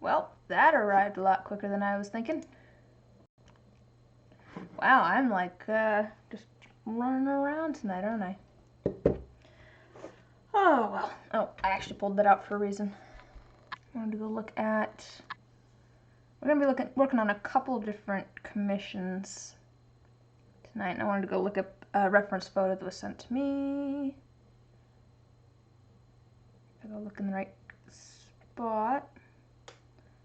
Well, that arrived a lot quicker than I was thinking. Wow, I'm like just running around tonight, aren't I? Oh, well. Oh, I actually pulled that out for a reason. I wanted to go look at... We're going to be working on a couple different commissions tonight, and I wanted to go look at a reference photo that was sent to me. If I go look in the right spot.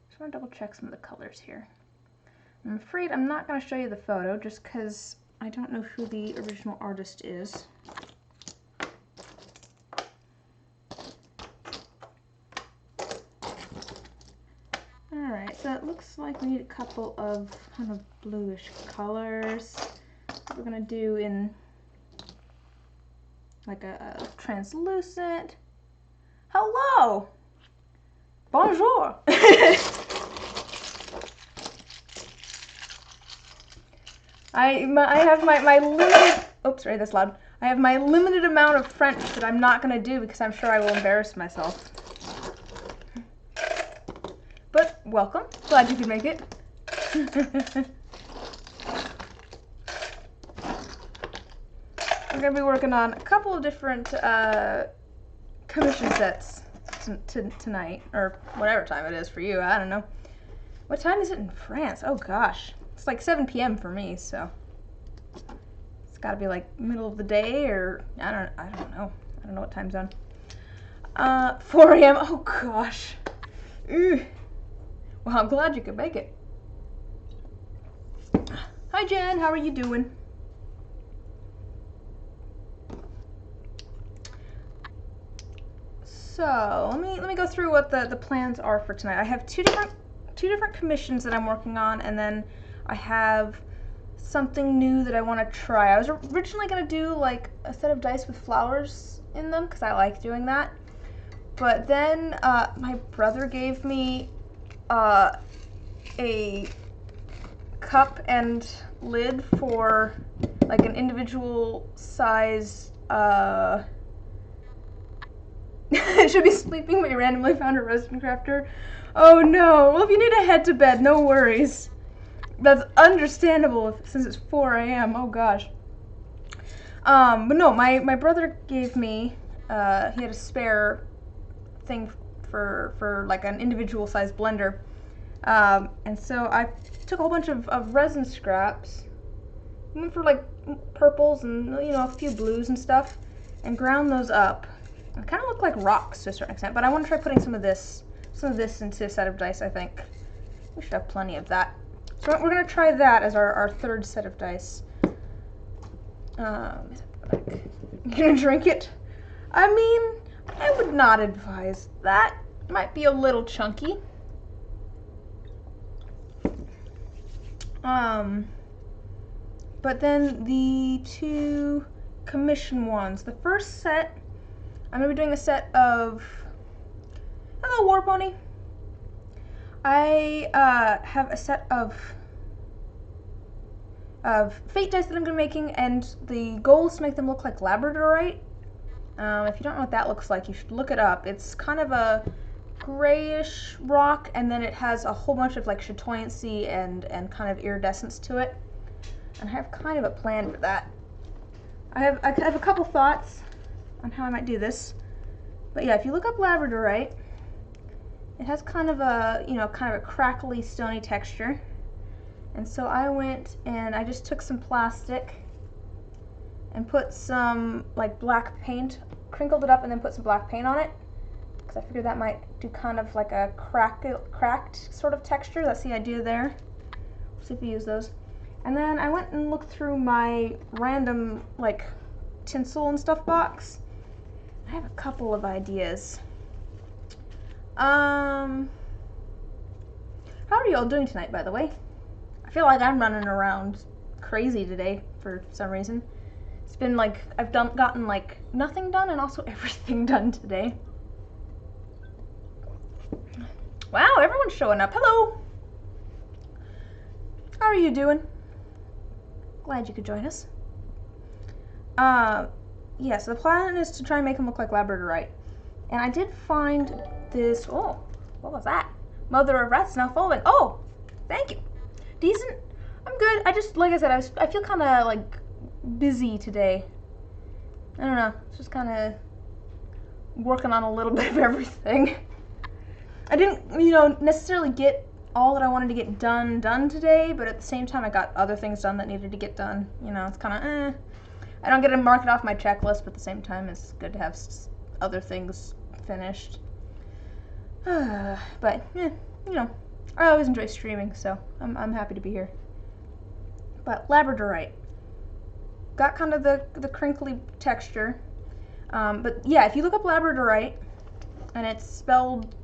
Just want to double check some of the colors here. I'm afraid I'm not going to show you the photo just because I don't know who the original artist is. Alright, so it looks like we need a couple of kind of bluish colors. We're going to do in like a translucent. Hello! Bonjour! I have my limited, oops, sorry, that's loud. I have my limited amount of French that I'm not going to do because I'm sure I will embarrass myself. But welcome, glad you could make it. We're going to be working on a couple of different commission sets tonight, or whatever time it is for you, I don't know. What time is it in France? Oh gosh. It's like 7 p.m. for me, so it's got to be like middle of the day, or I don't know. I don't know what time zone. 4 a.m. Oh gosh. Ugh. Well, I'm glad you could make it. Hi Jen, how are you doing? So let me go through what the plans are for tonight. I have two different commissions that I'm working on, and then I have something new that I want to try. I was originally going to do like a set of dice with flowers in them because I like doing that. But then my brother gave me a cup and lid for like an individual size I should be sleeping, but you randomly found a Rosencrafter. Oh no. Well, if you need to head to bed, no worries. That's understandable since it's 4 a.m. Oh gosh. But no, my brother gave me, he had a spare thing for like an individual size blender. And so I took a whole bunch of resin scraps, went for like purples and, you know, a few blues and stuff, and ground those up. They kind of look like rocks to a certain extent, but I want to try putting some of this into a set of dice, I think. We should have plenty of that. So we're going to try that as our third set of dice. You gonna drink it? I mean, I would not advise that. It might be a little chunky. But then the two commission ones. The first set, I'm going to be doing a set of, hello War Pony. I have a set of fate dice that I'm going to be making, and the goal is to make them look like labradorite. If you don't know what that looks like, you should look it up. It's kind of a grayish rock, and then it has a whole bunch of like chatoyancy and kind of iridescence to it. And I have kind of a plan for that. I have a couple thoughts on how I might do this. But yeah, if you look up labradorite, it has kind of a, you know, kind of a crackly, stony texture. And so I went and I just took some plastic and put some like black paint, crinkled it up and then put some black paint on it, because I figured that might do kind of like a cracked sort of texture. That's the idea there. We'll see if we use those. And then I went and looked through my random like tinsel and stuff box. I have a couple of ideas. How are you all doing tonight, by the way? I feel like I'm running around crazy today for some reason. It's been like I've gotten like nothing done and also everything done today. Wow, everyone's showing up. Hello. How are you doing? Glad you could join us. Yeah, so the plan is to try and make them look like labradorite. And I did find this, oh, what was that? Mother of rats now following. Oh, thank you. Decent. I'm good. I just, like I said, I feel kind of like busy today. I don't know. Just kind of working on a little bit of everything. I didn't, necessarily get all that I wanted to get done today, but at the same time I got other things done that needed to get done. It's kind of, I don't get to mark it off my checklist, but at the same time it's good to have other things finished. But, I always enjoy streaming, so I'm happy to be here. But Labradorite. Got kind of the crinkly texture. But yeah, if you look up Labradorite, and it's spelled,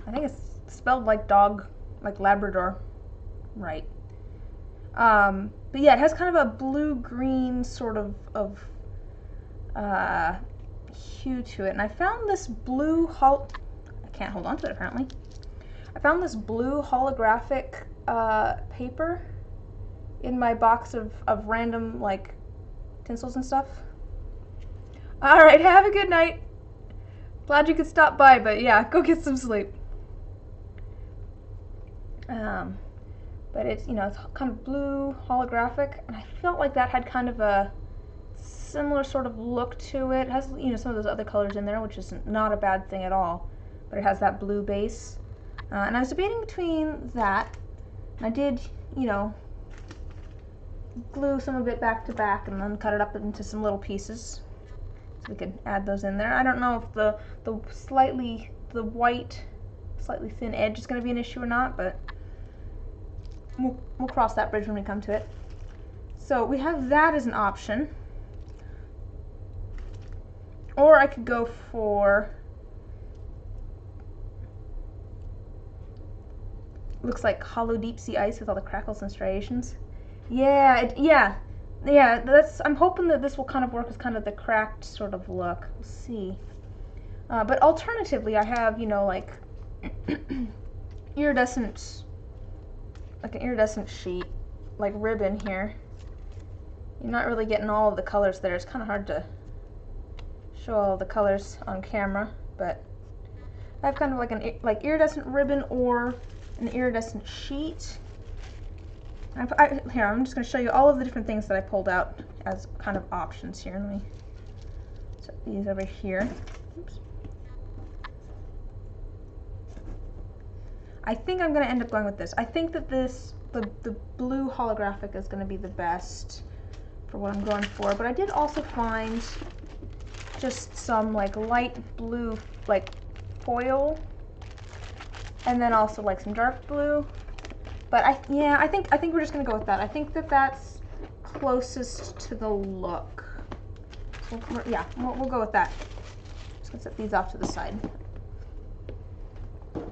I think it's spelled like dog, like Labrador, right? But yeah, it has kind of a blue-green sort of hue to it. And I found this blue I can't hold on to it apparently. I found this blue holographic paper in my box of random like tinsels and stuff. Alright, have a good night. Glad you could stop by, but yeah, go get some sleep. But it's, it's kind of blue, holographic, and I felt like that had kind of a similar sort of look to it. It has, some of those other colors in there, which is not a bad thing at all, but it has that blue base. And I was debating between that, and I did, glue some of it back to back and then cut it up into some little pieces. So we could add those in there. I don't know if the white, slightly thin edge is going to be an issue or not, but we'll cross that bridge when we come to it. So we have that as an option. Or I could go for, looks like hollow deep sea ice with all the crackles and striations. Yeah, I'm hoping that this will kind of work as kind of the cracked sort of look. We'll see. But alternatively, I have, like iridescent, like an iridescent sheet, like ribbon here. You're not really getting all of the colors there. It's kind of hard to show all the colors on camera, but I have kind of like an iridescent ribbon or an iridescent sheet. Here, I'm just going to show you all of the different things that I pulled out as kind of options here. Let me set these over here. Oops. I think I'm going to end up going with this. I think that the blue holographic is going to be the best for what I'm going for, but I did also find just some like light blue like foil, and then also like some dark blue. But I think we're just gonna go with that. I think that that's closest to the look. So we'll go with that. Just gonna set these off to the side. All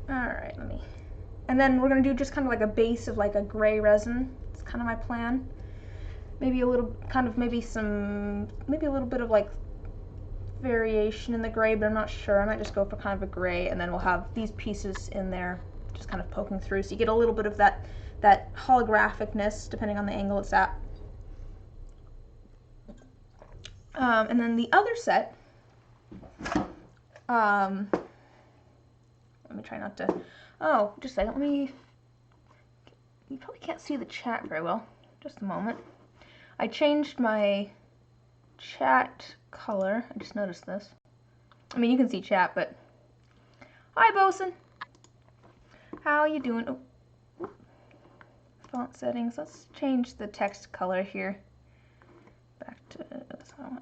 right, and then we're gonna do just kind of like a base of like a gray resin. It's kind of my plan. Maybe a little, maybe a little bit of like variation in the gray, but I'm not sure. I might just go for kind of a gray, and then we'll have these pieces in there just kind of poking through, so you get a little bit of that holographicness depending on the angle it's at. And then the other set, let me try not to, just a second, you probably can't see the chat very well. Just a moment. I changed my chat color. I just noticed this. I mean, you can see chat, but hi, Bosun. How you doing? Oh. Font settings. Let's change the text color here. Back to this one.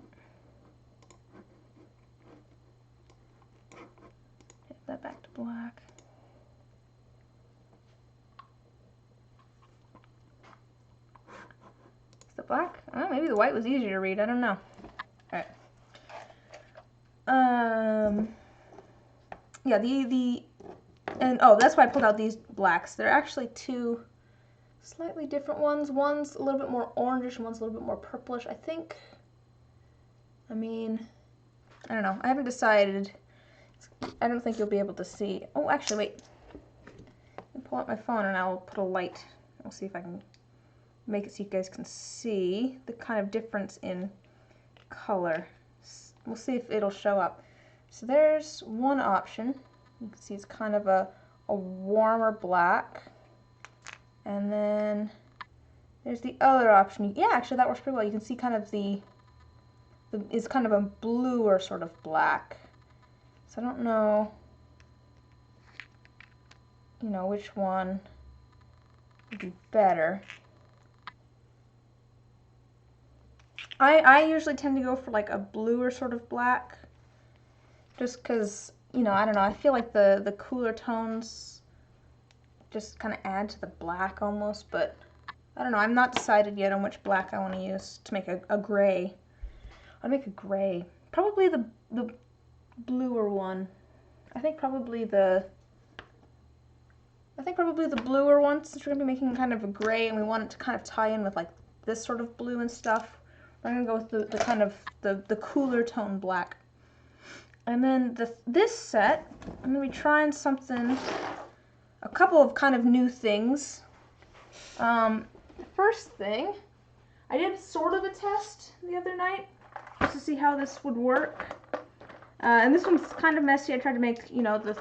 Hit that back to black. Is the black? Oh, maybe the white was easier to read. I don't know. All right. Yeah, and that's why I pulled out these blacks. They're actually two slightly different ones. One's a little bit more orangish and one's a little bit more purplish, I think. I don't know. I haven't decided. I don't think you'll be able to see. Oh, actually, wait. I'll pull out my phone and I'll put a light. We'll see if I can make it so you guys can see the kind of difference in color. We'll see if it'll show up. So there's one option. You can see it's kind of a a warmer black. And then there's the other option. Yeah, actually that works pretty well. You can see kind of it's kind of a bluer sort of black. So I don't know, which one would be better. I usually tend to go for like a bluer sort of black, just because, I don't know, I feel like the cooler tones just kind of add to the black almost, but I don't know, I'm not decided yet on which black I want to use to make a gray. I'll make a gray. Probably the bluer one. I think probably the bluer one, since we're going to be making kind of a gray and we want it to kind of tie in with like this sort of blue and stuff. We're going to go with the kind of the cooler tone black. And then this set, I'm going to be trying a couple of kind of new things. The first thing, I did sort of a test the other night just to see how this would work. And this one's kind of messy. I tried to make, the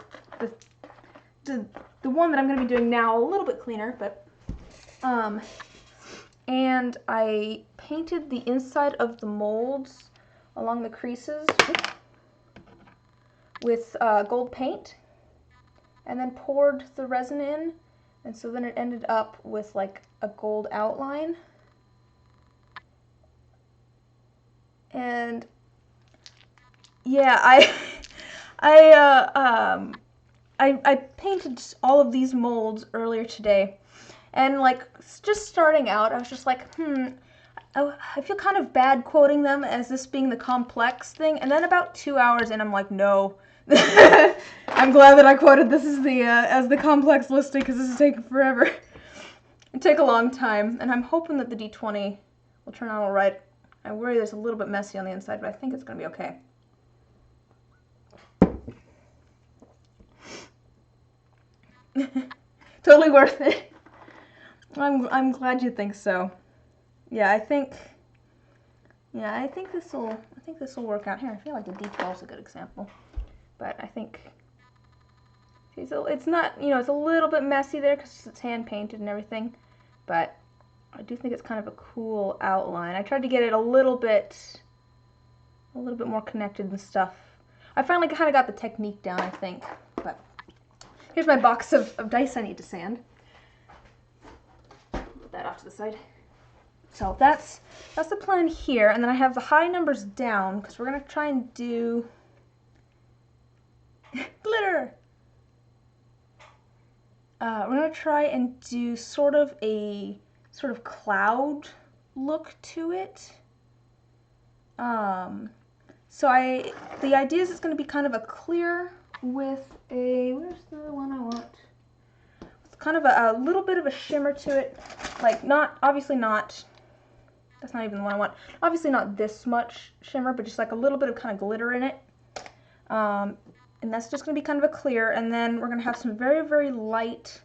one that I'm going to be doing now a little bit cleaner, but and I painted the inside of the molds along the creases with gold paint, and then poured the resin in, and so then it ended up with like a gold outline. And yeah, I painted all of these molds earlier today, and like just starting out, I was just like, I feel kind of bad quoting them as this being the complex thing, and then about 2 hours in, I'm like, no. I'm glad that I quoted this as the complex listing, because this is taking forever. It take a long time, and I'm hoping that the D20 will turn out all right. I worry there's a little bit messy on the inside, but I think it's going to be okay. Totally worth it. I'm glad you think so. Yeah, I think this will work out. Here, I feel like the D12 is a good example, but I think it's not, it's a little bit messy there because it's hand painted and everything, but I do think it's kind of a cool outline. I tried to get it a little bit more connected and stuff. I finally kind of got the technique down, I think. But here's my box of dice I need to sand. Put that off to the side. So that's the plan here, and then I have the high numbers down because we're gonna try and do glitter. We're gonna try and do sort of cloud look to it. So the idea is it's going to be kind of a clear with where's the one I want? It's kind of a little bit of a shimmer to it, like obviously not, that's not even the one I want. Obviously not this much shimmer, but just like a little bit of kind of glitter in it. And that's just going to be kind of a clear, and then we're going to have some very, very light,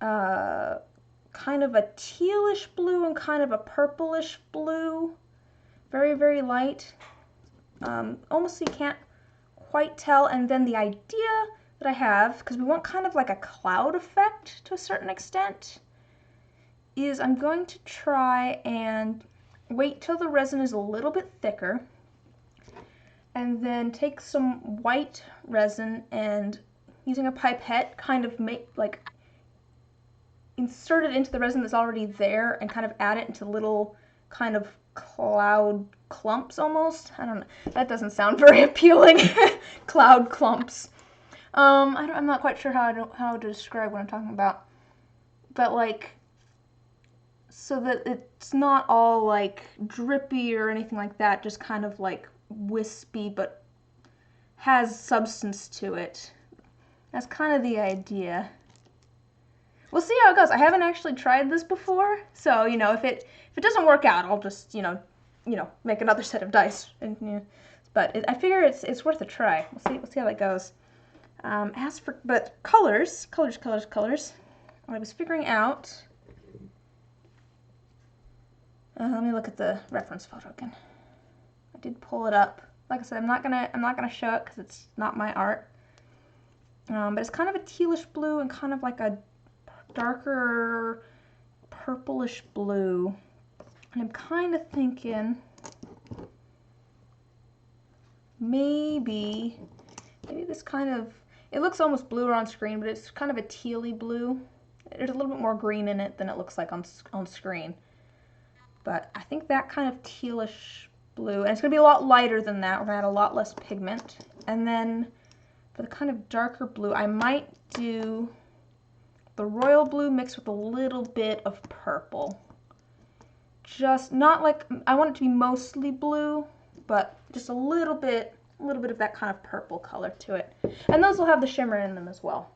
kind of a tealish blue and kind of a purplish blue. Very, very light. Almost so you can't quite tell. And then the idea that I have, because we want kind of like a cloud effect to a certain extent, is I'm going to try and wait till the resin is a little bit thicker, and then take some white resin and using a pipette kind of insert it into the resin that's already there and kind of add it into little kind of cloud clumps almost. I don't know. That doesn't sound very appealing. Cloud clumps. I'm not quite sure how to describe what I'm talking about. But like, so that it's not all like drippy or anything like that, just kind of like wispy, but has substance to it. That's kind of the idea. We'll see how it goes. I haven't actually tried this before, so if it doesn't work out, I'll just make another set of dice. And but I figure it's worth a try. We'll see how that goes. But colors. I was figuring out. Let me look at the reference photo again. I did pull it up. Like I said, I'm not gonna show it because it's not my art. But it's kind of a tealish blue and kind of like a darker purplish blue. And I'm kind of thinking maybe this kind of, it looks almost bluer on screen, but it's kind of a tealy blue. There's a little bit more green in it than it looks like on screen. But I think that kind of tealish blue, and it's going to be a lot lighter than that. We're going to add a lot less pigment. And then for the kind of darker blue, I might do the royal blue mixed with a little bit of purple. Just not like, I want it to be mostly blue, but just a little bit of that kind of purple color to it. And those will have the shimmer in them as well.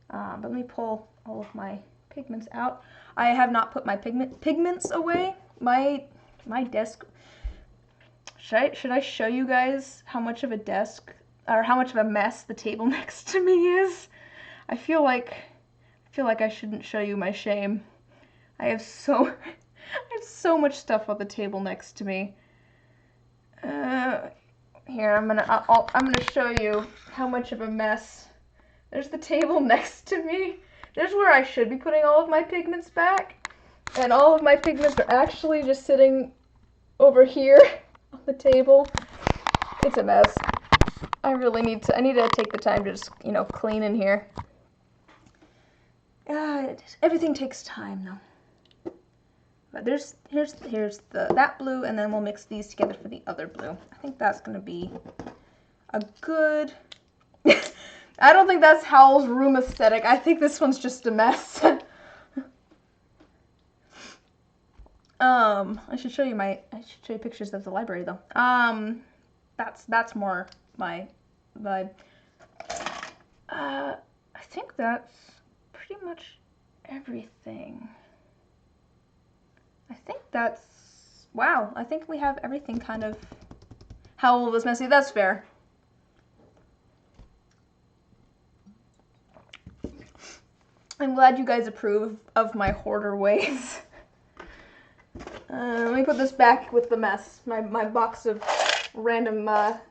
But let me pull all of my pigments out. I have not put my pigments away. My desk, should I show you guys how much of a desk, or how much of a mess the table next to me is? I feel like I shouldn't show you my shame. I have so much stuff on the table next to me. Here, I'm gonna show you how much of a mess. There's the table next to me. There's where I should be putting all of my pigments back, and all of my pigments are actually just sitting over here on the table. It's a mess. I need to take the time to just, clean in here. Everything takes time though. But here's that blue, and then we'll mix these together for the other blue. I think that's gonna be a good. I don't think that's Howl's room aesthetic. I think this one's just a mess. I should show you pictures of the library though. That's more my vibe. I think that's pretty much everything. I think that's, wow, I think we have everything kind of. Howl was messy, that's fair. I'm glad you guys approve of my hoarder ways. Let me put this back with the mess, my box of random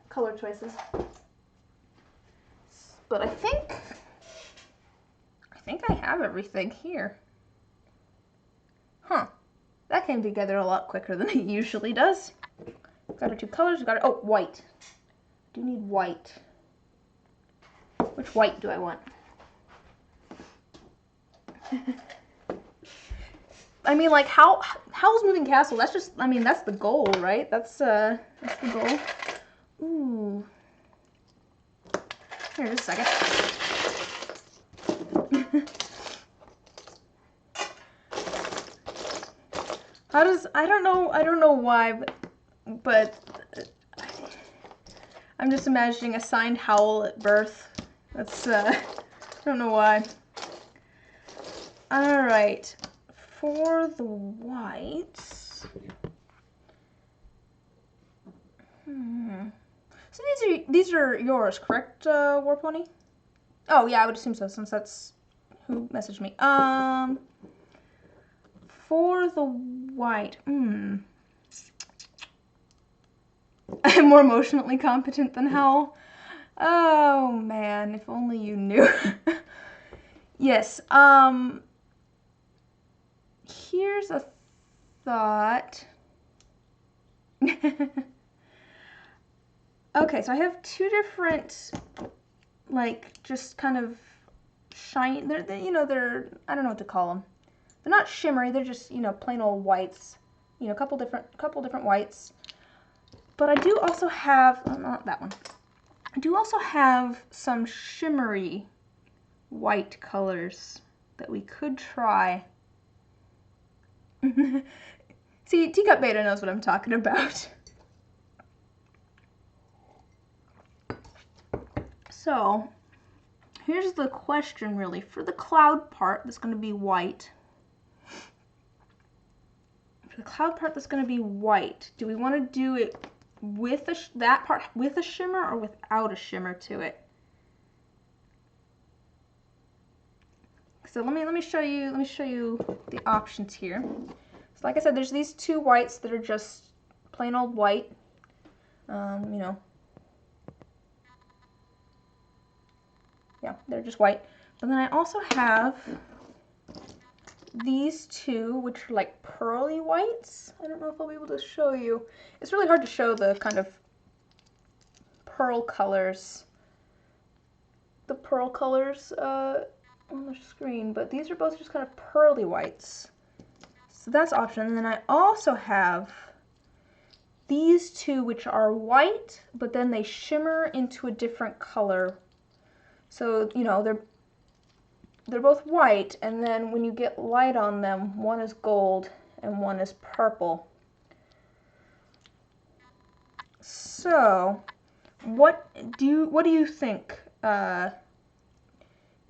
color choices. But I think I have everything here. Huh. That came together a lot quicker than it usually does. Got our two colors, oh, white. I do need white. Which white do I want? I mean, like, Howl's Moving Castle, that's just, I mean, that's the goal, right? That's the goal. Ooh. Here, just a second. I don't know why, but I'm just imagining a signed Howl at birth. That's, I don't know why. Alright, for the whites, so these are yours, correct, War Pony? Oh yeah, I would assume so, since that's who messaged me. For the white, I'm more emotionally competent than Howl. Oh man, if only you knew. Yes, here's a thought. Okay, so I have two different, like, just kind of shiny, they're I don't know what to call them. They're not shimmery, they're just, plain old whites. A couple different whites. But I do also have, oh, not that one. I do also have some shimmery white colors that we could try. See, Teacup Beta knows what I'm talking about. So, here's the question really. For the cloud part, that's going to be white. For the cloud part that's going to be white, do we want to do it with that part with a shimmer or without a shimmer to it? So let me show you the options here. So like I said, there's these two whites that are just plain old white. yeah, they're just white. But then I also have these two, which are like pearly whites. I don't know if I'll be able to show you. It's really hard to show the kind of pearl colors. The pearl colors on the screen, but these are both just kind of pearly whites. So that's option. And then I also have these two, which are white, but then they shimmer into a different color. So, you know, they're both white, and then when you get light on them, one is gold and one is purple. So, what do you think?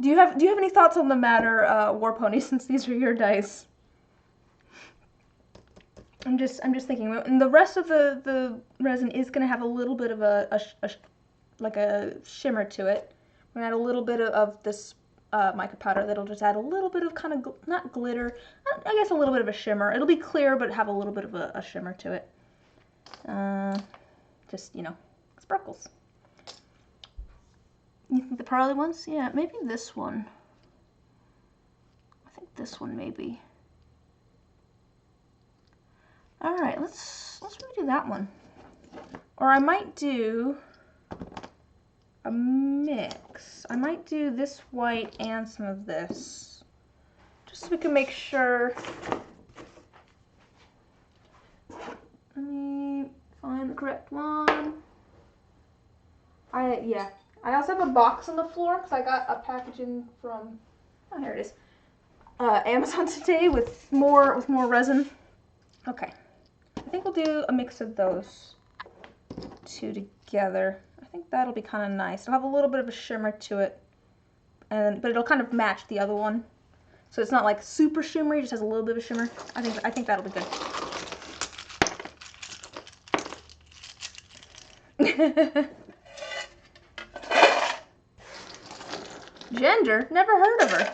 Do you have any thoughts on the matter, Warpony? Since these are your dice, I'm just thinking. And the rest of the resin is going to have a little bit of a shimmer to it. We're going to add a little bit of this mica powder that'll just add a little bit of kind of, not glitter, I guess a little bit of a shimmer. It'll be clear, but have a little bit of a shimmer to it. Just, you know, sparkles. You think the pearly ones? Yeah, maybe this one. I think this one maybe. All right, let's redo that one. Or I might do a mix. I might do this white and some of this, just so we can make sure. Let me find the correct one. Yeah. I also have a box on the floor because I got a packaging from, oh, here it is, Amazon today with more resin. Okay, I think we'll do a mix of those two together. I think that'll be kind of nice. It'll have a little bit of a shimmer to it, but it'll kind of match the other one. So it's not like super shimmery, just has a little bit of a shimmer. I think that'll be good. Ginger? Never heard of her.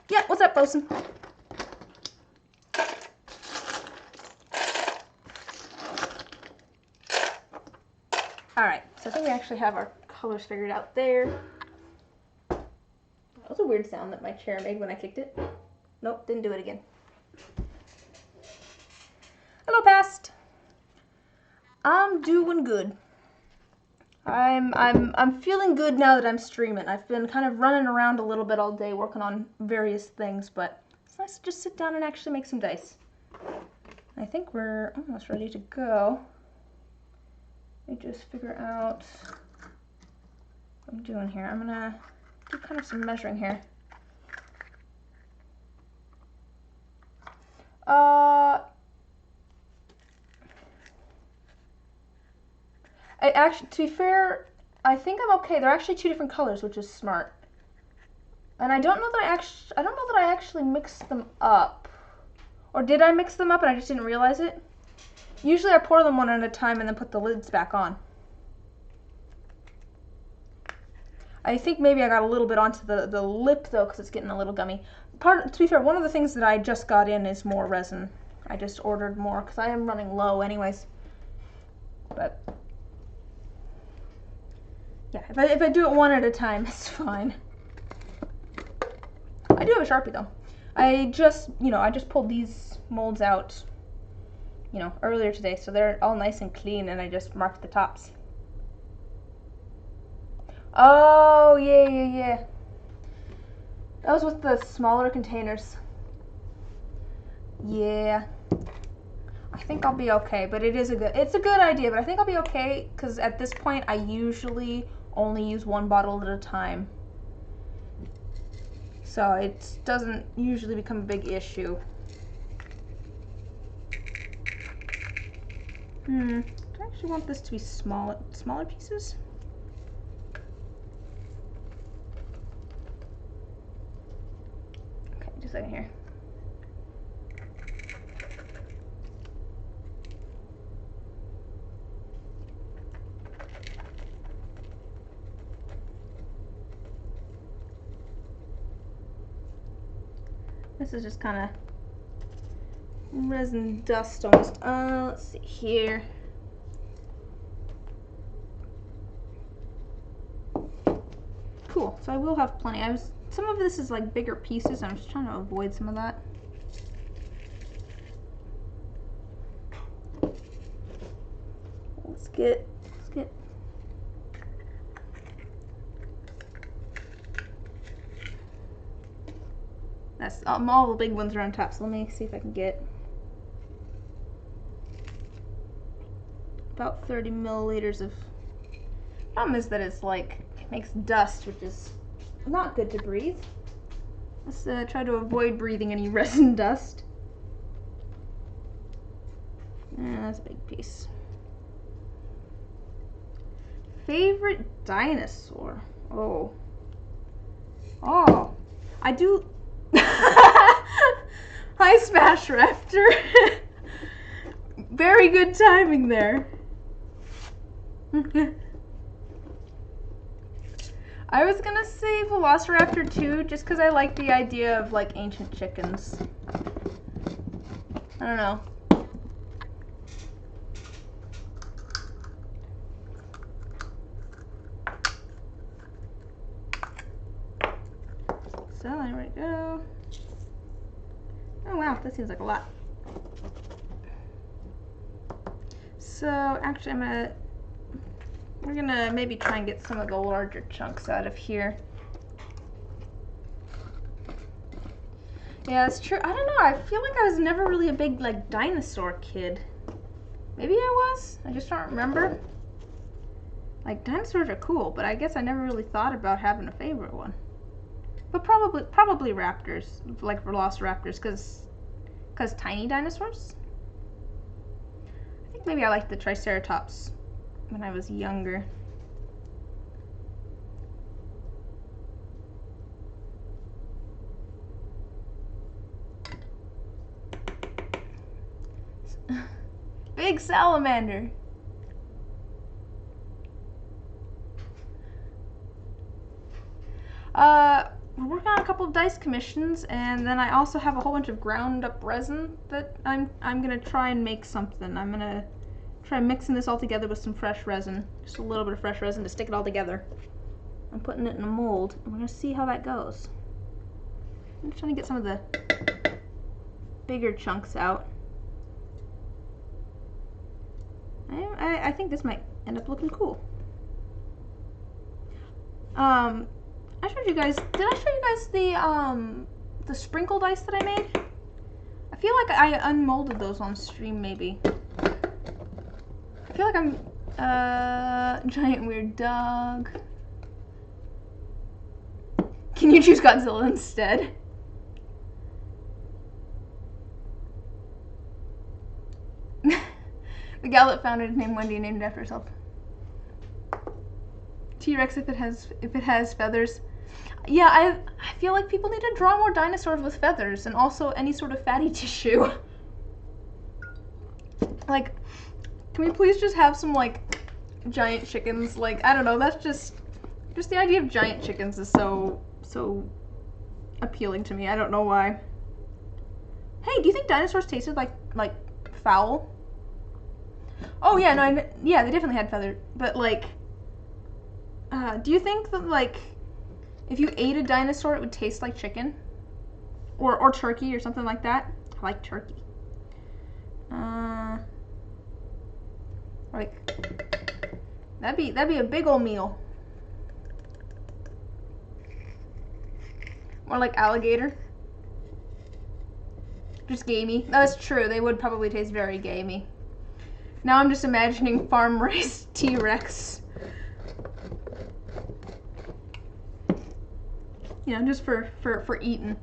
Yeah, what's up, Bosun? Alright, so I think we actually have our colors figured out there. That was a weird sound that my chair made when I kicked it. Nope, didn't do it again. Hello, Past. I'm doing good. I'm feeling good now that I'm streaming. I've been kind of running around a little bit all day working on various things, but it's nice to just sit down and actually make some dice. I think we're almost ready to go. Let me just figure out what I'm doing here. I'm gonna do kind of some measuring here. Actually, to be fair, I think I'm okay. They're actually two different colors, which is smart. And I don't know that I actually mixed them up. Or did I mix them up and I just didn't realize it? Usually I pour them one at a time and then put the lids back on. I think maybe I got a little bit onto the lip though, because it's getting a little gummy. To be fair, one of the things that I just got in is more resin. I just ordered more because I am running low anyways. But yeah, if I do it one at a time, it's fine. I do have a Sharpie though. I just pulled these molds out, earlier today, so they're all nice and clean, and I just marked the tops. Oh, yeah. That was with the smaller containers. Yeah. I think I'll be okay, but it's a good idea, but I think I'll be okay, because at this point, I usually only use one bottle at a time. So it doesn't usually become a big issue. Do I actually want this to be smaller pieces? Okay, just a second here. This is just kind of resin dust almost. Let's see here. So I will have plenty. Some of this is like bigger pieces. I'm just trying to avoid some of that. Let's get. That's all the big ones are on top. So let me see if I can get about 30 milliliters of. Problem is that it's like it makes dust, which is not good to breathe. Let's try to avoid breathing any resin dust. That's a big piece. Favorite dinosaur? Oh, I do. Hi, Smash Raptor. Very good timing there. I was gonna say Velociraptor 2 just because I like the idea of like ancient chickens. I don't know. So there we go. Oh wow, that seems like a lot. So actually we're gonna maybe try and get some of the larger chunks out of here. Yeah, it's true. I don't know, I feel like I was never really a big like dinosaur kid. Maybe I was? I just don't remember. Like dinosaurs are cool, but I guess I never really thought about having a favorite one. But probably raptors, like velociraptors, cause tiny dinosaurs. I think maybe I liked the Triceratops when I was younger. Big salamander. We're working on a couple of dice commissions, and then I also have a whole bunch of ground up resin that I'm gonna try and make something. I'm gonna try mixing this all together with some fresh resin, just a little bit of fresh resin to stick it all together. I'm putting it in a mold, and we're gonna see how that goes. I'm just trying to get some of the bigger chunks out. I think this might end up looking cool. I showed you guys. Did I show you guys the sprinkle dice that I made? I feel like I unmolded those on stream, maybe. I feel like I'm giant weird dog. Can you choose Godzilla instead? The gal that founded it named Wendy and named it after herself. T-Rex if it has feathers. Yeah, I feel like people need to draw more dinosaurs with feathers and also any sort of fatty tissue. Like, can we please just have some like giant chickens? Like, I don't know, that's just the idea of giant chickens is so appealing to me. I don't know why. Hey, do you think dinosaurs tasted like foul? Oh yeah, no, yeah, they definitely had feathers, but like do you think that like if you ate a dinosaur it would taste like chicken? Or turkey or something like that? I like turkey. Like that'd be a big old meal. Or like alligator. Just gamey. No, that's true. They would probably taste very gamey. Now I'm just imagining farm-raised T-Rex. You know, just for eating.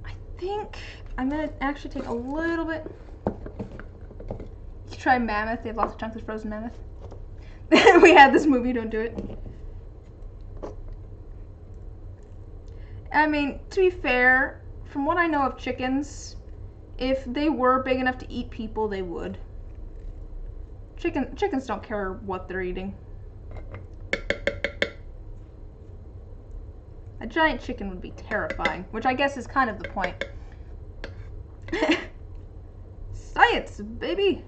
I think I'm gonna actually take a little bit. You try mammoth. They have lots of chunks of frozen mammoth. We had this movie. Don't do it. I mean, to be fair, from what I know of chickens, if they were big enough to eat people, they would. Chickens don't care what they're eating. A giant chicken would be terrifying, which I guess is kind of the point. Science, baby!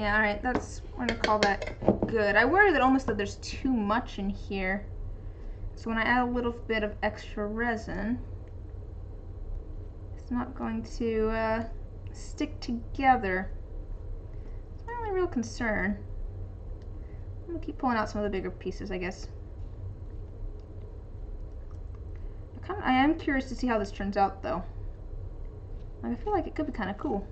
Yeah, alright, we're gonna call that good. I worry that almost that there's too much in here. So when I add a little bit of extra resin, it's not going to stick together. It's my only real concern. I'm gonna keep pulling out some of the bigger pieces, I guess. I am curious to see how this turns out, though. Like, I feel like it could be kind of cool.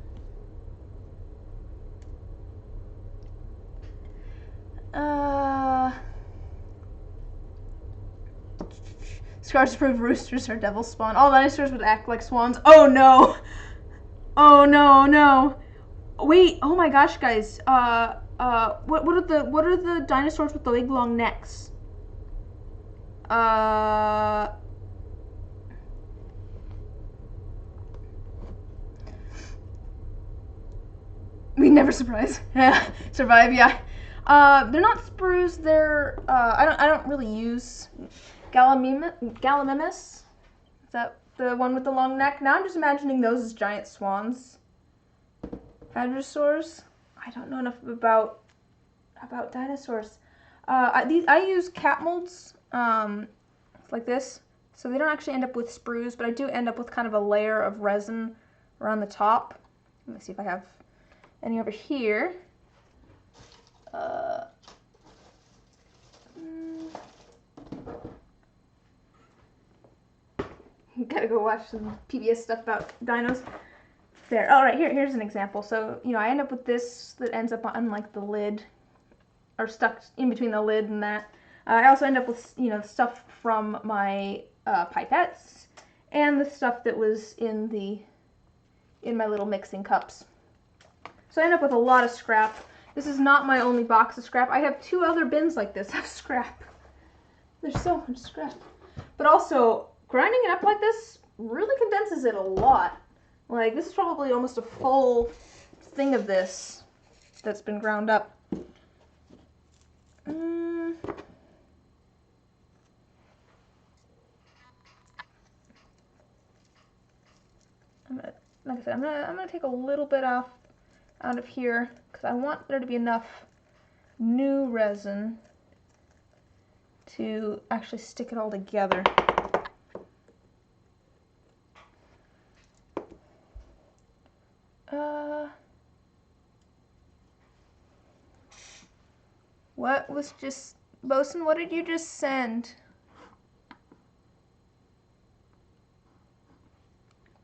Scars prove roosters are devil spawn. All dinosaurs would act like swans. Oh no! Oh no, no! Wait! Oh my gosh, guys! What are the dinosaurs with the big long necks? We never surprise. Survive, yeah. They're not sprues. They're I don't really use Gallimimus. Is that the one with the long neck? Now I'm just imagining those as giant swans. Hadrosaurs. I don't know enough about dinosaurs. I use cat molds like this, so they don't actually end up with sprues, but I do end up with kind of a layer of resin around the top. Let me see if I have any over here. Gotta go watch some PBS stuff about dinos. There. All right, here's an example. So, you know, I end up with this that ends up on like the lid, or stuck in between the lid and that. I also end up with, you know, stuff from my pipettes and the stuff that was in my little mixing cups. So I end up with a lot of scrap. This is not my only box of scrap. I have 2 other bins like this of scrap. There's so much scrap. But also, grinding it up like this really condenses it a lot. Like, this is probably almost a full thing of this that's been ground up. Like I said, I'm gonna take a little bit out of here because I want there to be enough new resin to actually stick it all together. What was just... Bosun, what did you just send?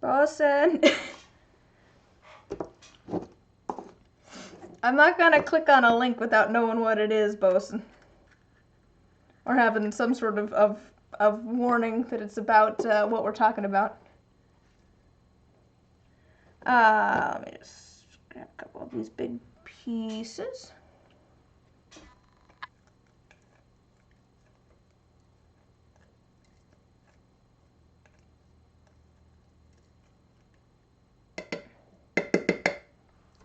Bosun! I'm not gonna click on a link without knowing what it is, Bosun. Or having some sort of warning that it's about what we're talking about. Let me just grab a couple of these big pieces.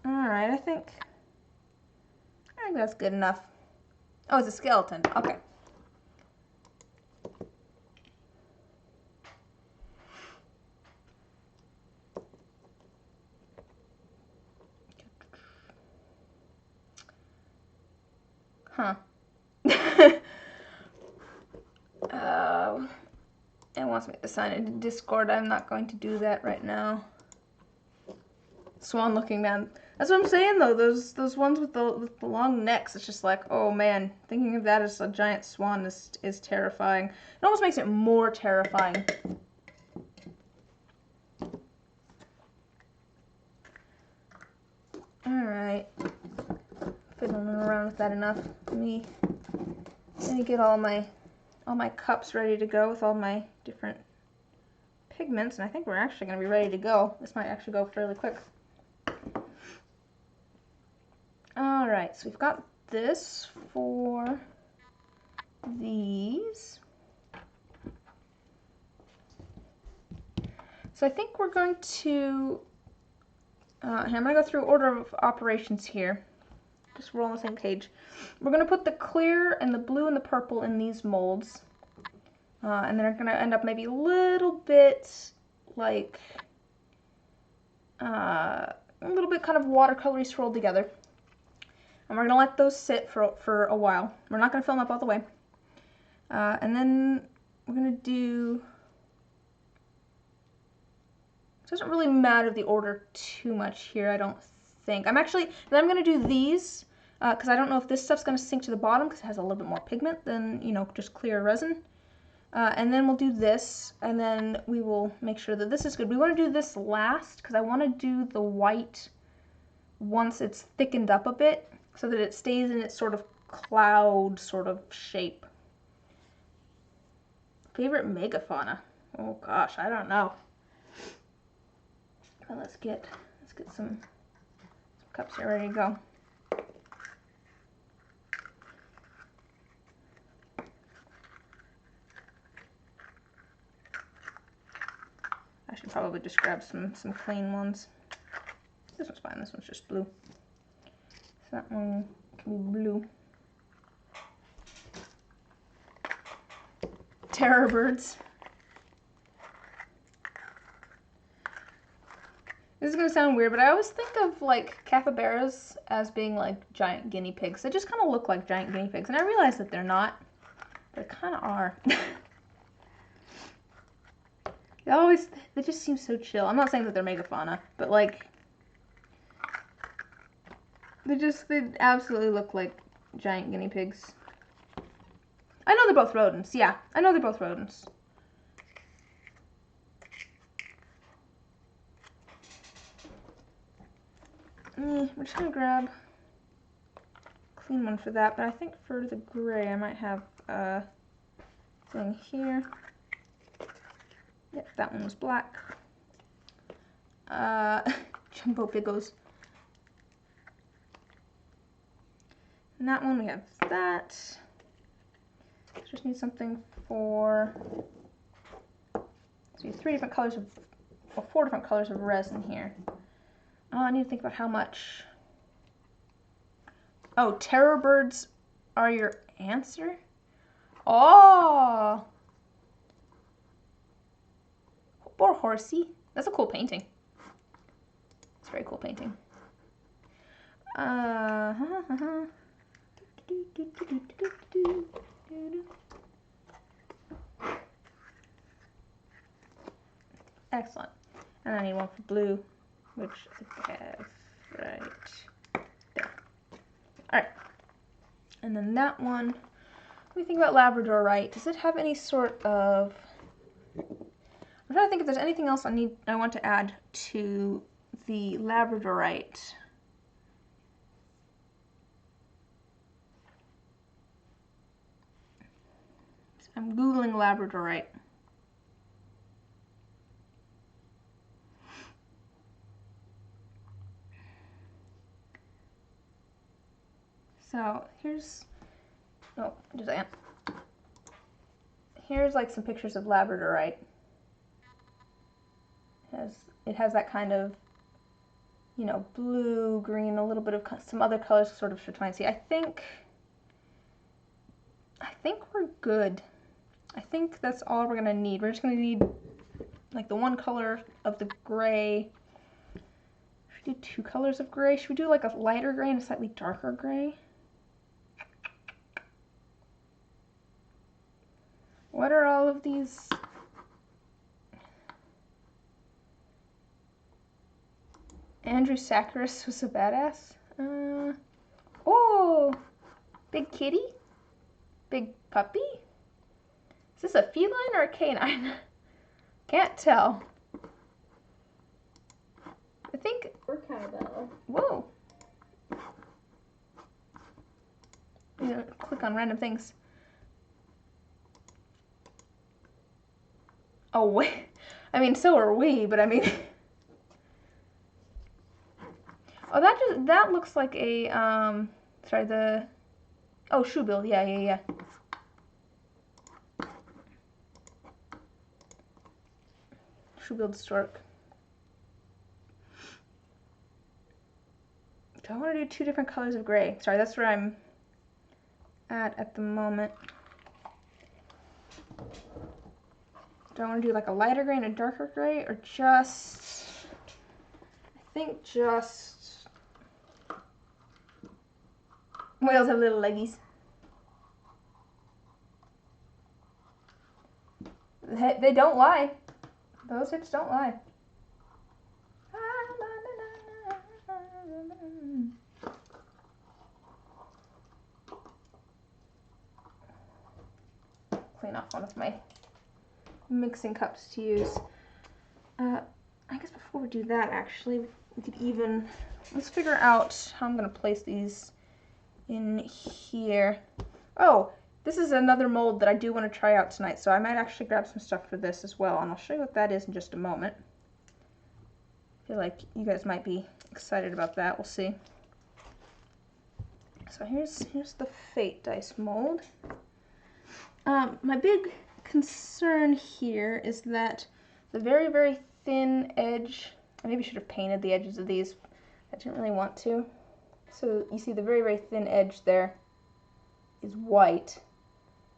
Alright, I think that's good enough. Oh, it's a skeleton. Okay. Huh. It wants me to sign into Discord. I'm not going to do that right now. Swan looking man. That's what I'm saying though. Those ones with the long necks. It's just like, oh man, thinking of that as a giant swan is terrifying. It almost makes it more terrifying. All right, fiddling around with that enough. Let me get all my cups ready to go with all my different pigments, and I think we're actually going to be ready to go. This might actually go fairly quick. Alright, so we've got this for these. So I think we're going to, I'm going to go through order of operations here. Just roll on the same page. We're going to put the clear and the blue and the purple in these molds. And they're going to end up maybe a little bit like, a little bit kind of watercolory swirled together. And we're gonna let those sit for a while. We're not gonna fill them up all the way. And then we're gonna do, it doesn't really matter the order too much here, I don't think. Then I'm gonna do these, because I don't know if this stuff's gonna sink to the bottom because it has a little bit more pigment than, you know, just clear resin. And then we'll do this, and then we will make sure that this is good. We want to do this last because I want to do the white once it's thickened up a bit so that it stays in its sort of cloud sort of shape. Favorite megafauna? Oh gosh, I don't know. But let's get some cups here ready to go. I should probably just grab some clean ones. This one's fine, this one's just blue. So that one can be blue. Terror birds. This is gonna sound weird, but I always think of like capybaras as being like giant guinea pigs. They just kind of look like giant guinea pigs, and I realize that they're not, but they kind of are. They just seem so chill. I'm not saying that they're megafauna, but like, they absolutely look like giant guinea pigs. I know they're both rodents. Yeah, I know they're both rodents. We're just gonna grab a clean one for that, but I think for the gray I might have a thing here. Yep, that one was black. Jumbo Biggos. And that one we have that. Just need something for, so we have 4 different colors of resin here. Oh, I need to think about how much. Oh, terror birds are your answer? Oh! Poor horsey. That's a cool painting. It's a very cool painting. Excellent. And I need one for blue, which I have right there. Alright. And then that one, what do you think about Labradorite? Does it have any sort of, I'm trying to think if there's anything else I want to add to the Labradorite. I'm Googling Labradorite. So here's, oh, just a second. Here's like some pictures of Labradorite. It has that kind of, you know, blue, green, a little bit of some other colors sort of trying to see. I think we're good. I think that's all we're gonna need. We're just gonna need like the one color of the gray. Should we do 2 colors of gray? Should we do like a lighter gray and a slightly darker gray? What are all of these? Andrew Saccharis was a badass. Oh, big kitty? Big puppy? Is this a feline or a canine? Can't tell. I think. Or cowbell. Whoa. You know, click on random things. Oh wait. I mean, so are we, but I mean. Oh, that looks like a sorry, the, oh, shoebill. Yeah. Shoe-billed stork. Do I want to do 2 different colors of gray? Sorry, that's where I'm at the moment. Do I want to do like a lighter gray and a darker gray, or just, I think just, whales have little leggies. They don't lie. Those hips don't lie. Clean off one of my mixing cups to use. I guess before we do that, actually, we could even, let's figure out how I'm going to place these in here. Oh, this is another mold that I do want to try out tonight, so I might actually grab some stuff for this as well, and I'll show you what that is in just a moment. I feel like you guys might be excited about that. We'll see. So here's the Fate dice mold. My big concern here is that the very, very thin edge, I maybe should have painted the edges of these. I didn't really want to. So you see the very, very thin edge there is white.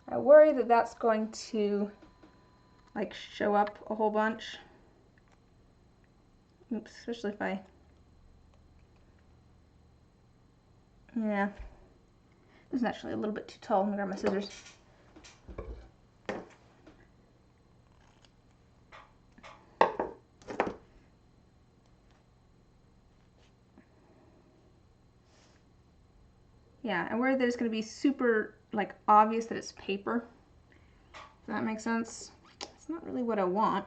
I worry that that's going to like show up a whole bunch. Oops, especially if I, yeah. This is actually a little bit too tall. Let me grab my scissors. Yeah, I worry that it's going to be super, like, obvious that it's paper. Does that make sense? It's not really what I want.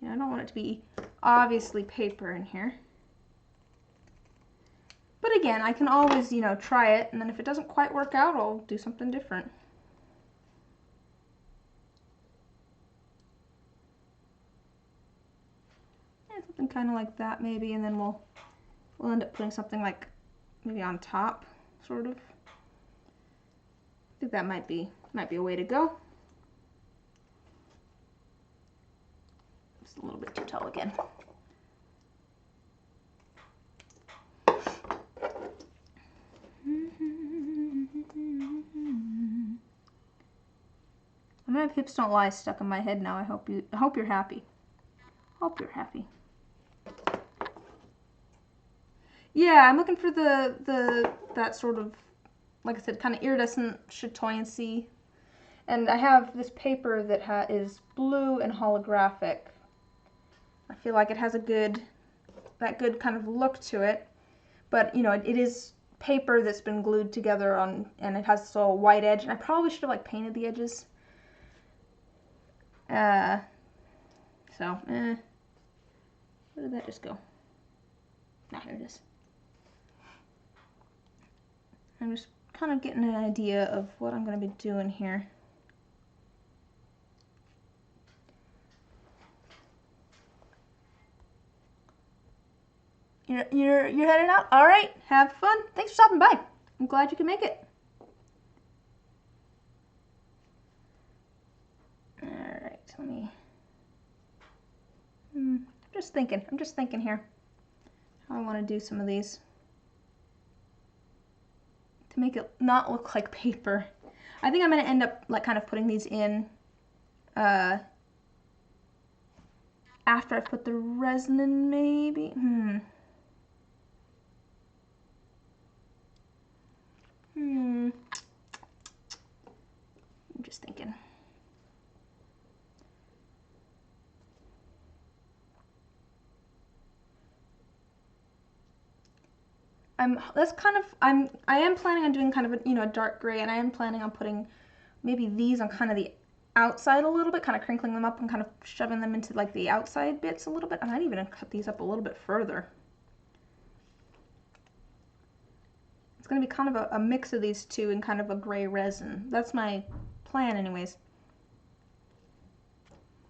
Yeah, I don't want it to be obviously paper in here. But again, I can always, you know, try it, and then if it doesn't quite work out, I'll do something different. Yeah, something kind of like that maybe, and then we'll end up putting something like maybe on top, sort of. I think that might be a way to go. Just a little bit too tall again. I'm gonna have hips don't lie stuck in my head now. I hope you're happy. Hope you're happy. Yeah, I'm looking for that sort of, like I said, kind of iridescent chatoyancy. And I have this paper that is blue and holographic. I feel like it has that good kind of look to it. But, you know, it is paper that's been glued together and it has this little white edge. And I probably should have, like, painted the edges. Where did that just go? Ah, here it is. I'm just kind of getting an idea of what I'm going to be doing here. You're heading out? All right, have fun. Thanks for stopping by. I'm glad you could make it. All right, let me. I'm just thinking here how I want to do some of these to make it not look like paper. I think I'm going to end up like kind of putting these in after I put the resin in, maybe. I'm just thinking. I am planning on doing kind of a, you know, a dark gray, and I am planning on putting maybe these on kind of the outside a little bit, kind of crinkling them up and kind of shoving them into like the outside bits a little bit. I might even cut these up a little bit further. It's going to be kind of a mix of these two in kind of a gray resin. That's my plan anyways.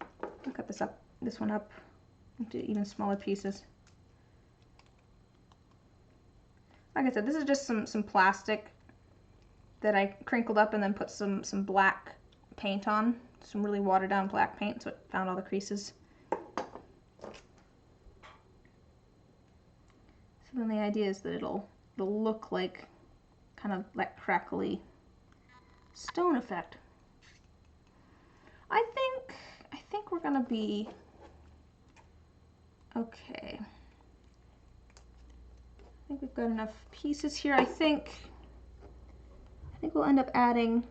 I'll cut this one up into even smaller pieces. Like I said, this is just some plastic that I crinkled up and then put some black paint on, some really watered down black paint, so it found all the creases. So then the idea is that it'll look like kind of like crackly stone effect. I think we're gonna be okay. I think we've got enough pieces here. I think I think we'll end up adding,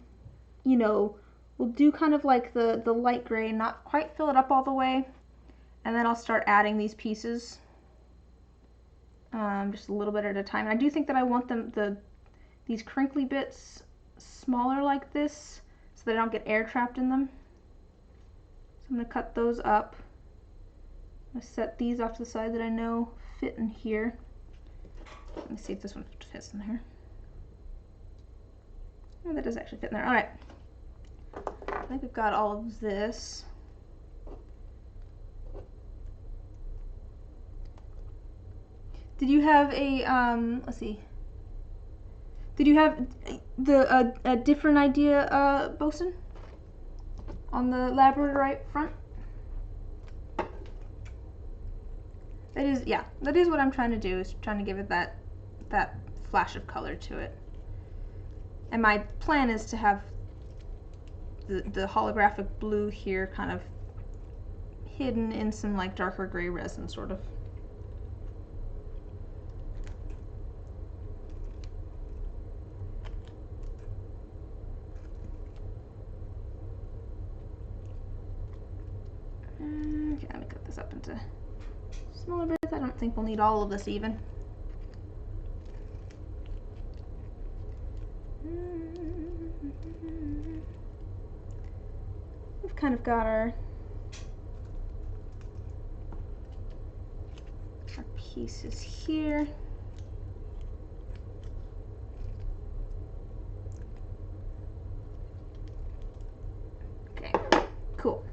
you know, we'll do kind of like the light gray, not quite fill it up all the way, and then I'll start adding these pieces just a little bit at a time. And I do think that I want these crinkly bits smaller like this so that I don't get air trapped in them. So I'm going to cut those up. I'm going to set these off to the side that I know fit in here. Let me see if this one fits in here. Oh, that does actually fit in there. Alright. I think we've got all of this. Did you have a, let's see. Did you have a different idea, Bosun? On the labradorite front? That is, yeah, that is what I'm trying to do, is trying to give it that flash of color to it. And my plan is to have the holographic blue here kind of hidden in some like darker gray resin, sort of. Okay, let me cut this up into smaller bits. I don't think we'll need all of this even. We've kind of got our pieces here. Okay, cool.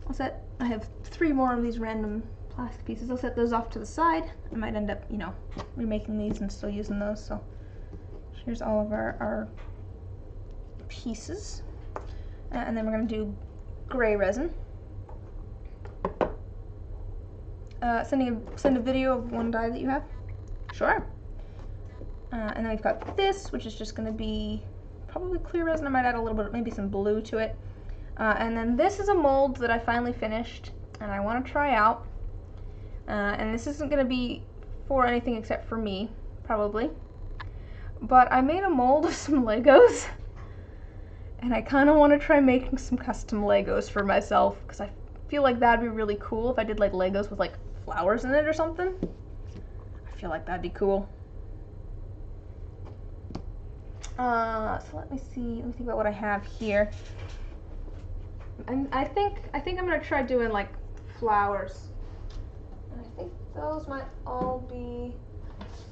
I'll set, I have 3 more of these random plastic pieces. I'll set those off to the side. I might end up, you know, remaking these and still using those. So here's all of our pieces. And then we're going to do gray resin. Send a video of one die that you have. Sure. And then we've got this, which is just going to be probably clear resin. I might add a little bit, maybe some blue to it. And then this is a mold that I finally finished and I want to try out. And this isn't going to be for anything except for me, probably. But I made a mold of some Legos. And I kind of want to try making some custom Legos for myself, because I feel like that'd be really cool if I did like Legos with like flowers in it or something. I feel like that'd be cool. So let me think about what I have here. And I think I'm gonna try doing like flowers. And I think those might all be.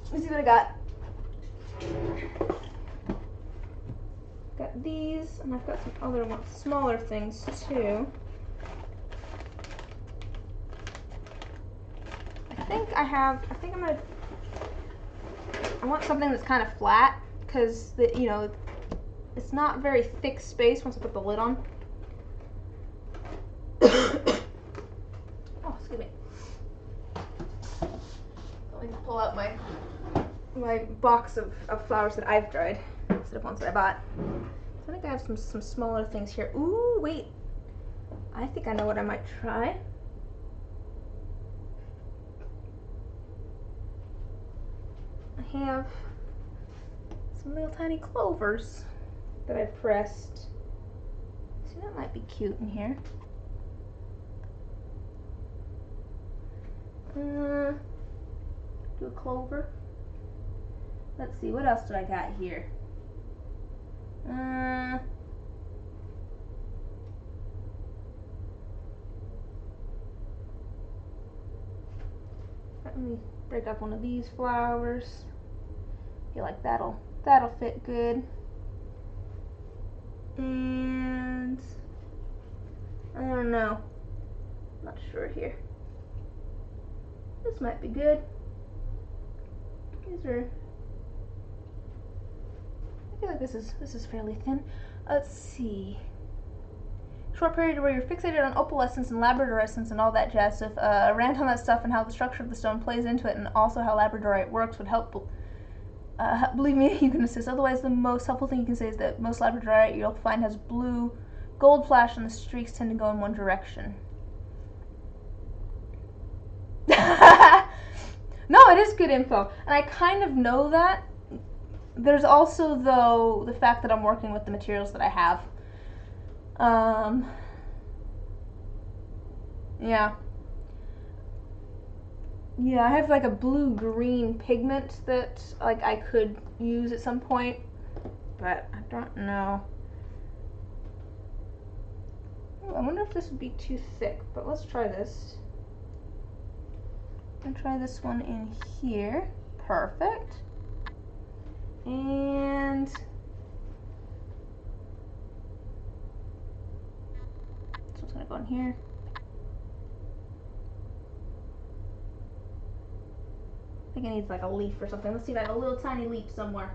Let me see what I got. Got these, and I've got some other ones, smaller things too. I want something that's kind of flat, because you know, it's not very thick space once I put the lid on. Oh, excuse me. Let me pull out my box of flowers that I've dried instead of ones that I bought. I think I have some smaller things here. Ooh, wait. I think I know what I might try. I have some little tiny clovers that I pressed. See, that might be cute in here. Do a clover. Let's see, what else do I got here? Let me break up one of these flowers. I feel like that'll fit good. And I don't know. Not sure here. This might be good. These are. I feel like this is fairly thin. Let's see. Short period where you're fixated on opalescence and labradorescence and all that jazz stuff. A rant on that stuff and how the structure of the stone plays into it, and also how labradorite works would help. Believe me, you can assist. Otherwise, the most helpful thing you can say is that most labradorite you'll find has blue, gold flash, and the streaks tend to go in one direction. No, it is good info, and I kind of know that, There's also, though, the fact that I'm working with the materials that I have. Yeah. Yeah, I have like a blue-green pigment that like I could use at some point, but I don't know. Ooh, I wonder if this would be too thick, but let's try this. I'm gonna try this one in here. Perfect. And this one's gonna go in here. I think it needs like a leaf or something. Let's see if I have a little tiny leaf somewhere.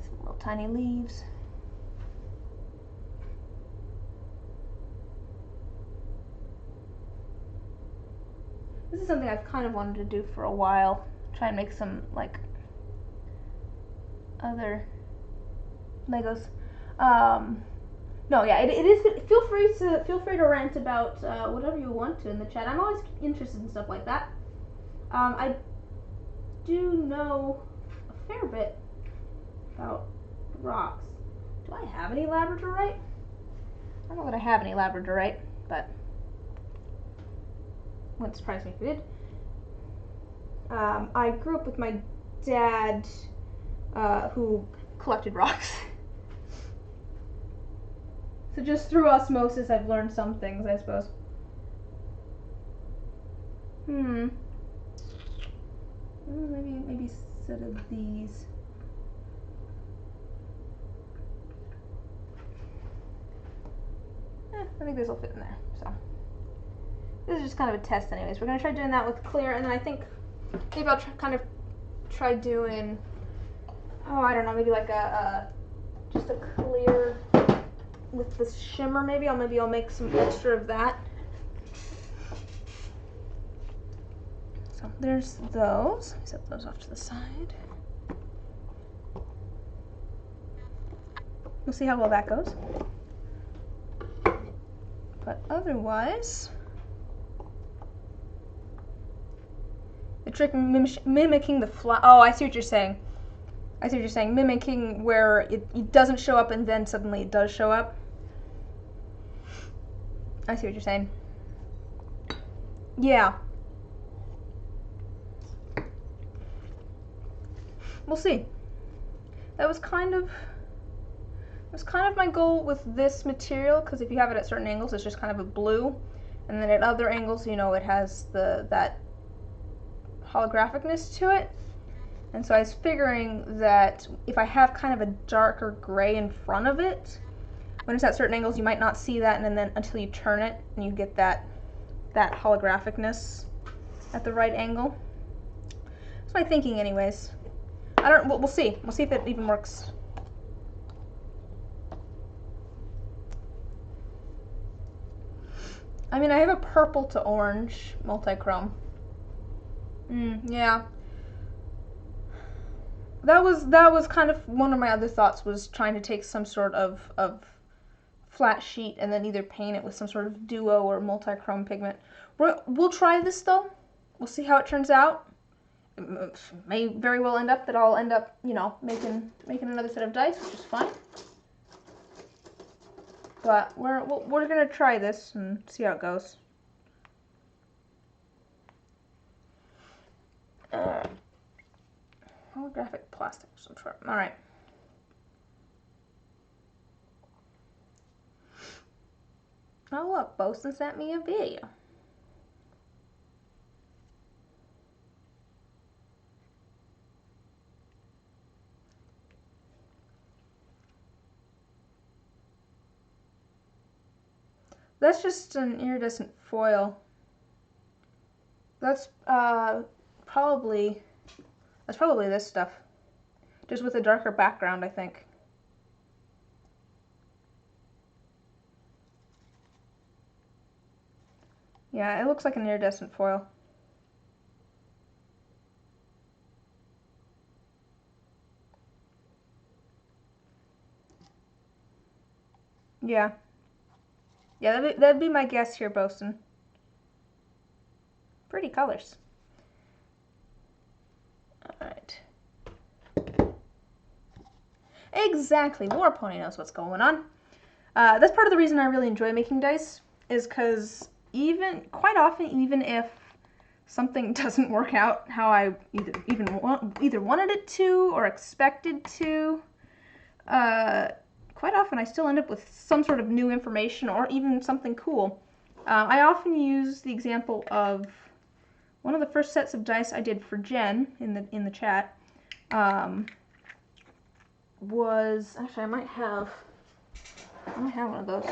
Some little tiny leaves. This is something I've kind of wanted to do for a while. Try and make some like other Legos. No, yeah, it is. Feel free to rant about whatever you want to in the chat. I'm always interested in stuff like that. I do know a fair bit about rocks. Do I have any labradorite? I don't know that I have any labradorite, but wouldn't surprise me if I did. I grew up with my dad, who collected rocks. So just through osmosis, I've learned some things, I suppose. Maybe a set of these. I think this will fit in there. So this is just kind of a test, anyways. We're gonna try doing that with clear, and then I think maybe I'll try doing. Oh, I don't know. Maybe like just a clear with the shimmer. Maybe I'll make some extra of that. So there's those. Set those off to the side. We'll see how well that goes. But otherwise, the trick mimicking the fly. Oh, I see what you're saying. I see what you're saying. Mimicking where it doesn't show up and then suddenly it does show up. I see what you're saying. Yeah. We'll see. That was kind of my goal with this material, because if you have it at certain angles, it's just kind of a blue, and then at other angles, you know, it has that holographicness to it. And so I was figuring that if I have kind of a darker gray in front of it, when it's at certain angles, you might not see that, and then until you turn it, and you get that holographicness at the right angle. That's my thinking, anyways. We'll see. We'll see if it even works. I mean, I have a purple to orange multi-chrome. Yeah. That was kind of one of my other thoughts, was trying to take some sort of flat sheet and then either paint it with some sort of duo or multi-chrome pigment. We'll try this though. We'll see how it turns out. It may very well end up that I'll end up, you know, making another set of dice, which is fine. But we're gonna try this and see how it goes. Holographic plastic of some sort. All right. Oh look, Bosun sent me a video. That's just an iridescent foil. That's probably this stuff, just with a darker background, I think. Yeah, it looks like an iridescent foil. Yeah. Yeah, that'd be my guess here, Bosun. Pretty colors. Exactly. War Pony knows what's going on. That's part of the reason I really enjoy making dice, is because quite often, even if something doesn't work out how I either wanted it to or expected to, quite often I still end up with some sort of new information or even something cool. I often use the example of one of the first sets of dice I did for Jen in the chat. Was actually I might have one of those.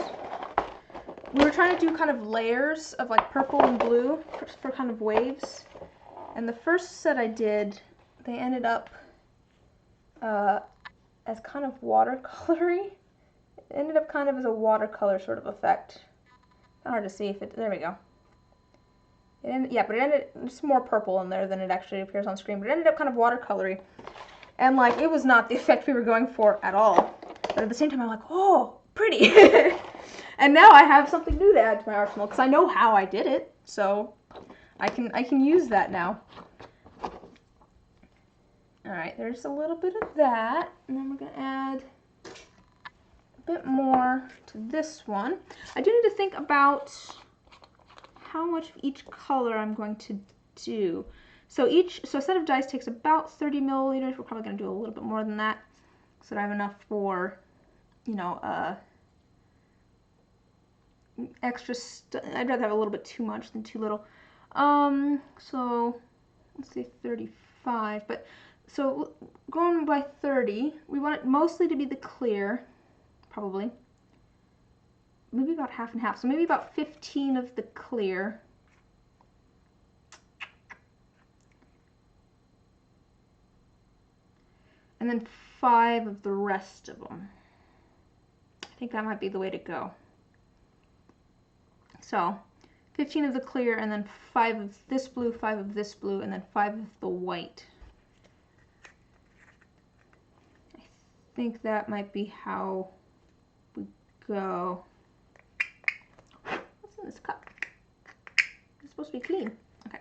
We were trying to do kind of layers of like purple and blue for kind of waves, and the first set I did, they ended up as kind of watercolory. It ended up kind of as a watercolor sort of effect. Hard to see if it. There we go. It's more purple in there than it actually appears on screen, but it ended up kind of watercolory, and like it was not the effect we were going for at all. But at the same time, I'm like, oh, pretty. And now I have something new to add to my arsenal because I know how I did it, so I can use that now. All right, there's a little bit of that, and then we're gonna add a bit more to this one. I do need to think about how much of each color I'm going to do. So a set of dice takes about 30 milliliters. We're probably gonna do a little bit more than that, so that I have enough for, you know, I'd rather have a little bit too much than too little. So let's say 35, but so going by 30, we want it mostly to be the clear, probably. Maybe about half and half, so maybe about 15 of the clear. And then 5 of the rest of them. I think that might be the way to go. So 15 of the clear, and then 5 of this blue, 5 of this blue, and then 5 of the white. I think that might be how we go. What's in this cup? It's supposed to be clean. Okay.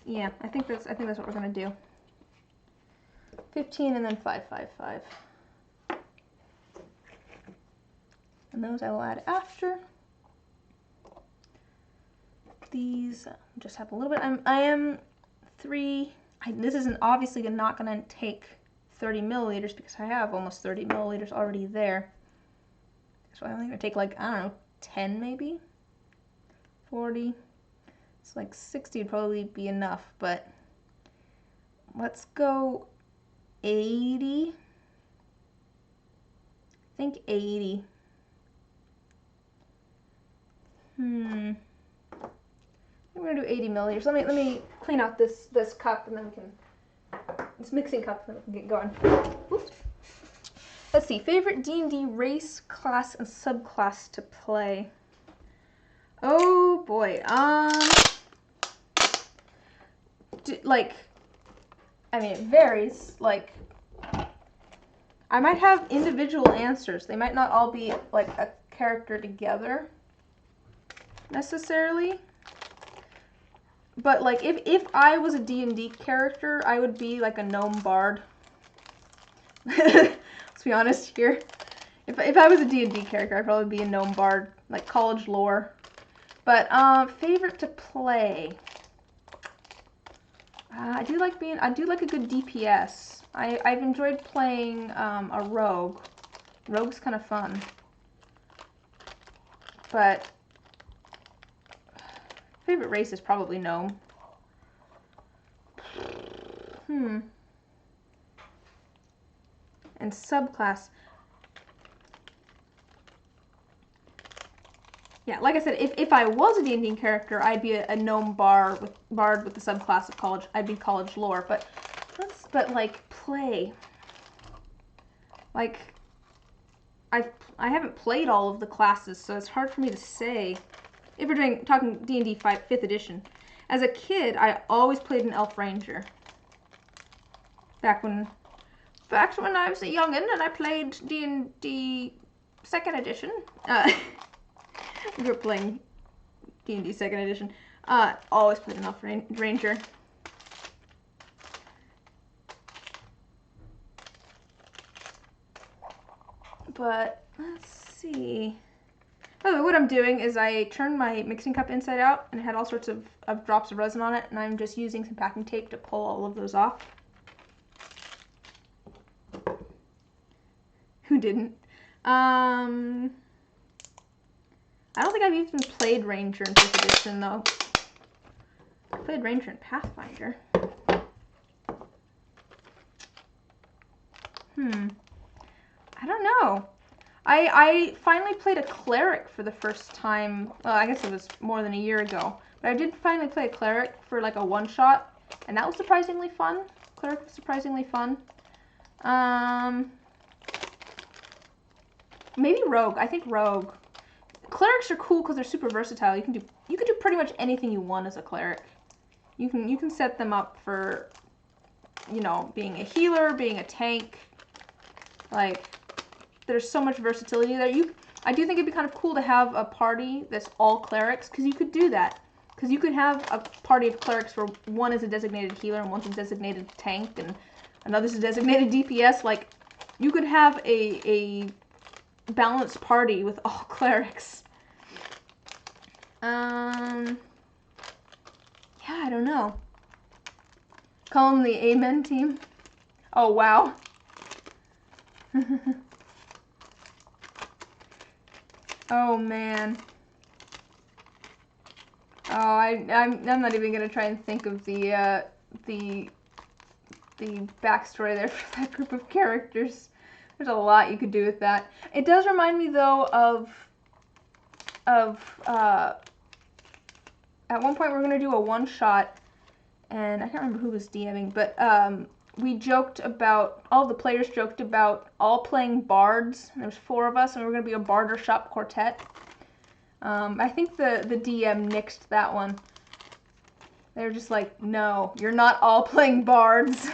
Yeah, I think that's what we're gonna do. 15 and then 5, 5, 5. And those I will add after. These just have a little bit. This isn't obviously not going to take 30 milliliters because I have almost 30 milliliters already there. So I'm only going to take like, I don't know, 10 maybe? 40. It's like 60 would probably be enough, but let's go 80. I think 80. I'm gonna do 80 milliliters. Let me clean out this cup, and then we can, this mixing cup, and then we can get going. Oops. Let's see, favorite D&D race, class, and subclass to play. Oh boy, I mean, it varies. Like, I might have individual answers. They might not all be like a character together necessarily. But like if I was a D&D character, I would be like a gnome bard. Let's be honest here. If I was a D&D character, I'd probably be a gnome bard, like college lore. But favorite to play. I do like a good DPS. I've enjoyed playing a rogue. Rogue's kind of fun. But favorite race is probably gnome. And subclass. Yeah, like I said, if I was a D&D character, I'd be a gnome bard with the subclass of college. I'd be college lore, but like play. Like I haven't played all of the classes, so it's hard for me to say. If we're talking D&D 5th edition, as a kid, I always played an elf ranger. Back when I was a youngin' and I played D&D 2nd edition. We were playing D&D 2nd edition. Always played an Elf Ranger. But let's see. Oh, what I'm doing is I turned my mixing cup inside out and it had all sorts of drops of resin on it, and I'm just using some packing tape to pull all of those off. Who didn't? I don't think I've even played Ranger in 5th edition though. I played Ranger in Pathfinder. I don't know. I finally played a cleric for the first time. Well, I guess it was more than a year ago. But I did finally play a cleric for like a one-shot, and that was surprisingly fun. Cleric was surprisingly fun. Maybe rogue. I think rogue. Clerics are cool because they're super versatile. You can do pretty much anything you want as a cleric. You can set them up for, you know, being a healer, being a tank. Like, there's so much versatility there. I do think it'd be kind of cool to have a party that's all clerics, because you could do that. Because you could have a party of clerics where one is a designated healer and one's a designated tank and another's a designated DPS. Like, you could have a balanced party with all clerics. Yeah, I don't know. Call them the Amen team. Oh, wow. Oh, man. Oh, I'm not even gonna try and think of the backstory there for that group of characters. There's a lot you could do with that. It does remind me though of at one point we were gonna do a one shot, and I can't remember who was DMing, but we joked about, all the players joked about all playing bards. There was 4 of us, and we were gonna be a barbershop quartet. I think the DM nixed that one. They were just like, no, you're not all playing bards.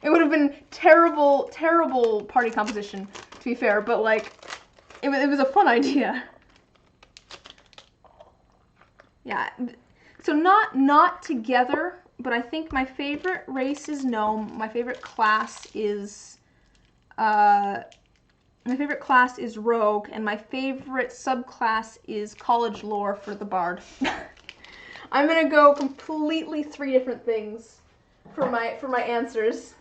It would have been terrible, terrible party composition, to be fair, but like, it was a fun idea. Yeah, so not together, but I think my favorite race is gnome. My favorite class is rogue, and my favorite subclass is college lore for the bard. I'm gonna go completely 3 different things for my answers.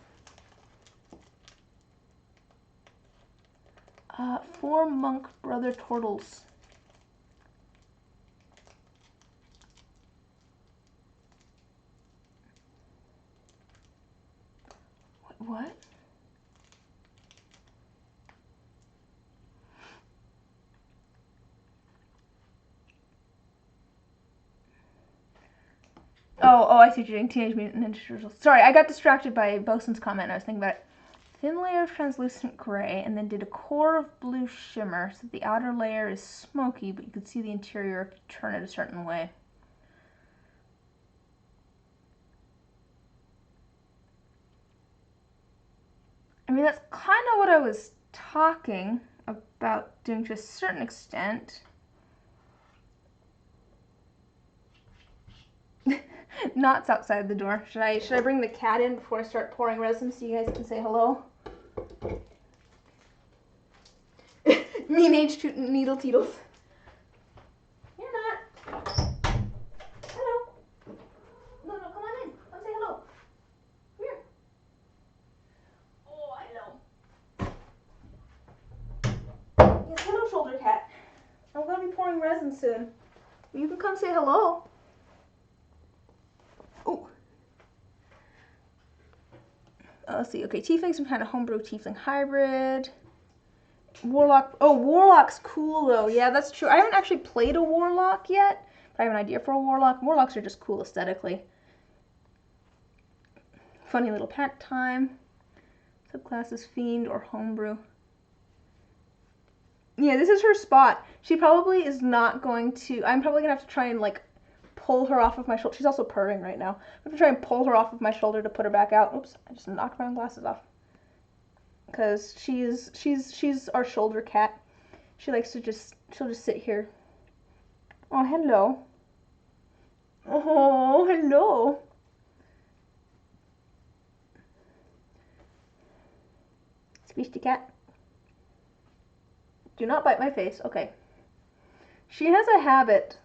4 monk brother turtles. What? Oh, I see what you're doing. Teenage Mutant Ninja Turtles. Sorry, I got distracted by Bosun's comment. I was thinking about it. Thin layer of translucent gray, and then did a core of blue shimmer, so the outer layer is smoky, but you can see the interior if you turn it a certain way. I mean, that's kind of what I was talking about doing to a certain extent. Knots outside the door. Should I bring the cat in before I start pouring resin so you guys can say hello? Mean age needle teetles. You're not. Hello. No, come on in. Come say hello. Here. Oh, hello. Yes, hello, shoulder cat. I'm gonna be pouring resin soon. You can come say hello. Oh. Let's see. Okay, Tiefling, some kind of homebrew Tiefling hybrid. Warlock. Oh, Warlock's cool though. Yeah, that's true. I haven't actually played a Warlock yet, but I have an idea for a Warlock. Warlocks are just cool aesthetically. Funny little pack time. Subclasses Fiend or Homebrew. Yeah, this is her spot. She probably is not going to... I'm probably going to have to try and, like, pull her off of my shoulder. She's also purring right now. I'm going to try and pull her off of my shoulder to put her back out. Oops, I just knocked my own glasses off. Because she's our shoulder cat. She likes to she'll just sit here. Oh, hello. Oh, hello. Speech to cat. Do not bite my face. Okay. She has a habit.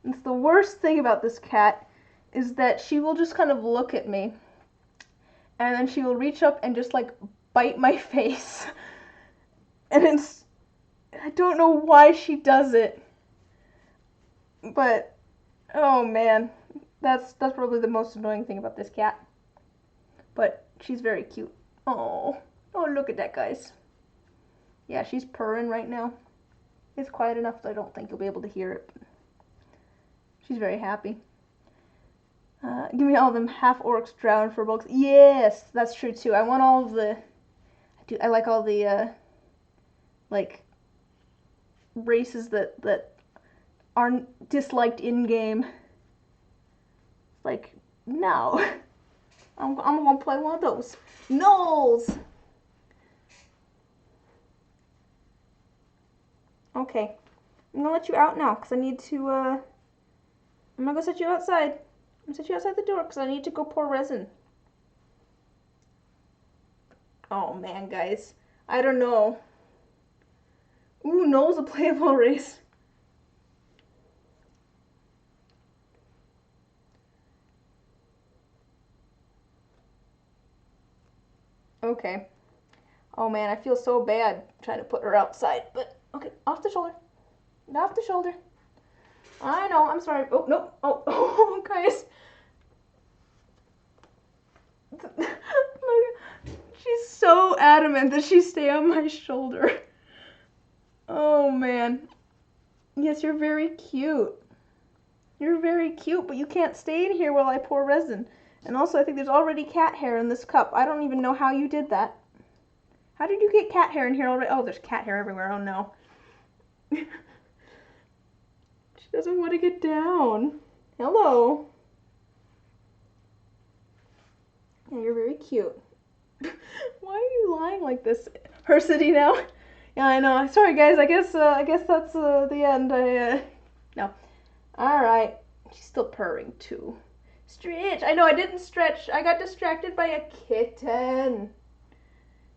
It's the worst thing about this cat is that she will just kind of look at me and then she will reach up and just like bite my face. And I don't know why she does it. But oh man, that's probably the most annoying thing about this cat. But she's very cute. Oh, look at that, guys. Yeah, she's purring right now. It's quiet enough so I don't think you'll be able to hear it. She's very happy. Give me all them half orcs drowned for books. Yes, that's true too. I want all of the. I like all the like races that are disliked in game. Like no, I'm gonna play one of those. Gnolls. Okay, I'm gonna let you out now because I need to. I'm gonna go set you outside. I'm gonna set you outside the door because I need to go pour resin. Oh man, guys, I don't know. Ooh, Gnolls a playable race. Okay. Oh man, I feel so bad trying to put her outside, but okay, off the shoulder. Off the shoulder. I know, I'm sorry. Oh, no. Oh, guys. She's so adamant that she stay on my shoulder. Oh man. Yes, you're very cute. You're very cute, but you can't stay in here while I pour resin. And also, I think there's already cat hair in this cup. I don't even know how you did that. How did you get cat hair in here already? Oh, there's cat hair everywhere. Oh no. She doesn't want to get down. Hello. Yeah, you're very cute. Why are you lying like this? Her city now? Yeah, I know. Sorry, guys. I guess that's the end. No. All right. She's still purring too. Stretch. I know. I didn't stretch. I got distracted by a kitten.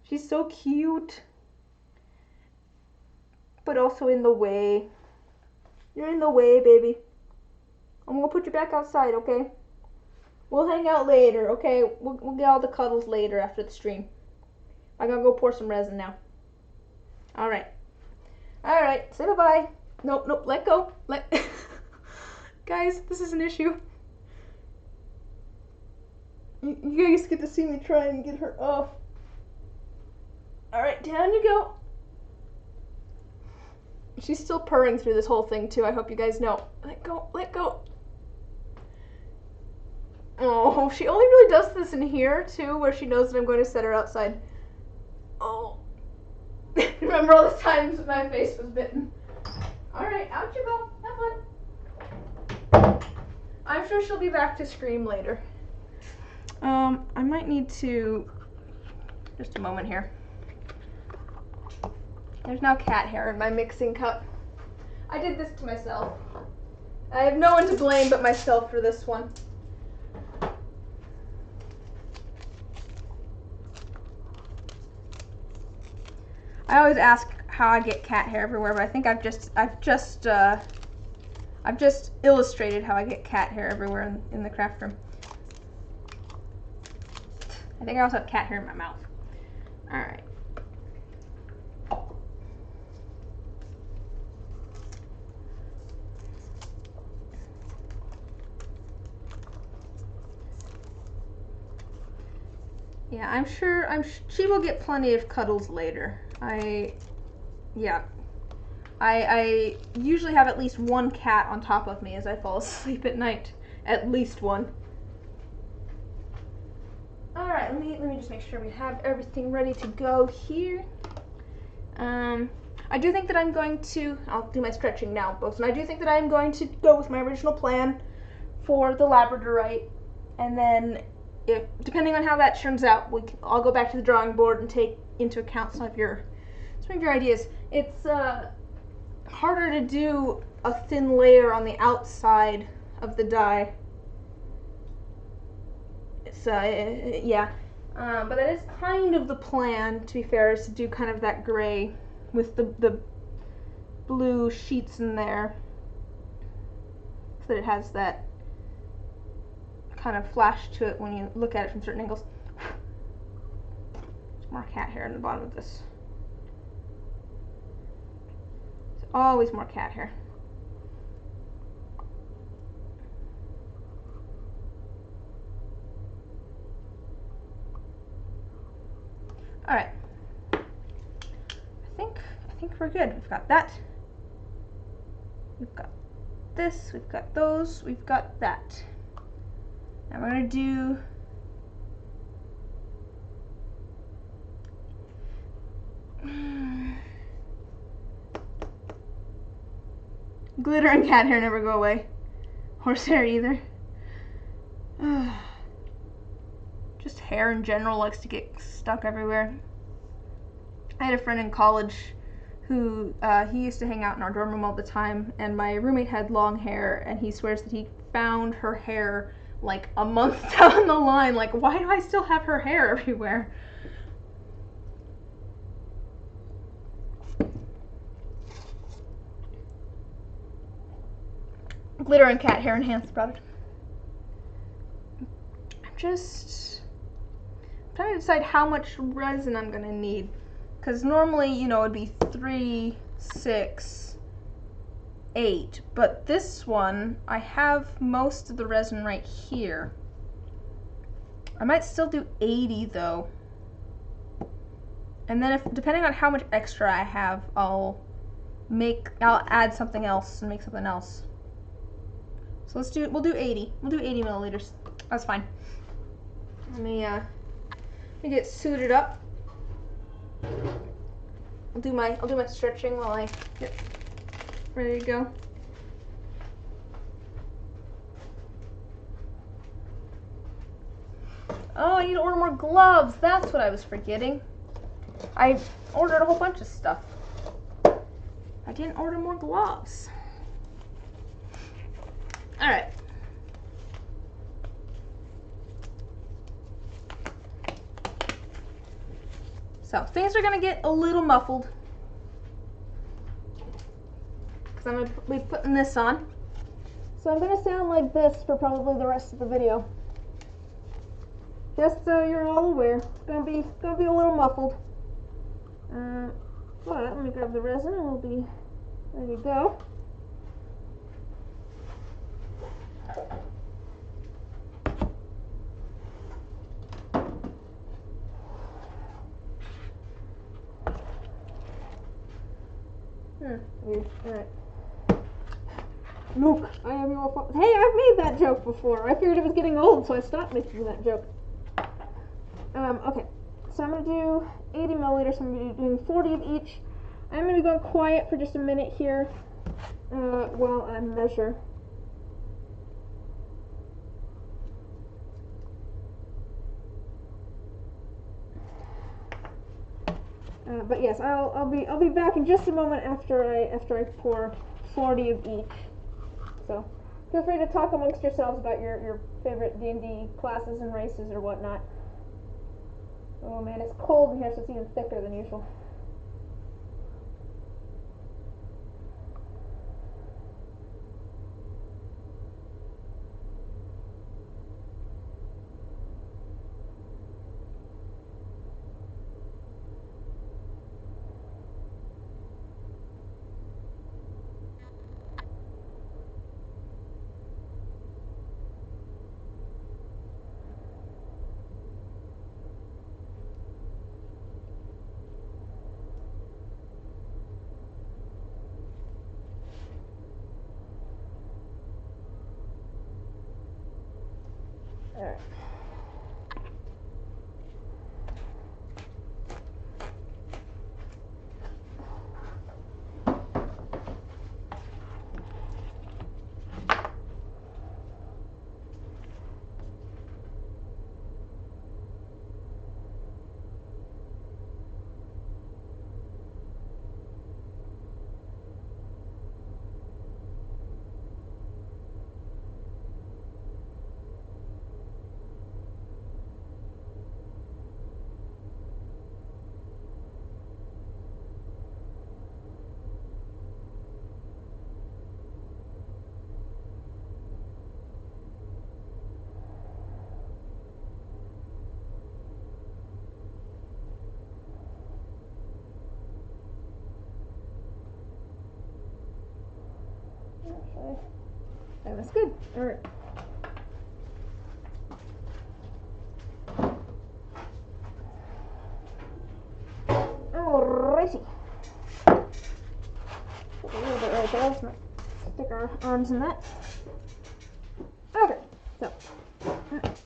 She's so cute, but also in the way. You're in the way, baby. I'm gonna put you back outside, okay? We'll hang out later, okay? We'll get all the cuddles later after the stream. I gotta go pour some resin now. All right. Say bye-bye. Nope. Let go. Guys, this is an issue. You guys get to see me try and get her off. All right, down you go. She's still purring through this whole thing too. I hope you guys know. Let go. Oh, she only really does this in here too, where she knows that I'm going to set her outside. Oh. Remember all the times my face was bitten. Alright, out you go. Have fun. I'm sure she'll be back to scream later. I might need to... Just a moment here. There's now cat hair in my mixing cup. I did this to myself. I have no one to blame but myself for this one. I always ask how I get cat hair everywhere, but I think I've just illustrated how I get cat hair everywhere in the craft room. I think I also have cat hair in my mouth. All right. Yeah, I'm sure she will get plenty of cuddles later. I usually have at least one cat on top of me as I fall asleep at night. At least one. All right, let me just make sure we have everything ready to go here. I do think that I'm going to, I'll do my stretching now, Bosun. I do think that I'm going to go with my original plan for the Labradorite, and then if, depending on how that turns out, I'll go back to the drawing board and take into account some of your ideas. It's harder to do a thin layer on the outside of the dye. So yeah, but that is kind of the plan, to be fair, is to do kind of that gray with the blue sheets in there, so that it has that kind of flash to it when you look at it from certain angles. More cat hair in the bottom of this. There's always more cat hair. All right. I think we're good. We've got that. We've got this. We've got those. We've got that. Now we're gonna do glitter and cat hair never go away. Horsehair either. Just hair in general likes to get stuck everywhere. I had a friend in college who he used to hang out in our dorm room all the time, and my roommate had long hair, and he swears that he found her hair like a month down the line. Like, why do I still have her hair everywhere? Glitter and cat hair enhanced product. I'm just trying to decide how much resin I'm gonna need, because normally, you know, it'd be 3, 6, 8, but this one I have most of the resin right here. I might still do 80 though, and then if depending on how much extra I have, I'll add something else and make something else. So we'll do 80. We'll do 80 milliliters. That's fine. Let me get suited up. I'll do my stretching while I get ready to go. Oh, I need to order more gloves. That's what I was forgetting. I ordered a whole bunch of stuff. I didn't order more gloves. All right. So things are gonna get a little muffled because I'm gonna be putting this on. So I'm gonna sound like this for probably the rest of the video. Just so you're all aware, it's gonna be a little muffled. But let me grab the resin and we'll be ready to go. Alright. Look, I have your fault. Hey, I've made that joke before. I figured it was getting old, so I stopped making that joke. Okay. So I'm going to do 80 milliliters. I'm going to be doing 40 of each. I'm going to be going quiet for just a minute here while I measure. But yes, I'll be back in just a moment after I pour 40 of each. So feel free to talk amongst yourselves about your favorite D&D classes and races or whatnot. Oh man, it's cold in here, so it's even thicker than usual. Alright. That's good. All right. Alrighty. Put a little bit right there. Let's not stick our arms in that. Okay, so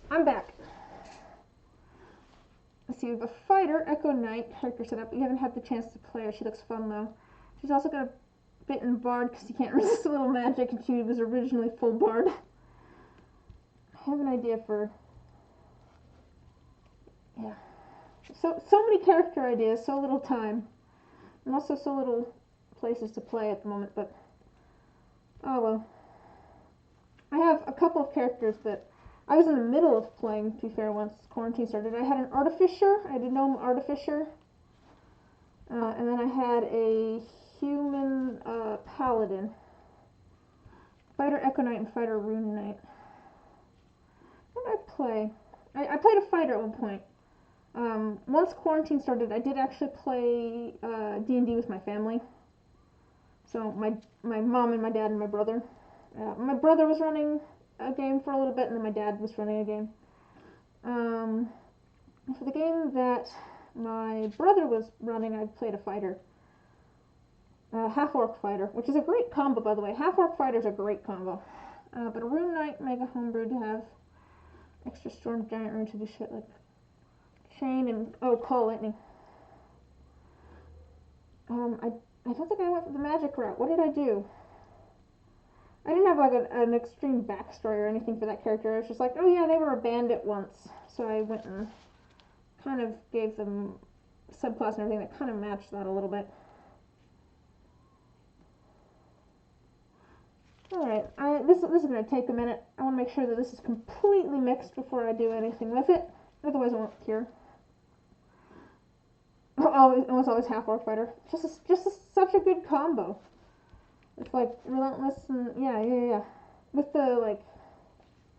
I'm back. Let's see, we have a fighter, Echo Knight character set up. You haven't had the chance to play her. She looks fun though. She's also got a bitten bard because she can't resist a little magic, and she was originally full bard. I have an idea for, yeah. So many character ideas, so little time, and also so little places to play at the moment. But oh well. I have a couple of characters that I was in the middle of playing, to be fair, once quarantine started. I had an Artificer, I had a Gnome Artificer, and then I had a human Paladin, Fighter Echo Knight and Fighter Rune Knight. What did I play? I played a fighter at one point. Once quarantine started, I did actually play D&D with my family. So my mom and my dad and my brother. My brother was running a game for a little bit, and then my dad was running a game. For the game that my brother was running, I played a fighter. Half-orc fighter, which is a great combo, by the way. Half-orc fighter is a great combo. But a Rune Knight, Mega Homebrew to have extra Storm Giant Rune to do shit like Chain and, Call Lightning. I don't think I went for the magic route. What did I do? I didn't have like an extreme backstory or anything for that character. I was just like, oh yeah, they were a bandit once. So I went and kind of gave them subclass and everything that kind of matched that a little bit. Alright, this is going to take a minute. I want to make sure that this is completely mixed before I do anything with it. Otherwise it won't cure. Almost always half-orc fighter. Such a good combo. It's like relentless and yeah. With the like,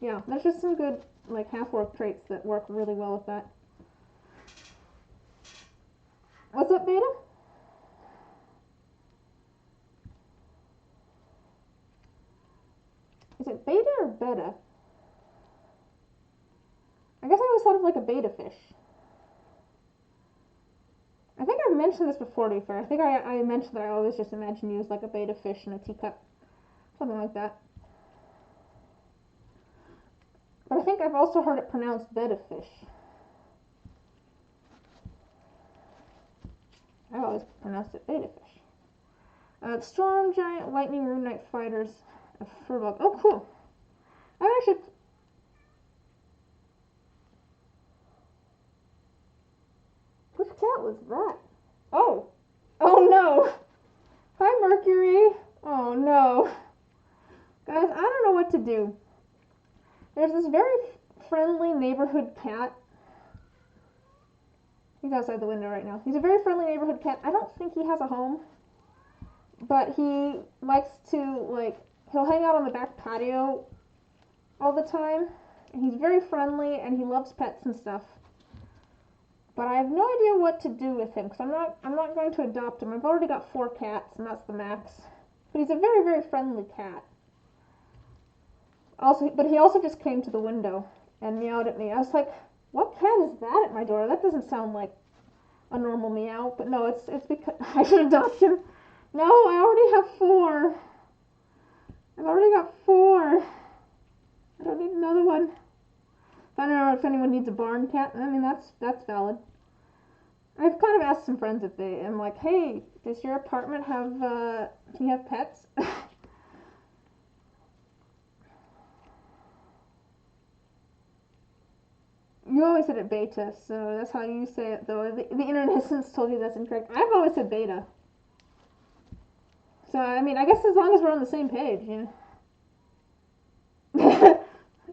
yeah, there's just some good like half-orc traits that work really well with that. What's up, Beta? Is it beta or beta? I guess I always thought of like a beta fish. I think I've mentioned this before, to be fair. I think I mentioned that I always just imagine you as like a beta fish in a teacup. Something like that. But I think I've also heard it pronounced beta fish. I always pronounced it beta fish. Storm Giant, Lightning, Rune Knight Fighters, a Furbog. Oh, cool. I actually... Which cat was that? Oh. Oh no. Hi, Mercury. Oh no. Guys, I don't know what to do. There's this very friendly neighborhood cat. He's outside the window right now. He's a very friendly neighborhood cat. I don't think he has a home. But he likes to, like, he'll hang out on the back patio all the time. And he's very friendly, and he loves pets and stuff. But I have no idea what to do with him, because I'm not going to adopt him. I've already got 4 cats, and that's the max. But he's a very, very friendly cat. But he also just came to the window and meowed at me. I was like, what cat is that at my door? That doesn't sound like a normal meow. But no, it's because I should adopt him. No, I already have 4. I've already got 4. I don't need another one. I don't know if anyone needs a barn cat. I mean, that's valid. I've kind of asked some friends if they, I'm like, hey, does your apartment have, can you have pets? You always said it beta, so that's how you say it, though. The internet has since told you that's incorrect. I've always said beta. So, I mean, I guess as long as we're on the same page, yeah.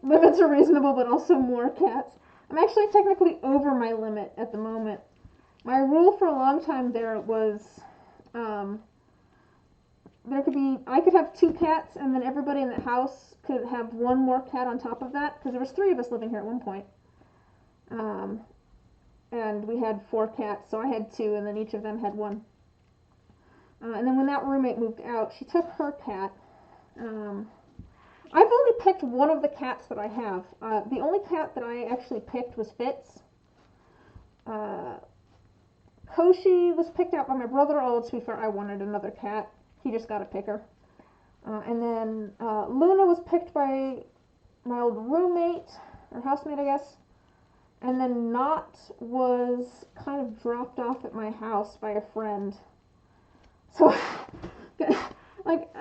Limits are reasonable, but also more cats. I'm actually technically over my limit at the moment. My rule for a long time there was, I could have 2 cats, and then everybody in the house could have 1 more cat on top of that, because there was 3 of us living here at one point. And we had 4 cats, so I had 2, and then each of them had 1. And then when that roommate moved out, she took her cat, I've only picked one of the cats that I have. The only cat that I actually picked was Fitz. Uh, Koshi was picked out by my brother. Oh, to be fair, I wanted another cat. He just got a picker. And then Luna was picked by my old roommate, or housemate, I guess. And then Knot was kind of dropped off at my house by a friend. So, like,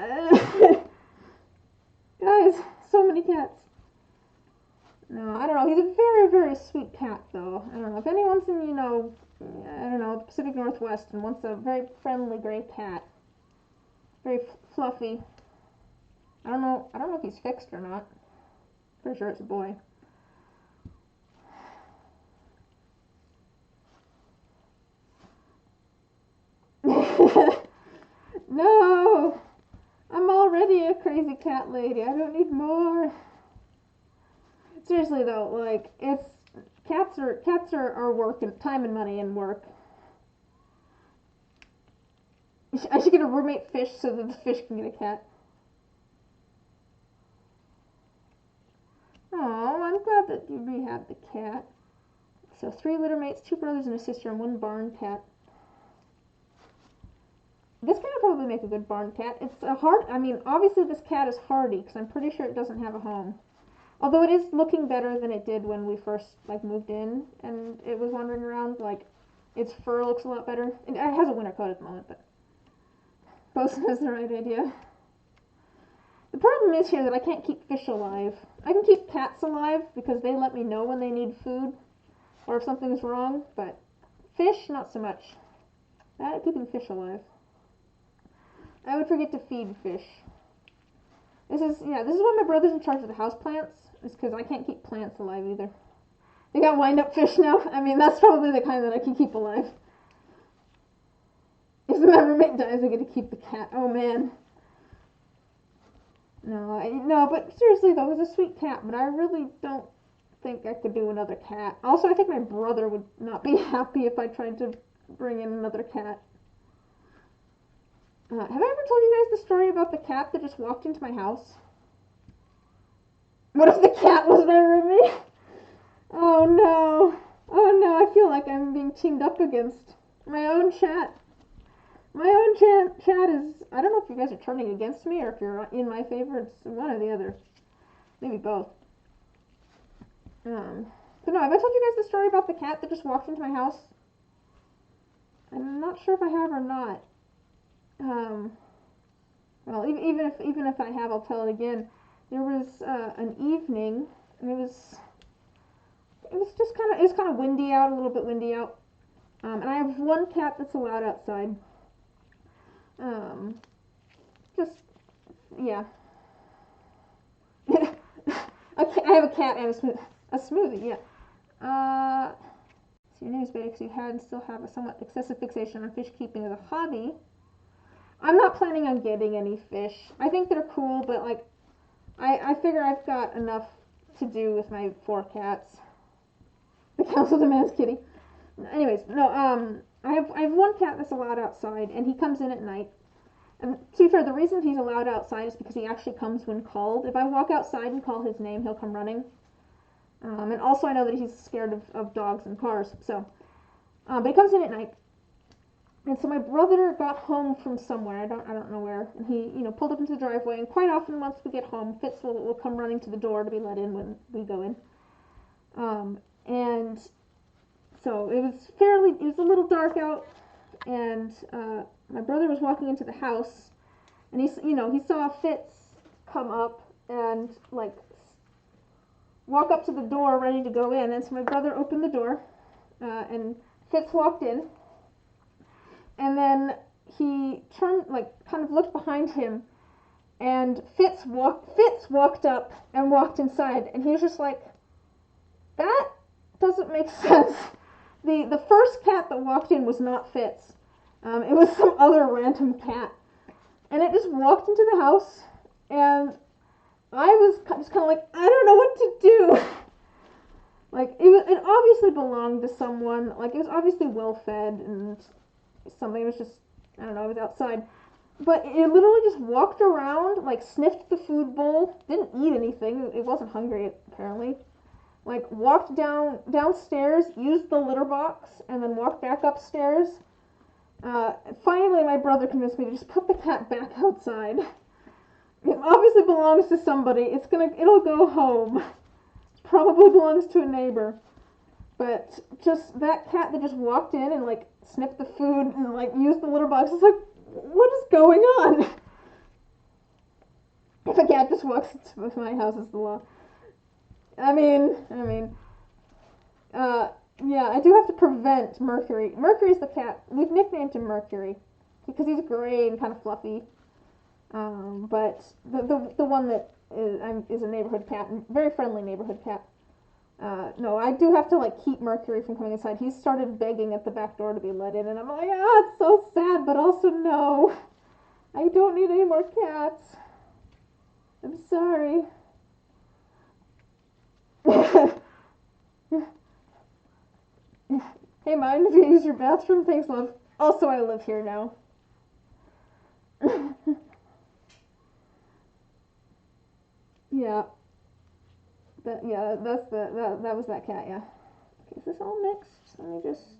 guys, so many cats. No, I don't know. He's a very, very sweet cat, though. I don't know. If anyone's in, I don't know, the Pacific Northwest and wants a very friendly gray cat, very fluffy. I don't know if he's fixed or not. Pretty sure it's a boy. No! I'm already a crazy cat lady. I don't need more. Seriously though, like cats are work and time and money and work. I should get a roommate fish so that the fish can get a cat. Oh, I'm glad that you rehabbed the cat. So 3 litter mates, 2 brothers and a sister, and 1 barn cat. This cat would probably make a good barn cat. It's a obviously this cat is hardy because I'm pretty sure it doesn't have a home. Although it is looking better than it did when we first moved in and it was wandering around. Like its fur looks a lot better. It has a winter coat at the moment, but Bosun has the right idea. The problem is here that I can't keep fish alive. I can keep cats alive because they let me know when they need food or if something's wrong, but fish, not so much. Bad at keeping fish alive. I would forget to feed fish. This is why my brother's in charge of the house plants, is because I can't keep plants alive either. They got wind-up fish now. I mean, that's probably the kind that I can keep alive. If my roommate dies, I get to keep the cat. Oh, man. No, but seriously, though, it was a sweet cat, but I really don't think I could do another cat. Also, I think my brother would not be happy if I tried to bring in another cat. Have I ever told you guys the story about the cat that just walked into my house? What if the cat was my roommate? Oh no. Oh no, I feel like I'm being teamed up against my own chat. My own chat is, I don't know if you guys are turning against me or if you're in my favor. It's one or the other. Maybe both. But no, have I told you guys the story about the cat that just walked into my house? I'm not sure if I have or not. Well, even if I have, I'll tell it again. There was an evening, and it was just kind of windy out, a little bit windy out. And I have 1 cat that's allowed outside. Just yeah. I have a cat and a smoothie. Yeah. So your name is Betty because you had and still have a somewhat excessive fixation on fish keeping as a hobby. I'm not planning on getting any fish. I think they're cool, but like, I figure I've got enough to do with my 4 cats. The council demands kitty. Anyways, no, I have 1 cat that's allowed outside, and he comes in at night. And to be fair, the reason he's allowed outside is because he actually comes when called. If I walk outside and call his name, he'll come running. And also I know that he's scared of dogs and cars, so. But he comes in at night. And so my brother got home from somewhere, I don't know where, and he, pulled up into the driveway, and quite often once we get home, Fitz will come running to the door to be let in when we go in. And so it was a little dark out, and my brother was walking into the house, and he saw Fitz come up and walk up to the door ready to go in, and so my brother opened the door, and Fitz walked in. And then he turned, kind of looked behind him, and Fitz walked up and walked inside, and he was just like, that doesn't make sense. The first cat that walked in was not Fitz. It was some other random cat. And it just walked into the house, and I was just kind of like, I don't know what to do. It obviously belonged to someone. It was obviously well fed and something. It was just, I don't know, it was outside. But it literally just walked around, like sniffed the food bowl, didn't eat anything. It wasn't hungry apparently. Like walked downstairs, used the litter box, and then walked back upstairs. Finally, my brother convinced me to just put the cat back outside. It obviously belongs to somebody. It'll go home. It probably belongs to a neighbor. But just that cat that just walked in and like sniffed the food and like used the litter box. It's like, what is going on? If a cat just walks into my house, it's the law. Yeah, I do have to prevent Mercury. Mercury's the cat. We've nicknamed him Mercury because he's gray and kind of fluffy. But the one that is a neighborhood cat, very friendly neighborhood cat. No, I do have to like keep Mercury from coming inside. He's started begging at the back door to be let in, and I'm like, it's so sad, but also no, I don't need any more cats. I'm sorry. Hey, mind if you use your bathroom? Thanks, love. Also, I live here now. Yeah. That was that cat, yeah. Okay, is this all mixed? Let me just,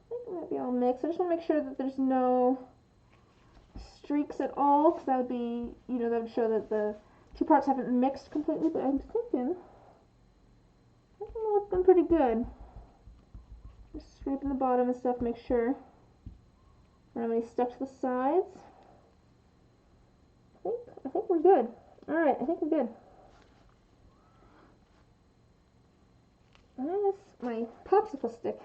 I think it might be all mixed. I just want to make sure that there's no streaks at all, because that would be, that would show that the two parts haven't mixed completely, but I'm thinking it's been pretty good. Just scraping the bottom and stuff, make sure. I don't have any stuck to the sides. I think we're good. Alright, I think we're good. That's my popsicle stick.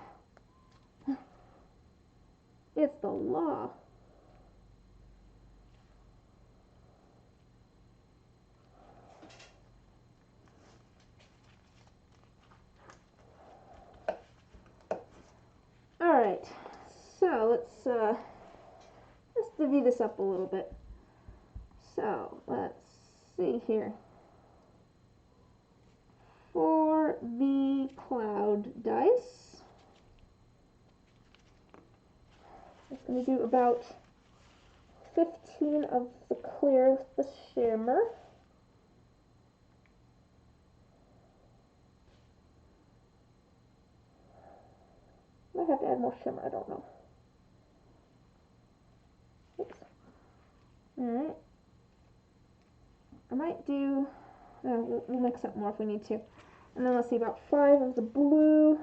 It's the law. Alright, so let's divvy this up a little bit. So let's see here. For the cloud dice, I'm going to do about 15 of the clear with the shimmer. Might have to add more shimmer, I don't know. Oops. Alright. I might do, we'll mix up more if we need to. And then let's see, about 5 of the blue.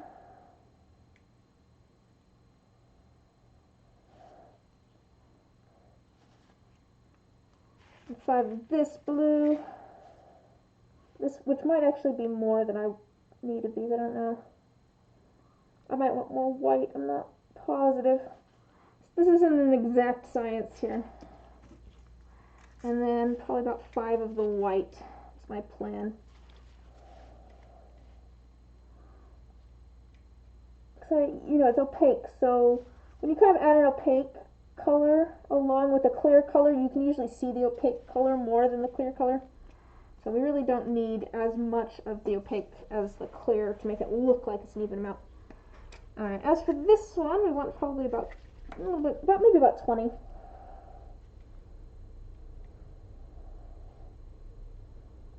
And 5 of this blue. This, which might actually be more than I need of these, I don't know. I might want more white, I'm not positive. This isn't an exact science here. And then probably about 5 of the white is my plan. So, it's opaque, so when you kind of add an opaque color along with a clear color, you can usually see the opaque color more than the clear color. So we really don't need as much of the opaque as the clear to make it look like it's an even amount. Alright, as for this one, we want probably about maybe about 20.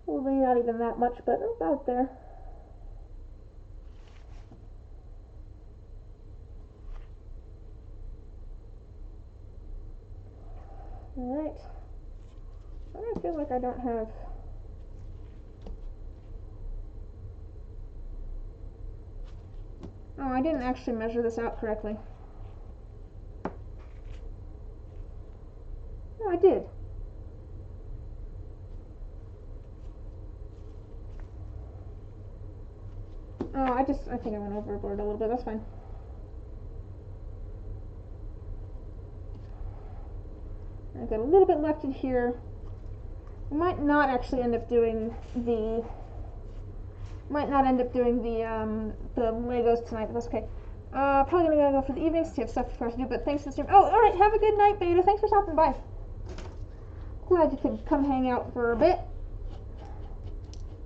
Probably not even that much, but it's out there. Alright. I feel like I don't have... Oh, I didn't actually measure this out correctly. No, I did. Oh, I think I went overboard a little bit, that's fine. I've got a little bit left in here. I might not actually end up doing the Legos tonight, but that's okay. Probably gonna go for the evenings to have stuff for us to do, but thanks for the stream. Oh, alright, have a good night, Beta. Thanks for stopping by. Glad you could come hang out for a bit.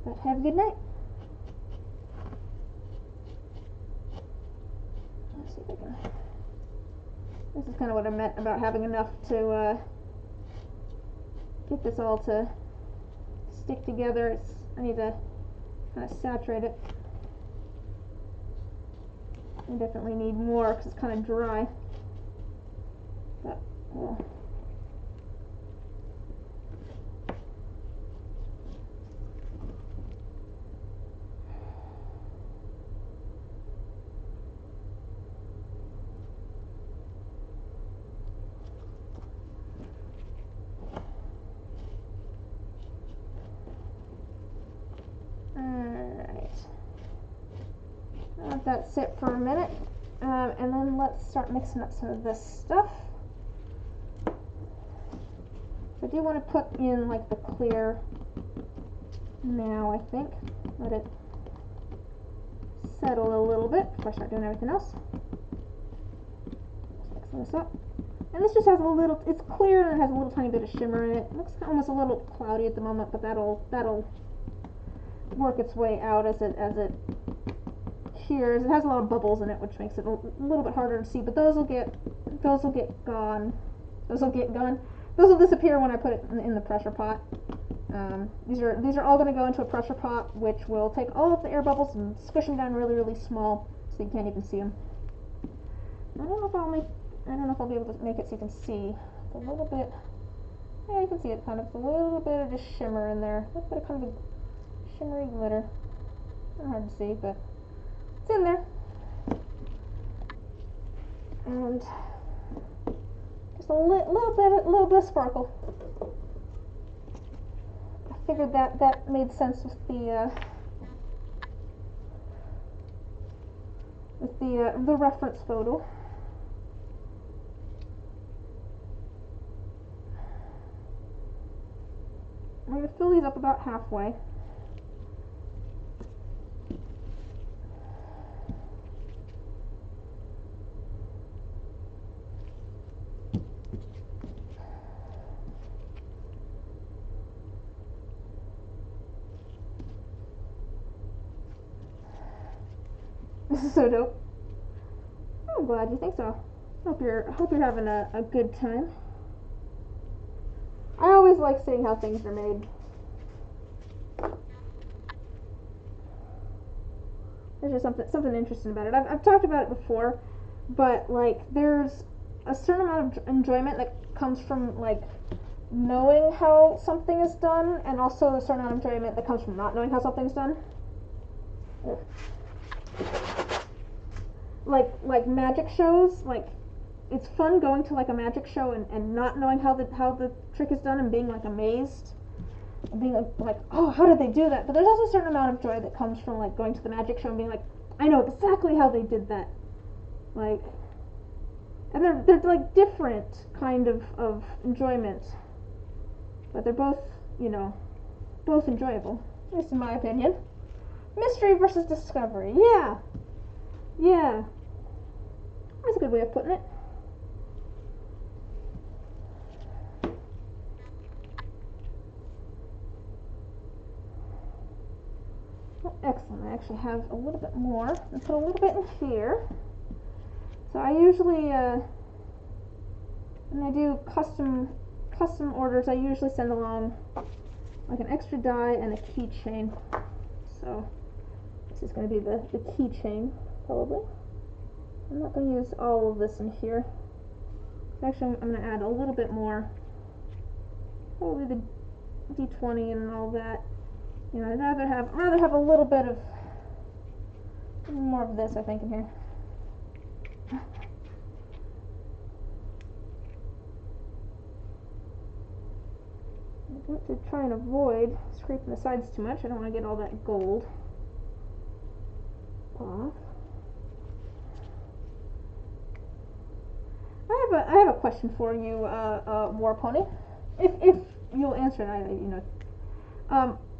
But have a good night. Let's see if I can... This is kind of what I meant about having enough to get this all to stick together. I need to kind of saturate it. I definitely need more because it's kind of dry. But, well. Let that sit for a minute, and then let's start mixing up some of this stuff. I do want to put in like the clear now, I think. Let it settle a little bit before I start doing everything else. Just mixing this up. And this just has a little, it's clear and it has a little tiny bit of shimmer in it. It looks almost a little cloudy at the moment, but that'll work its way out as it cures. It has a lot of bubbles in it, which makes it a little bit harder to see, but those will get gone. Those will disappear when I put it in the pressure pot. These are all going to go into a pressure pot, which will take all of the air bubbles and squish them down really, really small, so you can't even see them. I don't know if I'll be able to make it so you can see. It's a little bit. Yeah, you can see it kind of. A little bit of just shimmer in there. A little bit of kind of a shimmery glitter. Not hard to see, but it's in there. And just a little bit of sparkle. I figured that made sense with the reference photo. I'm going to fill these up about halfway. This is so dope. I'm glad you think so. Hope you're having a good time. I always like seeing how things are made. There's just something interesting about it. I've talked about it before, but like there's a certain amount of enjoyment that comes from like knowing how something is done, and also a certain amount of enjoyment that comes from not knowing how something's done. Like magic shows, like it's fun going to like a magic show and not knowing how the trick is done and being like amazed and being like, oh, how did they do that? But there's also a certain amount of joy that comes from like going to the magic show and being like, I know exactly how they did that. Like, and they're like different kind of enjoyment, but they're both, both enjoyable, at least in my opinion. Mystery versus discovery. Yeah. That's a good way of putting it. Well, excellent. I actually have a little bit more. I'll put a little bit in here. So I usually, when I do custom orders, I usually send along like an extra die and a keychain. So this is going to be the keychain, probably. I'm not going to use all of this in here. Actually, I'm going to add a little bit more. Probably the D20 and all that. I'd rather have a little bit of more of this, I think, in here. I want to try and avoid scraping the sides too much. I don't want to get all that gold off. I have a question for you, War Pony. If you'll answer it,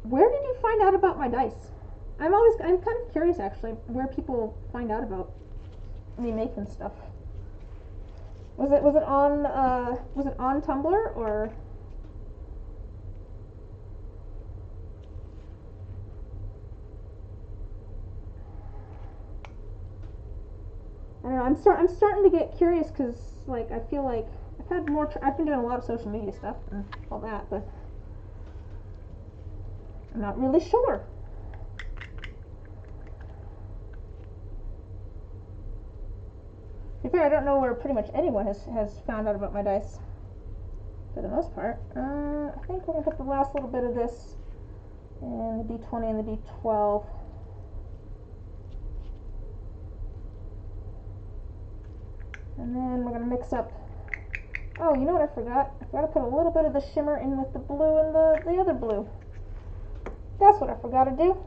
where did you find out about my dice? I'm kind of curious actually where people find out about me making stuff. Was it on Tumblr or? I don't know. I'm starting to get curious because like I feel like I've had more. I've been doing a lot of social media stuff and all that, but I'm not really sure. To be fair, I don't know where pretty much anyone has found out about my dice. For the most part. I think we're going to put the last little bit of this in the D20 and the D12. And then we're going to mix up. Oh, you know what I forgot? I forgot to put a little bit of the shimmer in with the blue and the other blue. That's what I forgot to do.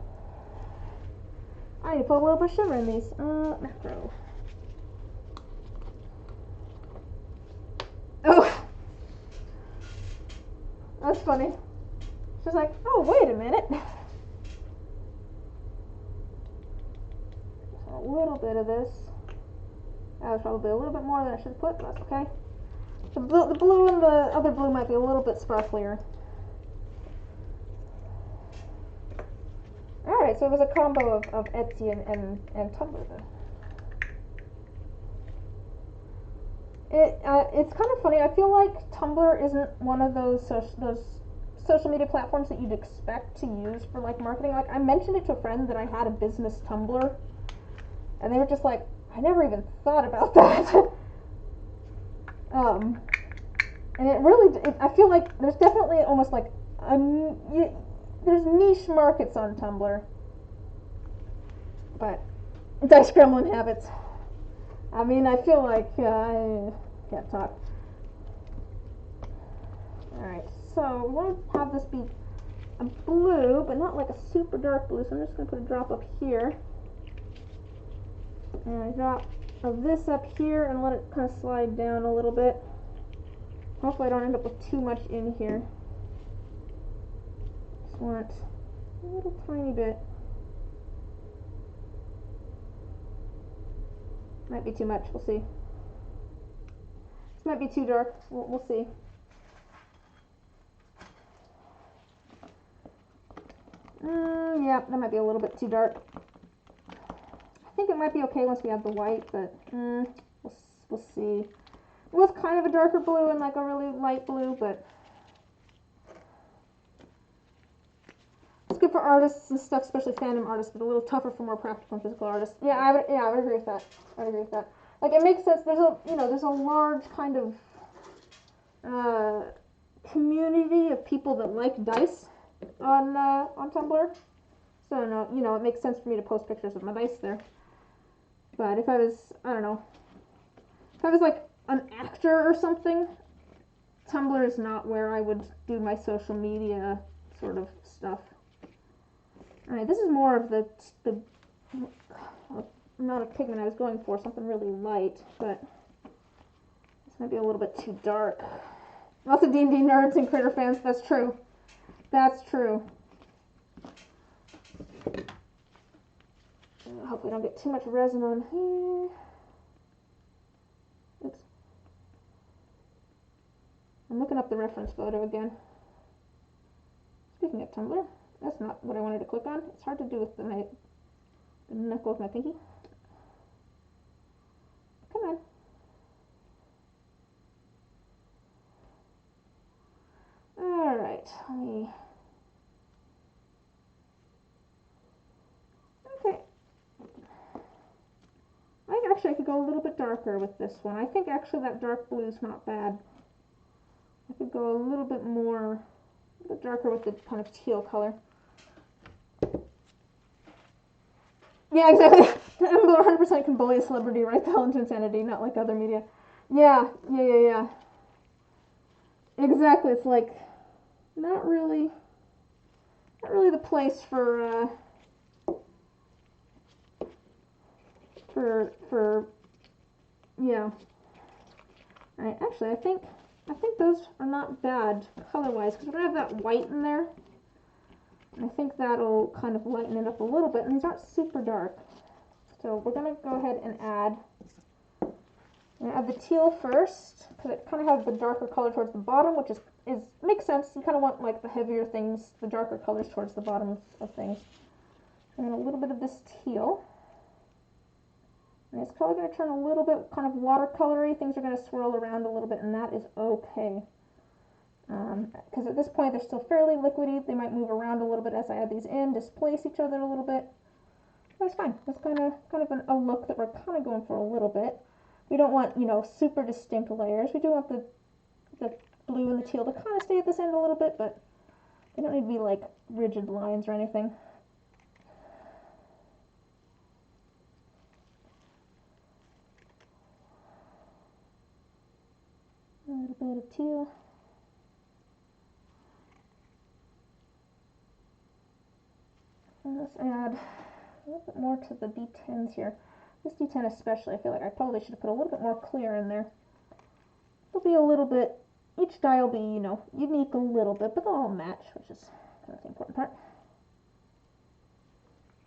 I need to put a little bit of shimmer in these. Macro. Oh! That's funny. She's like, oh, wait a minute. A little bit of this. That was probably a little bit more than I should have put, but that's okay. The blue and the other blue might be a little bit sparklier. Alright, so it was a combo of Etsy and Tumblr then. It's kind of funny. I feel like Tumblr isn't one of those social media platforms that you'd expect to use for like marketing. Like I mentioned it to a friend that I had a business Tumblr, and they were just like, I never even thought about that. And it really, I feel like there's definitely almost like there's niche markets on Tumblr, but dice gremlin habits. I mean, I feel like I can't talk. Alright, so we want to have this be a blue, but not like a super dark blue, so I'm just going to put a drop up here. And a drop of this up here and let it kind of slide down a little bit. Hopefully I don't end up with too much in here. Just want a little tiny bit. Might be too much, we'll see. This might be too dark, we'll see. Yeah, that might be a little bit too dark. I think it might be okay once we have the white, but we'll see. It was kind of a darker blue and like a really light blue, but it's good for artists and stuff, especially fandom artists, but a little tougher for more practical and physical artists. Yeah, I would agree with that. I would agree with that. Like it makes sense. There's a large kind of community of people that like dice on Tumblr. So no, it makes sense for me to post pictures of my dice there. But if I was, I don't know, if I was like an actor or something, Tumblr is not where I would do my social media sort of stuff. Alright, this is more of the amount of pigment I was going for, something really light, but this might be a little bit too dark. Lots of D&D nerds and critter fans, that's true. That's true. I hope I don't get too much resin on here. Oops. I'm looking up the reference photo again. Speaking of Tumblr, that's not what I wanted to click on. It's hard to do with the knuckle of my pinky. Come on. Alright, let me... Okay. I could go a little bit darker with this one. I think actually that dark blue is not bad. I could go a little bit darker with the kind of teal color. Yeah, exactly. I'm 100% can bully a celebrity right the hell into insanity, not like other media. Yeah. Exactly. It's like not really the place for yeah. Alright, actually I think those are not bad color-wise, because we're going to have that white in there. And I think that'll kind of lighten it up a little bit, and these aren't super dark. So we're going to go ahead and add the teal first, because it kind of has the darker color towards the bottom, which is makes sense. You kind of want like the heavier things, the darker colors towards the bottom of things. And then a little bit of this teal. And it's probably going to turn a little bit kind of watercolory. Things are going to swirl around a little bit, and that is okay. Because at this point they're still fairly liquidy. They might move around a little bit as I add these in, displace each other a little bit. That's fine. That's kind of a look that we're kind of going for a little bit. We don't want, you know, super distinct layers. We do want the blue and the teal to kind of stay at this end a little bit, but they don't need to be like rigid lines or anything. A little bit of teal. And let's add a little bit more to the D10s here. This D10 especially, I feel like I probably should have put a little bit more clear in there. It'll be a little bit, each die will be, you know, unique a little bit, but they'll all match, which is kind of the important part.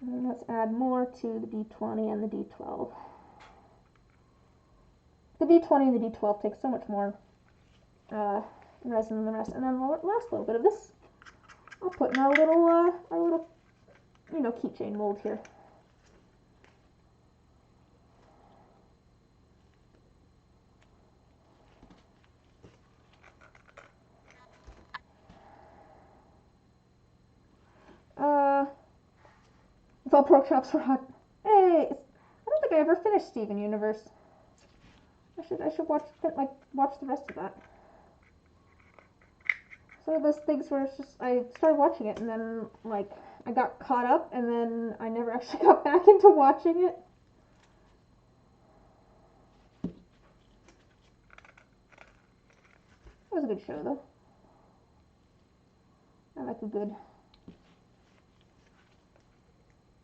And then let's add more to the D20 and the D12. The D20 and the D12 take so much more resin than the rest. And then the last little bit of this, I'll put in our little, you know, keychain mold here. It's all pork chops for hot. Hey, I don't think I ever finished Steven Universe. I should watch the rest of that. So those things where it's just I started watching it and then like I got caught up and then I never actually got back into watching it. It was a good show though. I like a good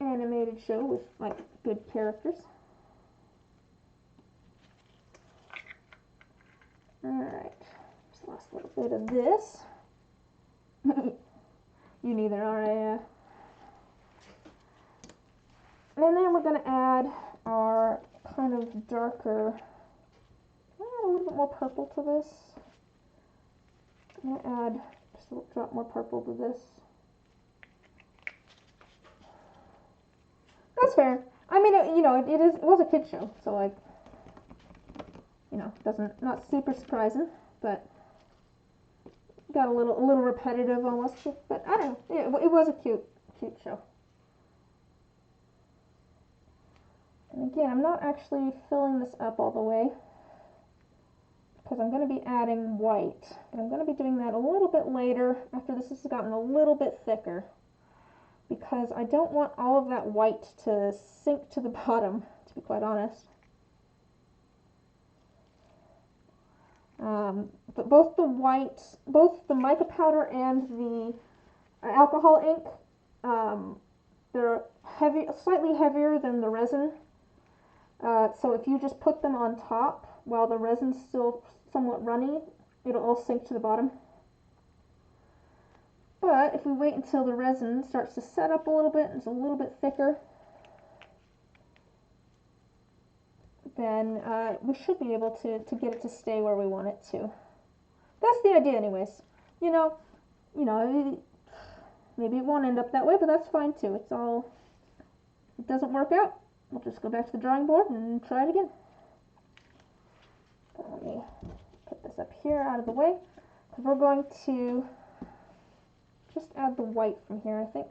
animated show with like good characters. Alright, just the last little bit of this. You neither, alright. And then we're going to add our kind of darker, add a little bit more purple to this. I'm going to add just a drop more purple to this. That's fair. I mean, you know, it was a kid show, so like, you know, not super surprising, but got a little repetitive almost. But I don't know, it was a cute show. And again, I'm not actually filling this up all the way because I'm going to be adding white, and I'm going to be doing that a little bit later after this has gotten a little bit thicker, because I don't want all of that white to sink to the bottom, to be quite honest. But both the mica powder and the alcohol ink, they're slightly heavier than the resin. So if you just put them on top while the resin's still somewhat runny, it'll all sink to the bottom. But if we wait until the resin starts to set up a little bit and it's a little bit thicker, then we should be able to get it to stay where we want it to. That's the idea anyways. You know, maybe it won't end up that way, but that's fine too. It's all, if it doesn't work out, we'll just go back to the drawing board and try it again. Let me put this up here out of the way, because we're going to just add the white from here, I think.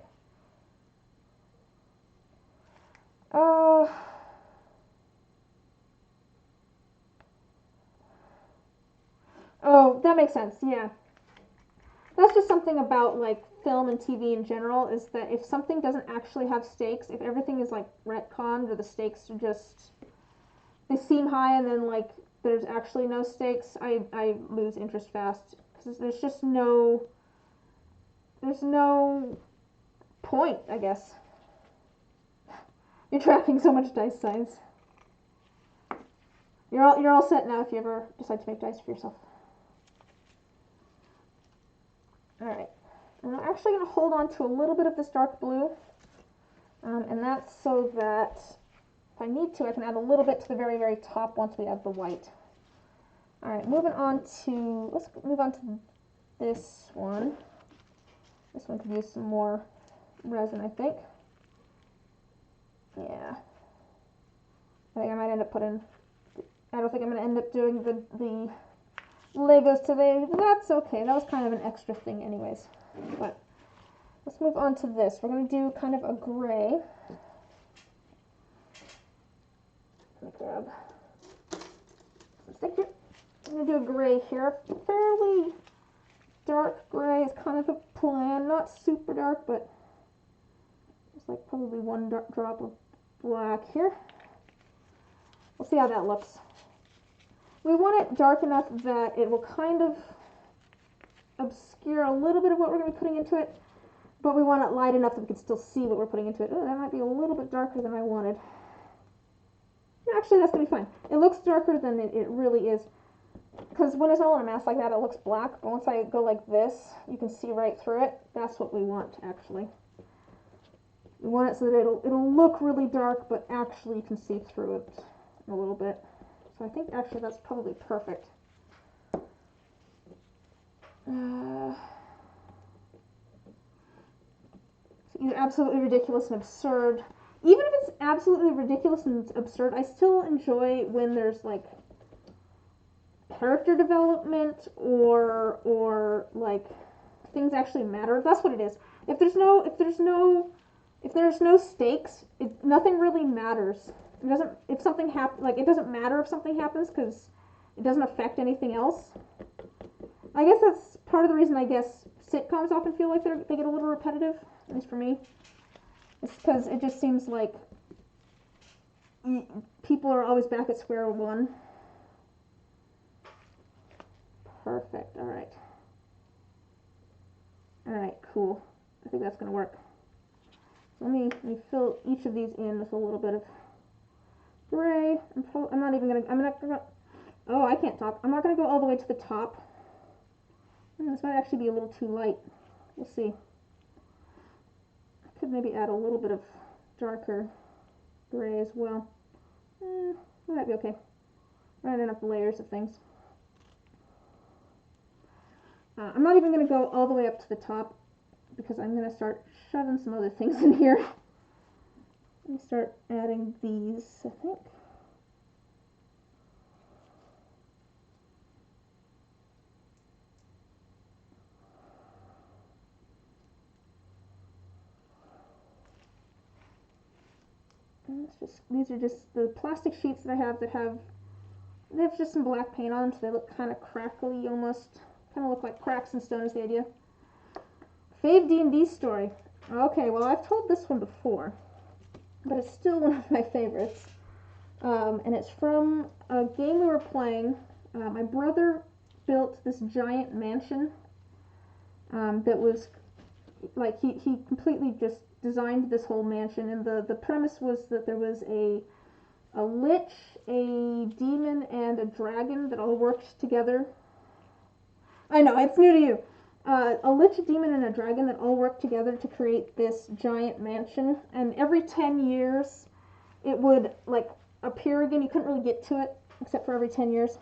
Oh, that makes sense, yeah. That's just something about like film and TV in general, is that if something doesn't actually have stakes, if everything is like retconned or the stakes are just, they seem high and then like there's actually no stakes, I lose interest fast, because there's just no point, I guess. You're tracking so much dice size. You're all set now if you ever decide to make dice for yourself. Alright, and I'm actually going to hold on to a little bit of this dark blue, and that's so that if I need to, I can add a little bit to the very, very top once we add the white. Alright, let's move on to this one. This one could use some more resin, I think. Yeah. I think I might end up putting, I don't think I'm going to end up doing the Legos today. That's okay. That was kind of an extra thing anyways. But let's move on to this. We're going to do kind of a gray. Let me grab some stick here. I'm going to do a gray here. Fairly dark gray is kind of the plan. Not super dark, but just like probably one drop of black here. We'll see how that looks. We want it dark enough that it will kind of obscure a little bit of what we're going to be putting into it, but we want it light enough that we can still see what we're putting into it. Oh, that might be a little bit darker than I wanted. Actually, that's going to be fine. It looks darker than it really is, because when it's all in a mass like that, it looks black, but once I go like this, you can see right through it. That's what we want, actually. We want it so that it'll look really dark, but actually you can see through it a little bit. So I think actually that's probably perfect. It's either absolutely ridiculous and absurd. Even if it's absolutely ridiculous and absurd, I still enjoy when there's like character development or like things actually matter. That's what it is. If there's no stakes, nothing really matters. It doesn't. If something it doesn't matter if something happens because it doesn't affect anything else. I guess that's part of the reason I guess sitcoms often feel like they get a little repetitive, at least for me. It's because it just seems like people are always back at square one. Perfect. All right. All right. Cool. I think that's gonna work. Let me fill each of these in with a little bit of gray. I'm not gonna. Oh, I can't talk. I'm not gonna go all the way to the top. This might actually be a little too light. We'll see. I could maybe add a little bit of darker gray as well. Might be okay. Right enough layers of things. I'm not even gonna go all the way up to the top because I'm gonna start shoving some other things in here. Let me start adding these, I think. And these are just the plastic sheets that I have they have just some black paint on them, so they look kind of crackly almost. Kind of look like cracks in stone is the idea. Fave D&D story. Okay, well I've told this one before, but it's still one of my favorites. And it's from a game we were playing. My brother built this giant mansion that was like he completely just designed this whole mansion, and the premise was that there was a lich, a demon, and a dragon that all worked together. I know, it's new to you. A lich, a demon, and a dragon that all worked together to create this giant mansion, and every 10 years it would like appear again. You couldn't really get to it except for every 10 years.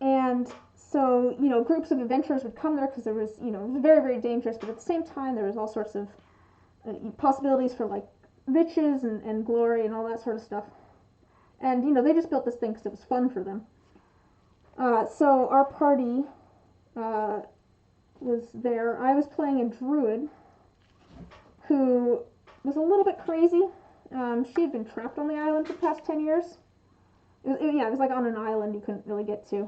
And so, groups of adventurers would come there because there was, it was very, very dangerous, but at the same time there was all sorts of possibilities for like riches and glory and all that sort of stuff. And, they just built this thing because it was fun for them. So our party was there. I was playing a druid who was a little bit crazy. She had been trapped on the island for the past 10 years. It was like on an island you couldn't really get to.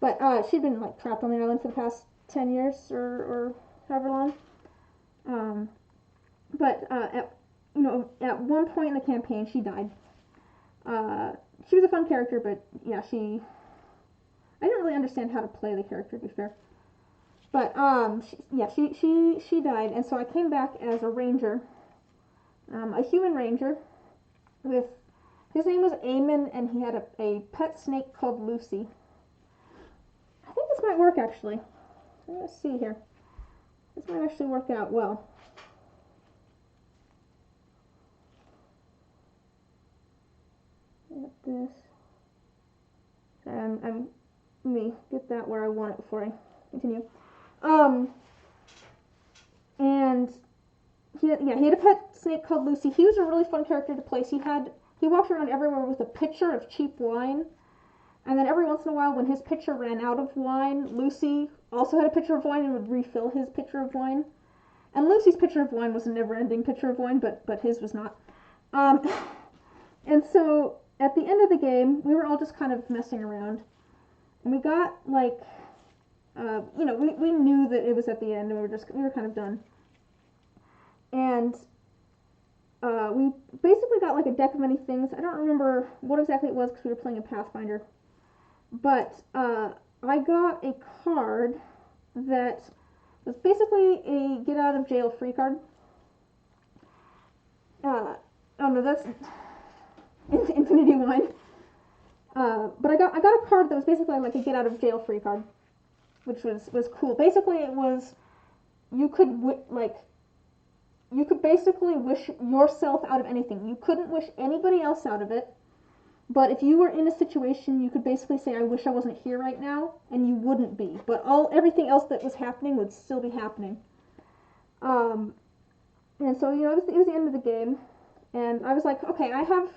But she'd been like trapped on the island for the past 10 years or however long. But at one point in the campaign she died. She was a fun character, but yeah, I didn't really understand how to play the character, to be fair. But she died, and so I came back as a ranger, a human ranger, his name was Eamon, and he had a pet snake called Lucy. I think this might work actually. Let's see here. This might actually work out well. Get this. Let me get that where I want it before I continue. And he had a pet snake called Lucy. He was a really fun character to place. He walked around everywhere with a pitcher of cheap wine, and then every once in a while, when his pitcher ran out of wine, Lucy also had a pitcher of wine and would refill his pitcher of wine. And Lucy's pitcher of wine was a never-ending pitcher of wine, but his was not. And so at the end of the game, we were all just kind of messing around, and we got like, we knew that it was at the end, and we were kind of done. And we basically got like a deck of many things. I don't remember what exactly it was because we were playing a Pathfinder. But I got a card that was basically a get out of jail free card. Oh no, that's Infinity Wine. But I got a card that was basically like a get out of jail free card, which was cool. Basically, it was you could basically wish yourself out of anything. You couldn't wish anybody else out of it, but if you were in a situation, you could basically say, I wish I wasn't here right now, and you wouldn't be. But everything else that was happening would still be happening. And so, it was the end of the game, and I was like, okay, I have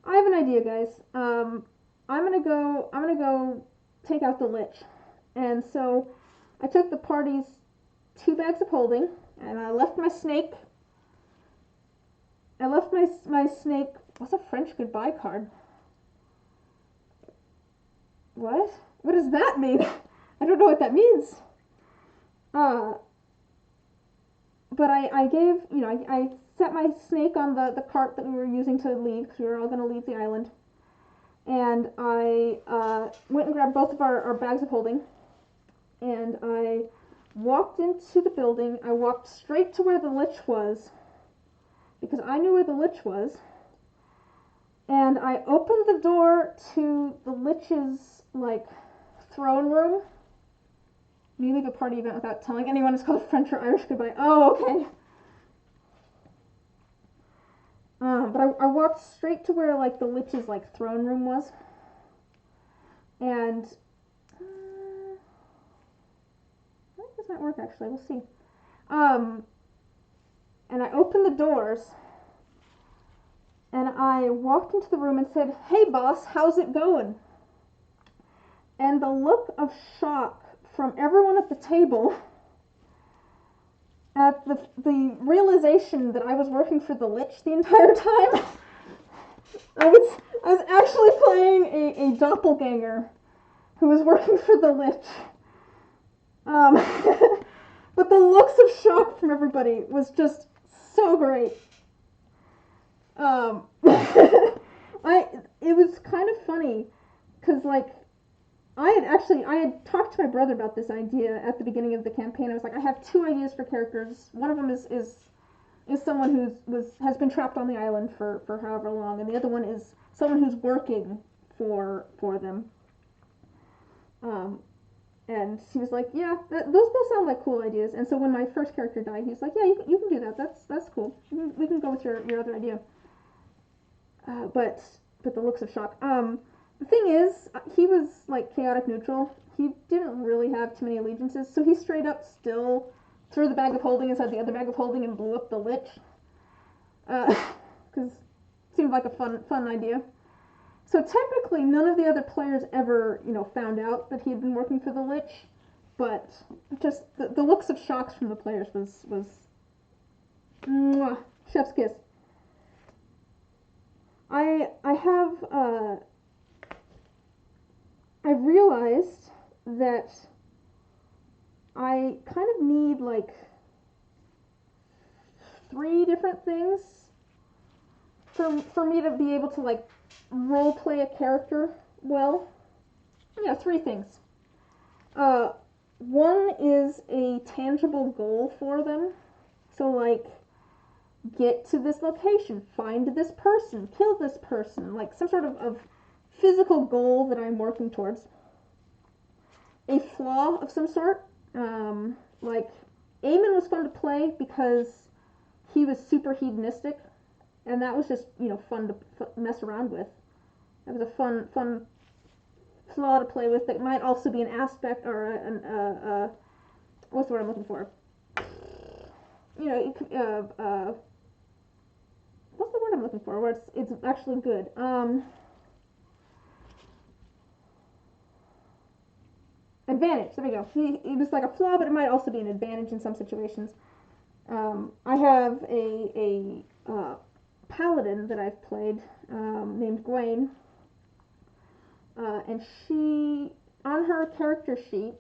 an idea, guys. I'm gonna go take out the Lich. And so I took the party's 2 bags of holding, and I left my snake. My snake. What's a French goodbye card? What? What does that mean? I don't know what that means. But I gave, I set my snake on the cart that we were using to leave, because we were all going to leave the island. And I went and grabbed both of our bags of holding, and I walked into the building. I walked straight to where the Lich was, because I knew where the Lich was, and I opened the door to the Lich's, throne room. You leave a party event without telling anyone it's called French or Irish goodbye. Oh, okay. But I walked straight to where, the Lich's, throne room was, and I think this might work, actually. We'll see. And I opened the doors, and I walked into the room and said, "Hey, boss, how's it going?" And the look of shock from everyone at the table at the realization that I was working for the Lich the entire time. I was actually playing a doppelganger who was working for the Lich. But the looks of shock from everybody was just so great. It was kind of funny, because, I had talked to my brother about this idea at the beginning of the campaign. I was like, I have 2 ideas for characters. One of them is someone has been trapped on the island for however long, and the other one is someone who's working for them. And he was like, yeah, those both sound like cool ideas. And so when my first character died, he was like, yeah, you can do that. That's cool. We can go with your other idea. But the looks of shock. The thing is, he was chaotic neutral. He didn't really have too many allegiances, so he straight up still threw the bag of holding inside the other bag of holding and blew up the Lich. Because it seemed like a fun idea. So technically, none of the other players ever, found out that he had been working for the Lich, but just the looks of shocks from the players was mwah, chef's kiss. I realized that I kind of need 3 different things for me to be able to role play a character well. Yeah, 3 things. One is a tangible goal for them. So get to this location, find this person, kill this person, some sort of physical goal that I'm working towards. A flaw of some sort. Eamon was fun to play because he was super hedonistic, and that was just, fun to mess around with. It was a fun flaw to play with that might also be an aspect, or what's the word I'm looking for? you know, what's the word I'm looking for? Where it's actually good. Advantage. There we go. It was like a flaw, but it might also be an advantage in some situations. I have a paladin that I've played named Gwaine, and she, on her character sheet,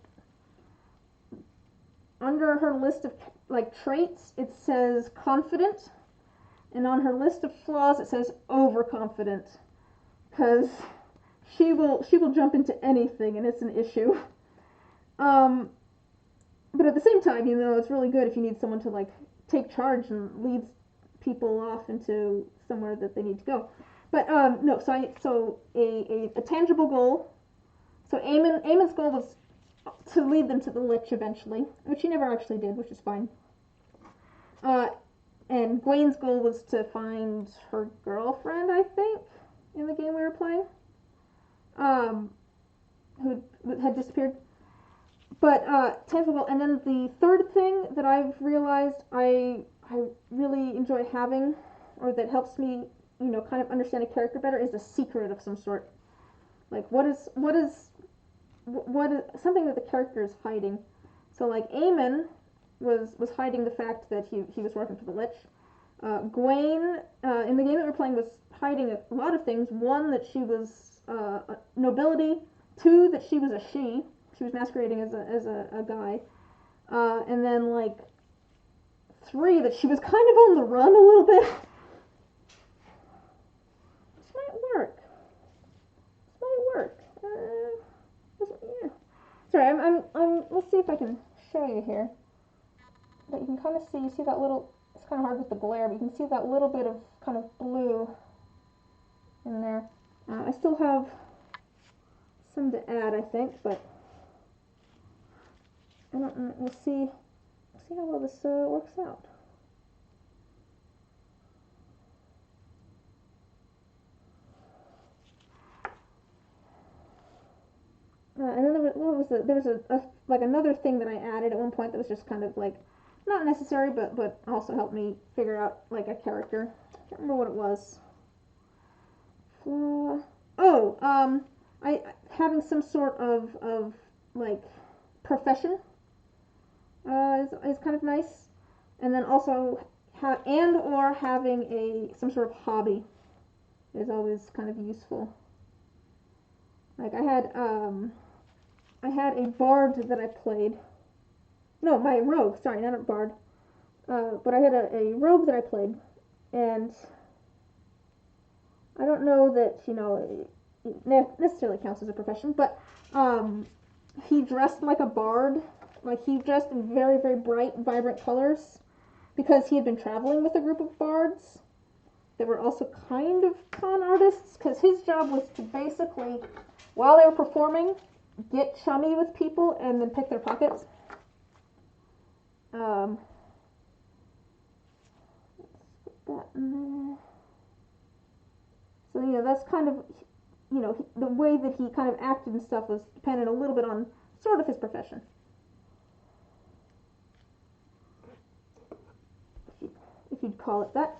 under her list of like traits, it says confident, and on her list of flaws, it says overconfident, because she will jump into anything, and it's an issue. But at the same time, you know, it's really good if you need someone to like take charge and lead people off into somewhere that they need to go. But no, so a tangible goal. So Eamon's goal was to lead them to the Lich eventually, which he never actually did, which is fine. And Gwaine's goal was to find her girlfriend, I think, in the game we were playing, who had disappeared. But tangible. And then the third thing that I've realized I really enjoy having, or that helps me, you know, kind of understand a character better, is a secret of some sort. Like what is something that the character is hiding. So like Eamon was hiding the fact that he was working for the Lich. Gwaine, in the game that we're playing, was hiding a lot of things. One, that she was nobility. Two, that she was a she. She was masquerading as a guy. And then like 3, that she was kind of on the run a little bit. This might work. Yeah. Sorry, I'm. Let's see if I can show you here. But you can kind of see. You see that little. It's kind of hard with the glare, but you can see that little bit of kind of blue in there. I still have some to add, I think, but I don't know. We'll see how well this works out. And then there was like another thing that I added at one point that was just kind of like not necessary, but also helped me figure out like a character. I can't remember what it was. I having some sort of like profession is kind of nice, and then also or having some sort of hobby is always kind of useful. Like I had a bard that I played. No, my rogue. Sorry, not a bard. But I had a rogue that I played, and I don't know that, you know, it necessarily counts as a profession, but he dressed like a bard. Like he dressed in very, very bright, vibrant colors because he had been traveling with a group of bards. They were also kind of con artists, because his job was to basically, while they were performing, get chummy with people and then pick their pockets. Let's put that in there. So, you know, that's kind of, you know, the way that he kind of acted and stuff was dependent a little bit on sort of his profession. If you'd call it that.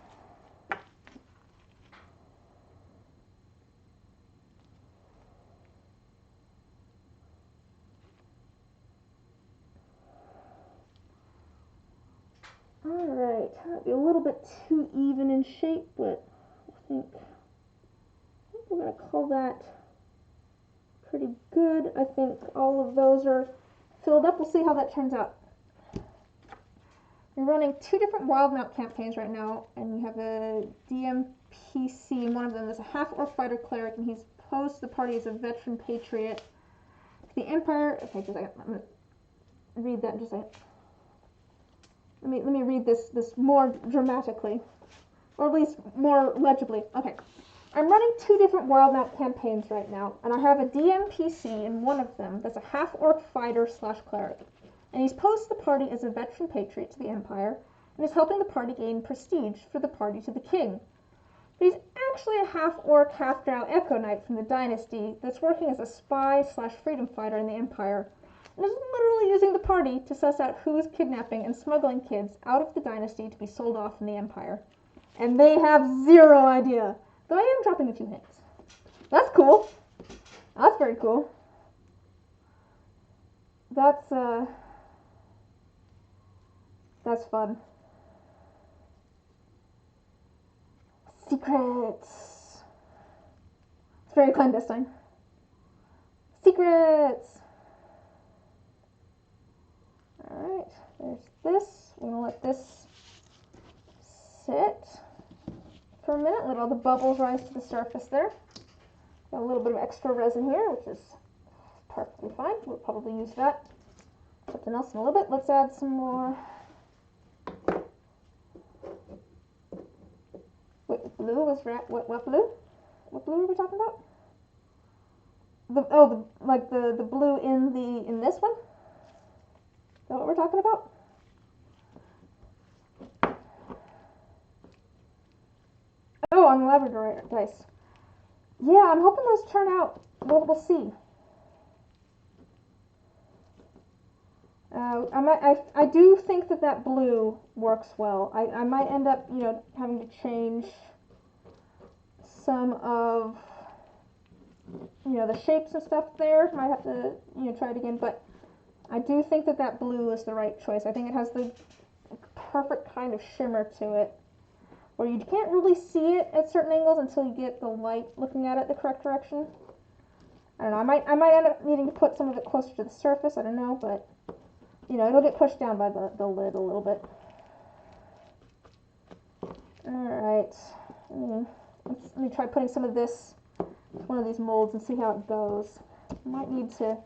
Alright, might be a little bit too even in shape, but I think we're going to call that pretty good. I think all of those are filled up. We'll see how that turns out. You're running 2 different Wild Mount campaigns right now, and you have a DMPC, and one of them is a half-orc fighter cleric, and he's posed to the party as a veteran patriot. The Empire, okay, just a second, I'm going to read that in just a second. Let me read this more dramatically, or at least more legibly. Okay, I'm running 2 different Wild Mount campaigns right now, and I have a DMPC in one of them that's a half-orc fighter / cleric, and he's posed the party as a veteran patriot to the Empire, and is helping the party gain prestige for the party to the king. But he's actually a half-orc, half-drow Echo Knight from the Dynasty that's working as a spy / freedom fighter in the Empire, and is literally using the party to suss out who is kidnapping and smuggling kids out of the dynasty to be sold off in the Empire. And they have zero idea. Though I am dropping a few hints. That's cool. That's very cool. That's fun. Secrets. It's very clandestine. Secrets. Alright, there's this. We're gonna let this sit for a minute. Let all the bubbles rise to the surface there. Got a little bit of extra resin here, which is perfectly fine. We'll probably use that. Something else in a little bit. Let's add some more. Wait, blue was what blue? What blue are we talking about? The blue in this one? Is that what we're talking about? Oh, on the Labradorite dice. Yeah, I'm hoping those turn out. We'll see. I do think that blue works well. I might end up, having to change some of, the shapes and stuff there. Might have to, try it again. But I do think that blue is the right choice. I think it has the perfect kind of shimmer to it, where you can't really see it at certain angles until you get the light looking at it the correct direction. I don't know. I might end up needing to put some of it closer to the surface. I don't know, but it'll get pushed down by the lid a little bit. Alright, let me try putting some of this in one of these molds and see how it goes. Might need to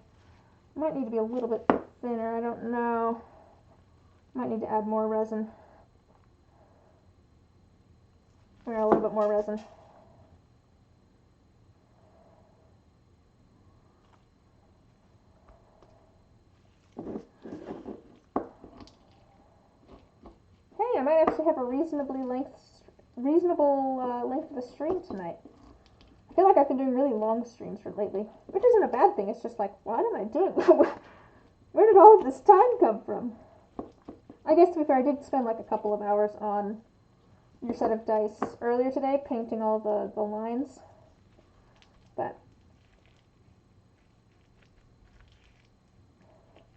be a little bit thinner, I don't know. Might need to add more resin. Or a little bit more resin. I might actually have a reasonable length of a stream tonight. I feel like I've been doing really long streams lately, which isn't a bad thing. It's just like, what am I doing? Where did all of this time come from? I guess to be fair, I did spend like a couple of hours on your set of dice earlier today, painting all the lines. But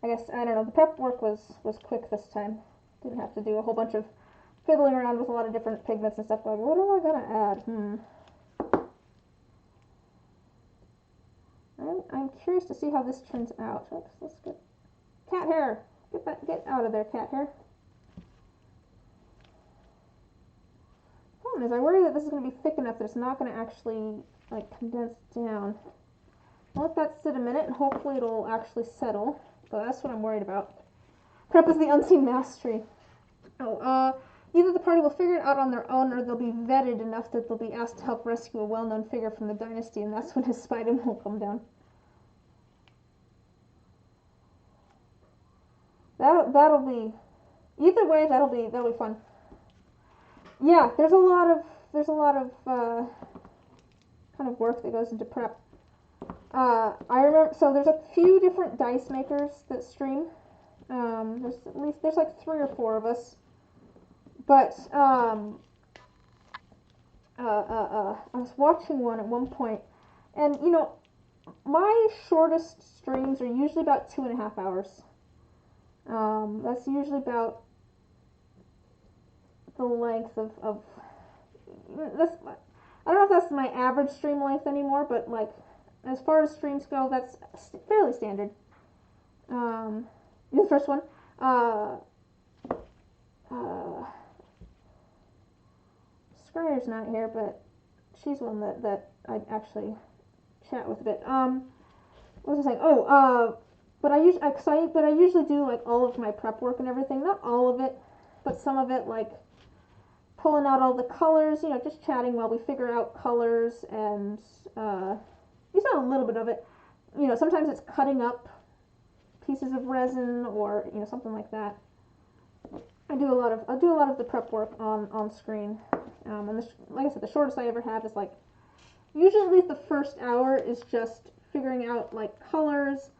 I guess, I don't know, the prep work was quick this time. Didn't have to do a whole bunch of fiddling around with a lot of different pigments and stuff. Like, what am I gonna add? I'm curious to see how this turns out. Oops, let's get cat hair. Get out of there, cat hair. Problem is, I worry that this is gonna be thick enough that it's not gonna actually like condense down. I'll let that sit a minute and hopefully it'll actually settle. So that's what I'm worried about. Prep is the unseen mastery. Either the party will figure it out on their own, or they'll be vetted enough that they'll be asked to help rescue a well-known figure from the dynasty, and that's when his spider will come down. That'll be, either way, that'll be fun. Yeah, there's a lot of kind of work that goes into prep. I remember, so there's a few different dice makers that stream. There's like 3 or 4 of us. But I was watching one at one point, and my shortest streams are usually about 2.5 hours. That's usually about the length of this. I don't know if that's my average stream length anymore, but like as far as streams go, that's fairly standard. The first one. Scryer's not here, but she's one that I actually chat with a bit. What was I saying? But I usually do like all of my prep work and everything. Not all of it, but some of it, like pulling out all the colors. Just chatting while we figure out colors, and use a little bit of it. Sometimes it's cutting up pieces of resin or something like that. I'll do a lot of the prep work on screen. And like I said, the shortest I ever have is like, usually at least the first hour is just figuring out like colors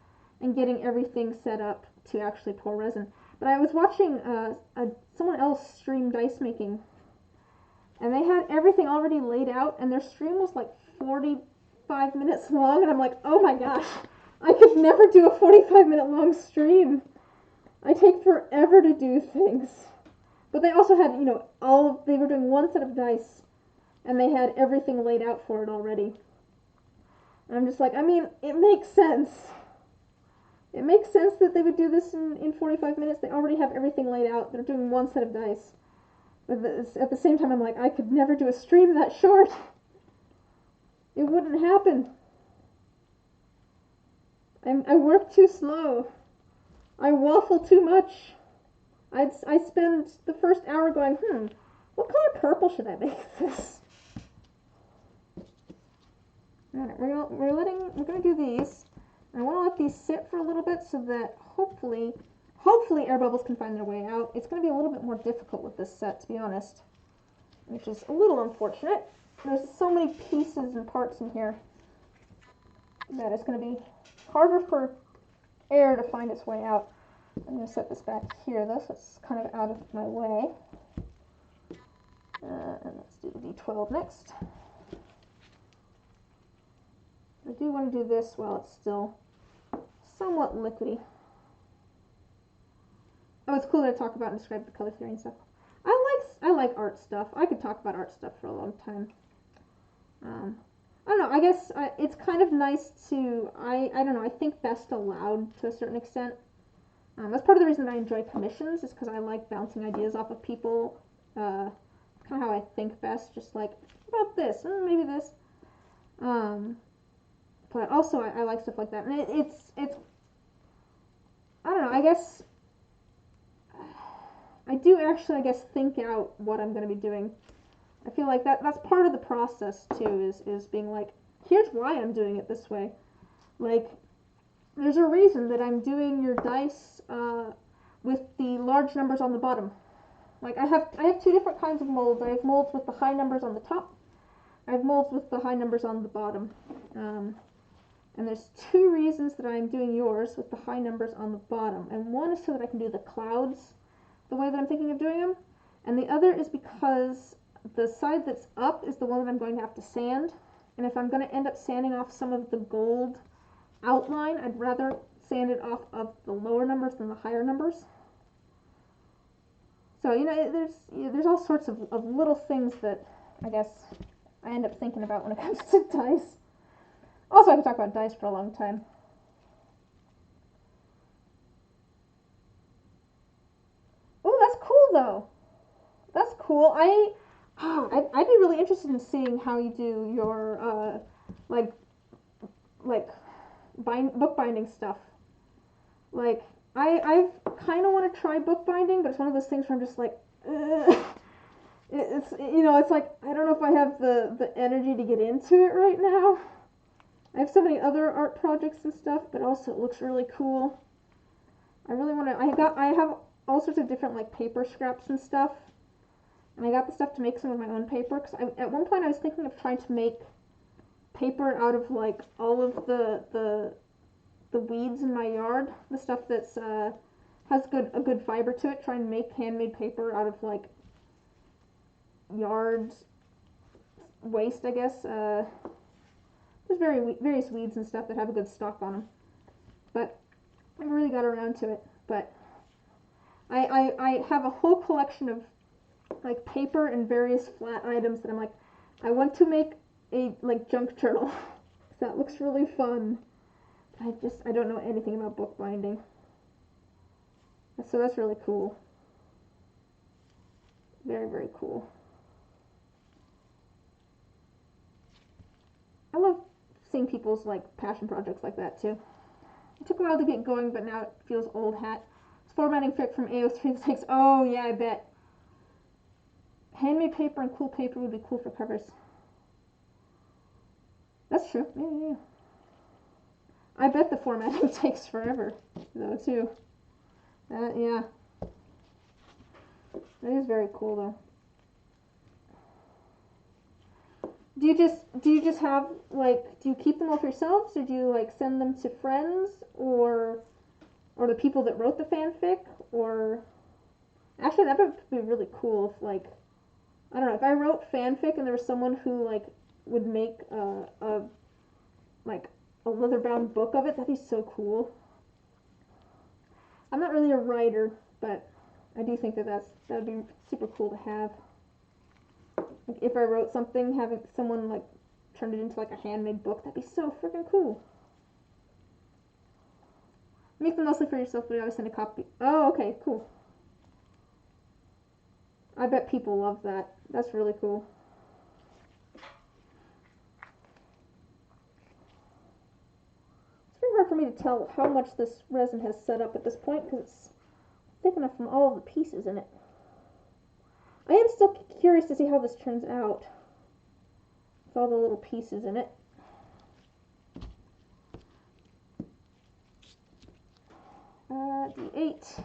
and getting everything set up to actually pour resin. But I was watching someone else stream dice making, and they had everything already laid out, and their stream was like 45 minutes long, and I'm like, oh my gosh, I could never do a 45-minute long stream. I take forever to do things. But they also had, you know, they were doing one set of dice, and they had everything laid out for it already. And I'm just like, I mean, it makes sense. It makes sense that they would do this in 45 minutes. They already have everything laid out. They're doing one set of dice. But at the same time, I'm like, I could never do a stream that short. It wouldn't happen. I work too slow. I waffle too much. I spend the first hour going, what color purple should I make this? Alright, we're gonna do these. I want to let these sit for a little bit so that hopefully air bubbles can find their way out. It's going to be a little bit more difficult with this set, to be honest, which is a little unfortunate. There's so many pieces and parts in here that it's going to be harder for air to find its way out. I'm going to set this back here, though, so it's kind of out of my way. And let's do the D12 next. I do want to do this while it's still somewhat liquidy. Oh, it's cool to talk about and describe the color theory and stuff. I like art stuff. I could talk about art stuff for a long time. I don't know. I guess it's kind of nice to. I don't know. I think best aloud to a certain extent. That's part of the reason that I enjoy commissions, is because I like bouncing ideas off of people. Kind of how I think best. Just like, about this, maybe this. But also I like stuff like that, and it's I don't know, I guess I do actually, I guess, think out what I'm going to be doing. I feel like that's part of the process too, is being like, here's why I'm doing it this way. Like, there's a reason that I'm doing your dice with the large numbers on the bottom. Like, I have two different kinds of molds. I have molds with the high numbers on the top. I have molds with the high numbers on the bottom. And there's two reasons that I'm doing yours with the high numbers on the bottom. And one is so that I can do the clouds the way that I'm thinking of doing them. And the other is because the side that's up is the one that I'm going to have to sand. And if I'm going to end up sanding off some of the gold outline, I'd rather sand it off of the lower numbers than the higher numbers. So, you know, there's all sorts of little things that I guess I end up thinking about when it comes to dice. Also, I could talk about dice for a long time. Oh, that's cool though. That's cool. I'd be really interested in seeing how you do your like bookbinding stuff. Like, I've kind of want to try bookbinding, but it's one of those things where I'm just like, it's, you know, it's like, I don't know if I have the energy to get into it right now. I have so many other art projects and stuff, but also it looks really cool. I really want to, I have all sorts of different, like, paper scraps and stuff, and I got the stuff to make some of my own paper, because at one point I was thinking of trying to make paper out of, like, all of the weeds in my yard, the stuff that's, has a good fiber to it, try and make handmade paper out of, like, yard waste, I guess. There's various weeds and stuff that have a good stock on them, but I never really got around to it. But I have a whole collection of, like, paper and various flat items that I'm like, I want to make a, like, junk journal. That looks really fun. I don't know anything about bookbinding, so that's really cool. Very, very cool. I love seeing people's, like, passion projects like that too. It took a while to get going, but now it feels old hat. It's formatting trick from AO36. Oh yeah, I bet. Handmade paper and cool paper would be cool for covers. That's true. Yeah. I bet the formatting takes forever, though, too. Yeah. That is very cool, though. do you just have like, do you keep them all for yourselves, or do you like send them to friends, or the people that wrote the fanfic, or actually that would be really cool if like, I don't know, if I wrote fanfic and there was someone who like would make a like a leather bound book of it. That'd be so cool. I'm not really a writer, but I do think that'd be super cool to have. Like if I wrote something, having someone like turn it into like a handmade book, that'd be so freaking cool. Make them mostly for yourself, but I always send a copy. Oh, okay, cool. I bet people love that. That's really cool. It's very hard for me to tell how much this resin has set up at this point because it's thick enough from all of the pieces in it. I am still curious to see how this turns out with all the little pieces in it. D8.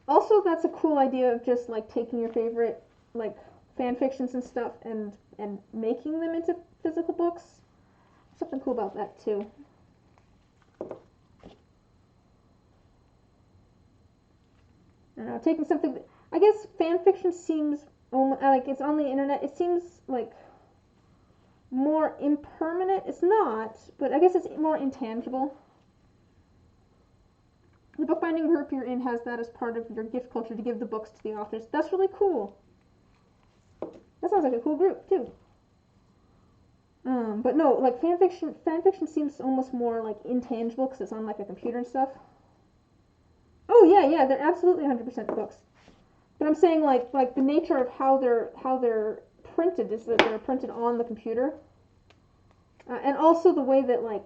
Also, that's a cool idea of just like taking your favorite like fan fictions and stuff and making them into physical books. Something cool about that too. I don't know, taking something. I guess fan fiction seems like it's on the internet. It seems like more impermanent. It's not, but I guess it's more intangible. The bookbinding group you're in has that as part of your gift culture to give the books to the authors. That's really cool. That sounds like a cool group too. But no, like fan fiction seems almost more like intangible because it's on like a computer and stuff. Oh yeah, they're absolutely 100% books. But I'm saying like the nature of how they're printed is that they're printed on the computer, and also the way that like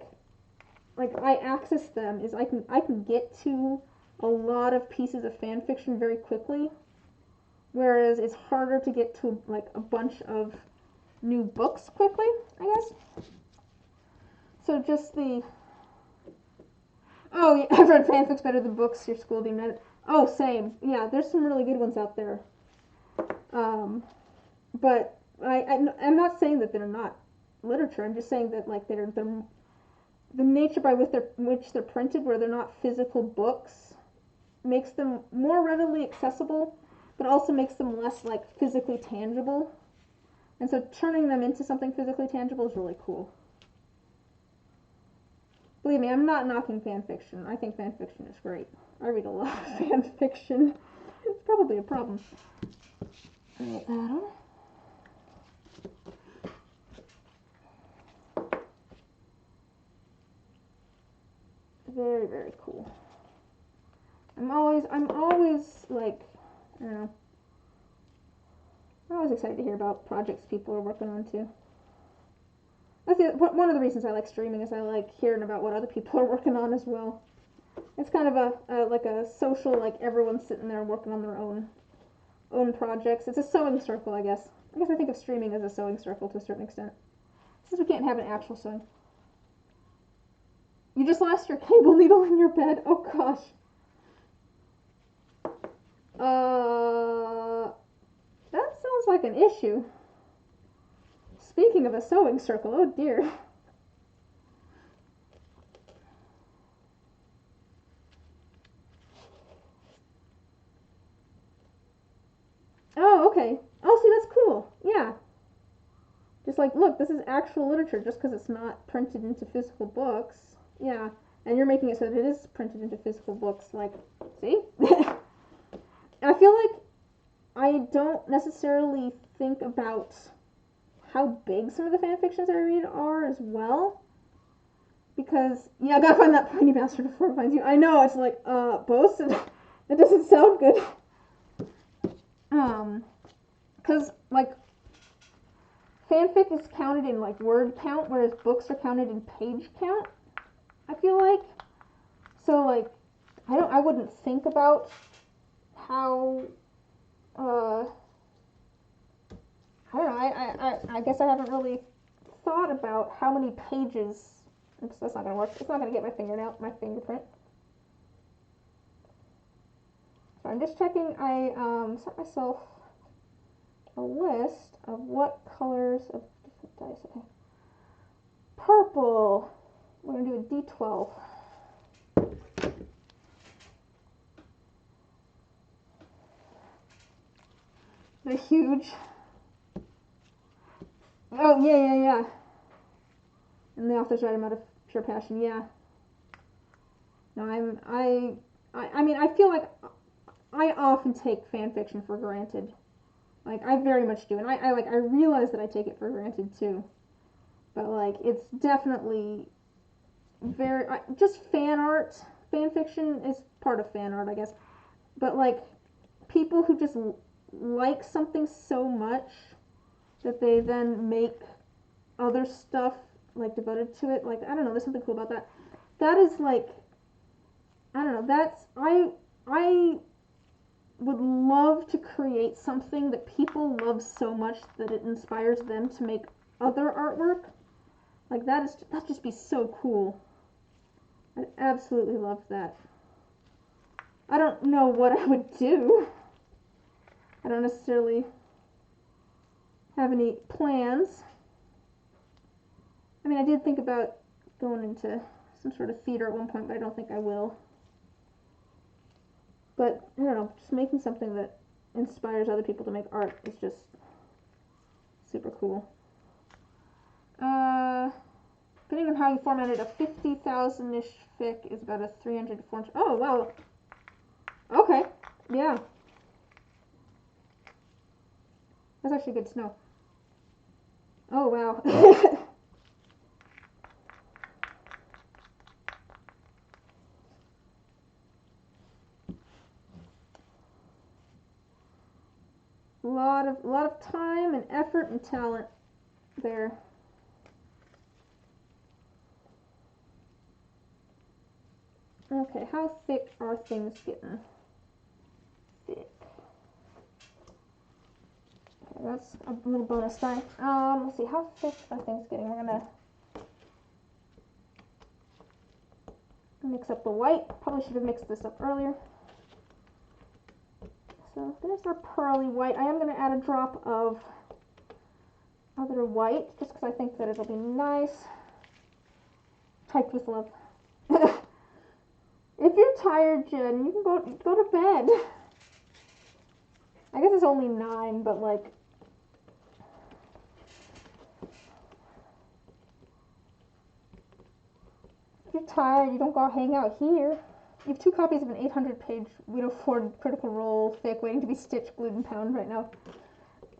I access them is I can get to a lot of pieces of fan fiction very quickly, whereas it's harder to get to like a bunch of new books quickly, I guess. So just the oh yeah, I've read fanfics better than books. Your school deemed it. Oh, same. Yeah, there's some really good ones out there. But I'm not saying that they're not literature. I'm just saying that like they're the nature by which they're printed, where they're not physical books, makes them more readily accessible, but also makes them less like physically tangible. And so turning them into something physically tangible is really cool. Believe me, I'm not knocking fan fiction. I think fan fiction is great. I read a lot of fan fiction. It's probably a problem. Write that on. Very, very cool. I'm always like, I don't know. I'm always excited to hear about projects people are working on too. One of the reasons I like streaming is I like hearing about what other people are working on as well. It's kind of like a social, like everyone's sitting there working on their own projects. It's a sewing circle, I guess. I think of streaming as a sewing circle to a certain extent. Since we can't have an actual sewing. You just lost your cable needle in your bed? Oh gosh. That sounds like an issue. Speaking of a sewing circle, oh dear. Oh, okay. Oh, see, that's cool. Yeah. Just like, look, this is actual literature just because it's not printed into physical books. Yeah. And you're making it so that it is printed into physical books. Like, see? I feel like I don't necessarily think about how big some of the fan fictions I read are as well. Because, yeah, I gotta find that pointy bastard before it finds you. I know, it's like, both? It doesn't sound good. Because, like, fanfic is counted in, like, word count, whereas books are counted in page count, I feel like. So, like, I wouldn't think about how, I don't know, I guess I haven't really thought about how many pages, oops, that's not gonna work, it's not gonna get my fingerprint. So I'm just checking, I set myself a list of what colors of different dice. Okay. Purple. We're going to do a D12. They're huge. Oh, yeah. And the authors write them out of pure passion, yeah. No, I mean, I feel like I often take fan fiction for granted. Like, I very much do. And I realize that I take it for granted, too. But, like, it's definitely very, just fan art. Fan fiction is part of fan art, I guess. But, like, people who just like something so much that they then make other stuff, like, devoted to it. Like, I don't know, there's something cool about that. That is, like, I don't know, that's, I would love to create something that people love so much that it inspires them to make other artwork. Like, that'd just be so cool. I'd absolutely love that. I don't know what I would do. I don't necessarily have any plans. I mean, I did think about going into some sort of theater at one point, but I don't think I will. But, I don't know, just making something that inspires other people to make art is just super cool. Depending on how you formatted, a 50,000-ish fic is about a 300 to 400. Oh, wow. Okay, yeah. That's actually good to know. Oh, wow. A lot of time and effort and talent there. Okay, how thick are things getting? Thick. Okay, that's a little bonus die. Let's see, how thick are things getting? We're gonna mix up the white. Probably should have mixed this up earlier. So there's our pearly white. I am going to add a drop of other white, just because I think that it'll be nice. Typed with love. If you're tired, Jen, you can go to bed. I guess it's only 9, but like, if you're tired, you don't go hang out here. You have 2 copies of an 800-page Widow Ford Critical Role fic waiting to be stitched, glued, and bound right now.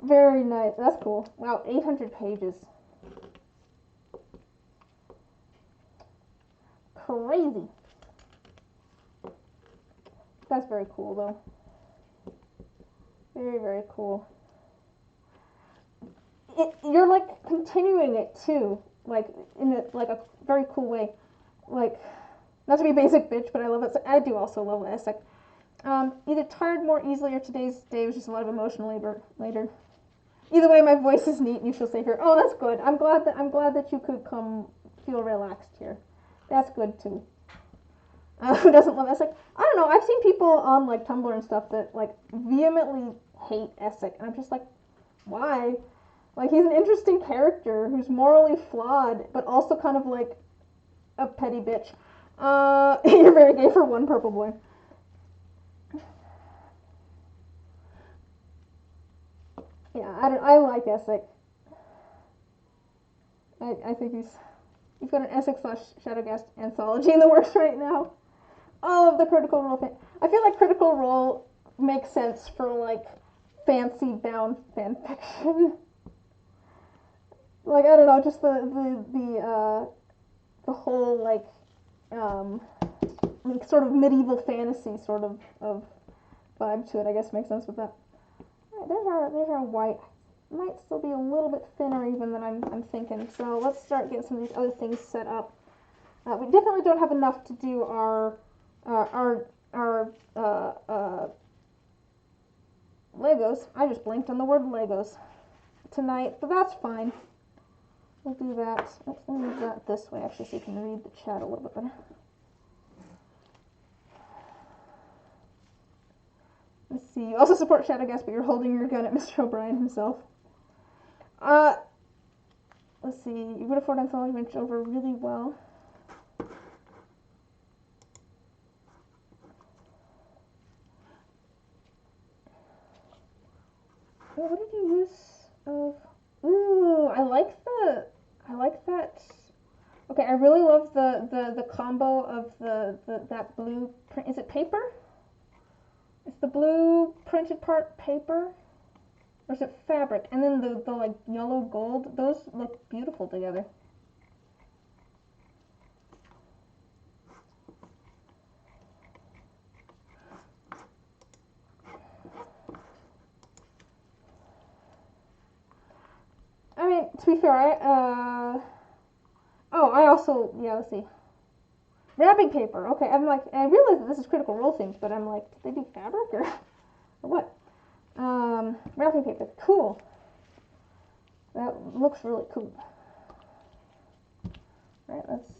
Very nice. That's cool. Wow, 800 pages. Crazy. That's very cool, though. Very, very cool. You're like continuing it too, like in a very cool way. Like, not to be a basic bitch, but I love it. I do also love Essek. Either tired more easily or today's day was just a lot of emotional labor later. Either way, my voice is neat, and you shall stay here. Oh, that's good. I'm glad that you could come feel relaxed here. That's good too. Who doesn't love Essek? I don't know. I've seen people on like Tumblr and stuff that like vehemently hate Essek, and I'm just like, why? Like, he's an interesting character who's morally flawed, but also kind of like a petty bitch. You're very gay for one purple boy. Yeah, I like Essek. I think he's got an Essek / Shadowgast anthology in the works right now. All of the Critical Role I feel like Critical Role makes sense for like fancy bound fan fiction. Like, I don't know, just the whole like sort of medieval fantasy sort of vibe to it, I guess makes sense with that. Alright, there's our white. Might still be a little bit thinner even than I'm thinking. So let's start getting some of these other things set up. We definitely don't have enough to do our Legos. I just blinked on the word Legos tonight, but that's fine. We'll do that. Let's move that this way actually so you can read the chat a little bit better. Let's see. You also support Shadowgast, but you're holding your gun at Mr. O'Brien himself. Uh, let's see. You would afford anthology range over really well. What did you use of? Ooh, I like that. Okay, I really love the combo of that blue print. Is it paper? Is the blue printed part paper? Or is it fabric? And then the like yellow gold, those look beautiful together. I mean, to be fair, I also, yeah, let's see. Wrapping paper. Okay, I'm like, I realize that this is Critical Role themed, but I'm like, did they do fabric or what? Wrapping paper. Cool. That looks really cool. Alright, let's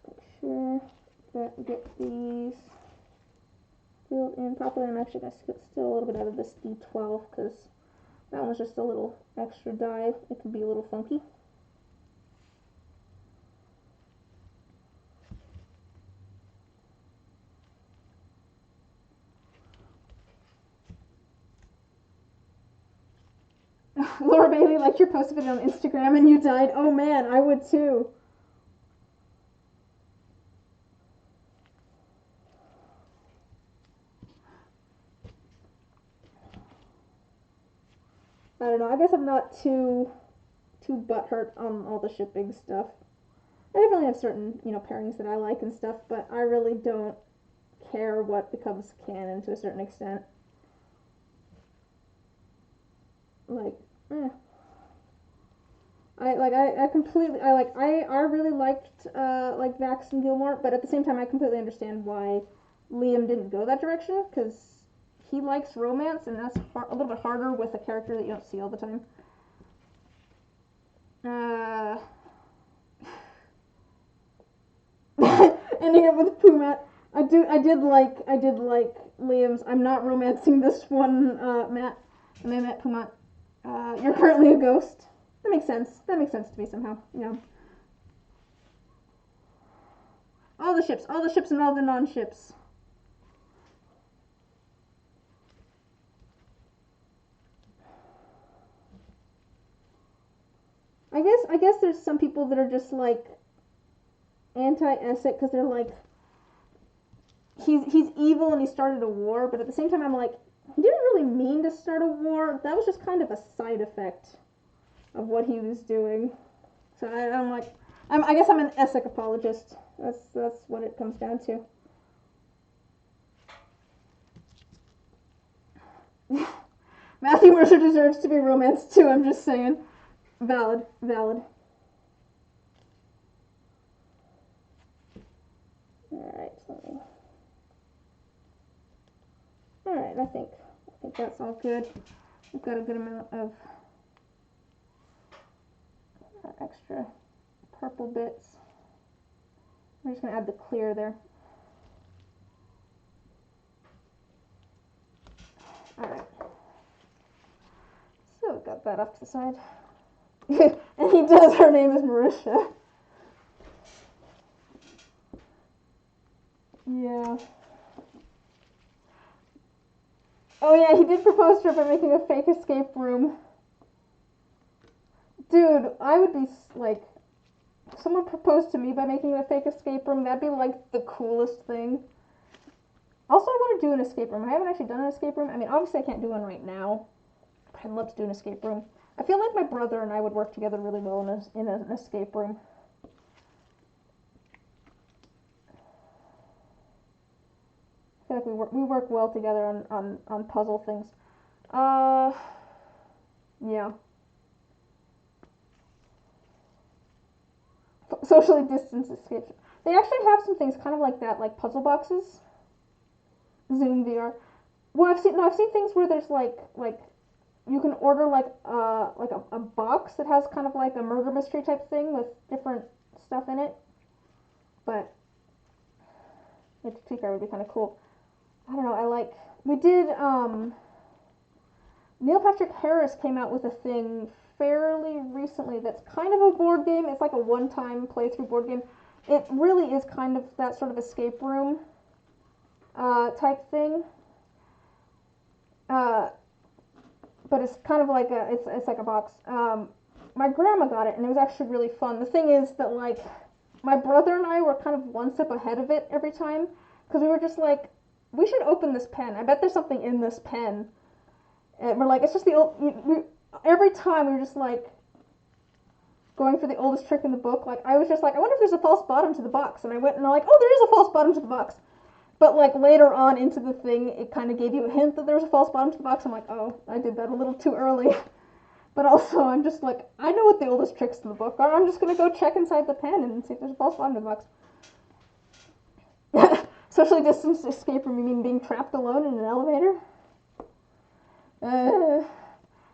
make sure that we get these filled in properly. I'm actually going to steal a little bit out of this D12 because that one's just a little extra dye. It can be a little funky. Laura Bailey liked your post of it on Instagram and you died. Oh man, I would too. I don't know. I guess I'm not too butthurt on all the shipping stuff. I definitely have certain, pairings that I like and stuff, but I really don't care what becomes canon to a certain extent. Like, I really liked like Vax and Gilmore, but at the same time I completely understand why Liam didn't go that direction, because he likes romance and that's a little bit harder with a character that you don't see all the time. Ending up with Pumat. I did like Liam's I'm not romancing this one, Matt. And I met Pumat. You're currently a ghost. That makes sense. That makes sense to me somehow. All the ships and all the non-ships. I guess there's some people that are just like anti-Essek because they're like he's evil and he started a war, but at the same time I'm like, he didn't really mean to start a war. That was just kind of a side effect of what he was doing. So I'm like, I guess I'm an Essek apologist. That's what it comes down to. Matthew Mercer deserves to be romanced too. I'm just saying. Valid. Alright, Alright, I think that's all good. We've got a good amount of extra purple bits. I'm just going to add the clear there. Alright. So we've got that off to the side. And he does, her name is Marisha. Yeah. Oh yeah, he did propose to her by making a fake escape room. Dude, I would be like, if someone proposed to me by making a fake escape room, that'd be like the coolest thing. Also, I want to do an escape room. I haven't actually done an escape room. I mean, obviously I can't do one right now. I'd love to do an escape room. I feel like my brother and I would work together really well in an escape room. I feel like we work well together on puzzle things. Yeah. Socially distanced escape. They actually have some things kind of like that, like puzzle boxes. Zoom VR. Well, I've seen things where there's like you can order like a box that has kind of like a murder mystery type thing with different stuff in it. But it would be kind of cool. I don't know. We did Neil Patrick Harris came out with a thing fairly recently that's kind of a board game. It's like a one-time playthrough board game. It really is kind of that sort of escape room type thing. But it's kind of like it's like a box. My grandma got it, and it was actually really fun. The thing is that like my brother and I were kind of one step ahead of it every time because we were just like, we should open this pen. I bet there's something in this pen. And we're like, it's just the old. Every time we were just like going for the oldest trick in the book. Like I was just like, I wonder if there's a false bottom to the box, and I went and I'm like, oh, there is a false bottom to the box. But like later on into the thing, it kind of gave you a hint that there was a false bottom to the box. I'm like, oh, I did that a little too early. But also, I'm just like, I know what the oldest tricks in the book are. I'm just gonna go check inside the pen and see if there's a false bottom to the box. Socially distanced escape room, you mean being trapped alone in an elevator?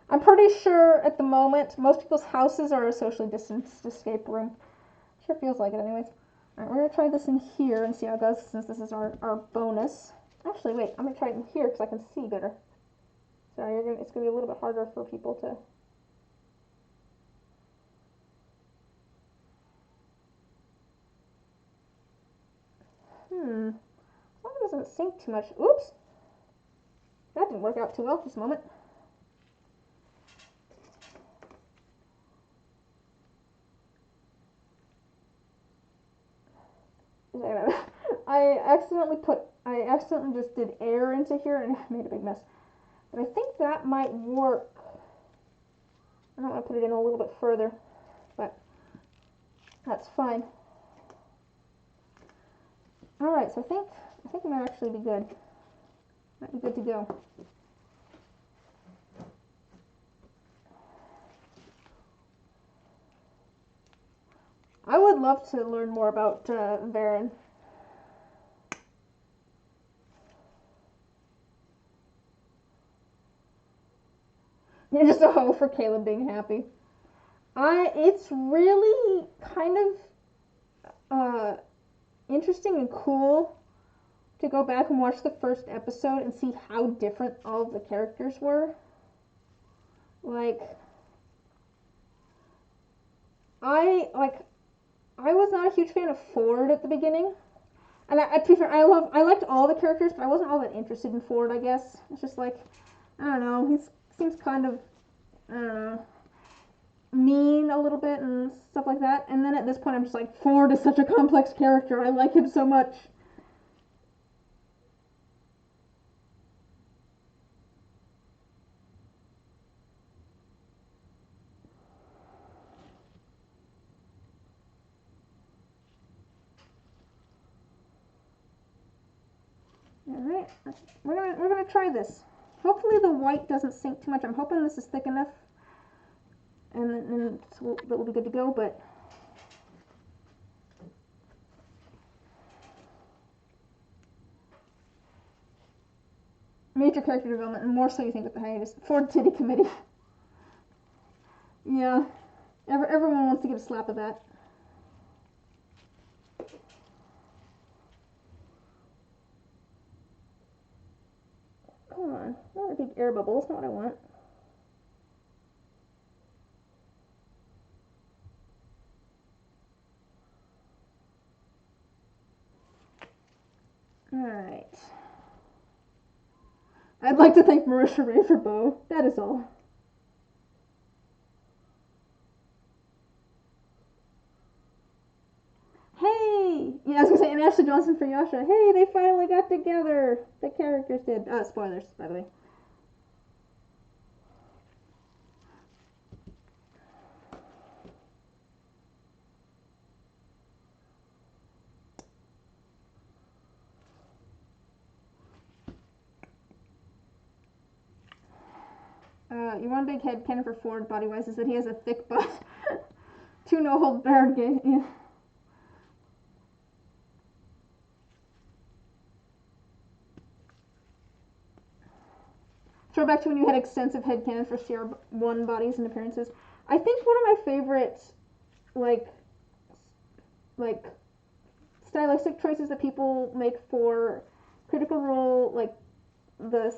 I'm pretty sure at the moment most people's houses are a socially distanced escape room. Sure feels like it anyways. Alright, we're going to try this in here and see how it goes since this is our bonus. Actually, wait, I'm going to try it in here because I can see better. Sorry, it's going to be a little bit harder for people to... As long as it doesn't sink too much. Oops! That didn't work out too well this moment. I accidentally just did air into here and made a big mess. But I think that might work. I don't want to put it in a little bit further, but that's fine. Alright, so I think it might actually be good. Might be good to go. I would love to learn more about Varen. You're just a hoe for Caleb being happy. It's really kind of interesting and cool to go back and watch the first episode and see how different all of the characters were. Like, I was not a huge fan of Ford at the beginning. And I liked all the characters, but I wasn't all that interested in Ford, I guess. It's just like, I don't know, he seems kind of, I don't know, mean a little bit and stuff like that. And then at this point I'm just like, Ford is such a complex character, I like him so much. Alright, we're gonna try this. Hopefully the white doesn't sink too much. I'm hoping this is thick enough and then that will be good to go, but major character development, and more so you think with the hiatus. Ford Titty Committee. Yeah, everyone wants to get a slap of that. Come on, not a big air bubble, that's not what I want. Alright. I'd like to thank Marisha Ray for Bo. That is all. Hey! Yeah, I was gonna say, and Ashley Johnson for Yasha. Hey, they finally got together! The characters did. Spoilers, by the way. You want a big head canon for Ford body-wise is that he has a thick butt. Two no-hold-barred gay. Yeah. Throwback to when you had extensive headcanon for CR1 bodies and appearances. I think one of my favorite, like stylistic choices that people make for Critical Role, like the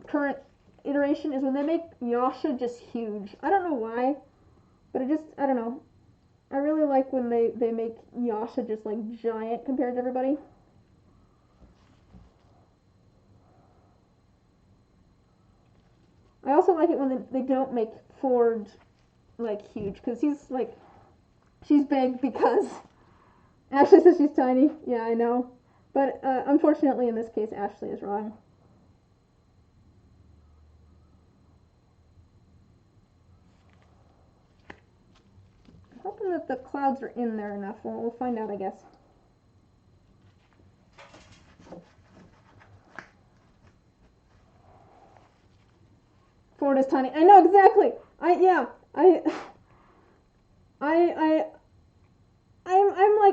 current iteration is when they make Yasha just huge. I don't know why, but I don't know. I really like when they make Yasha just like giant compared to everybody. I also like it when they don't make Ford like huge, because she's big because Ashley says she's tiny. Yeah, I know. But unfortunately in this case Ashley is wrong. I'm hoping that the clouds are in there enough. We'll find out, I guess. Ford is tiny. I know exactly.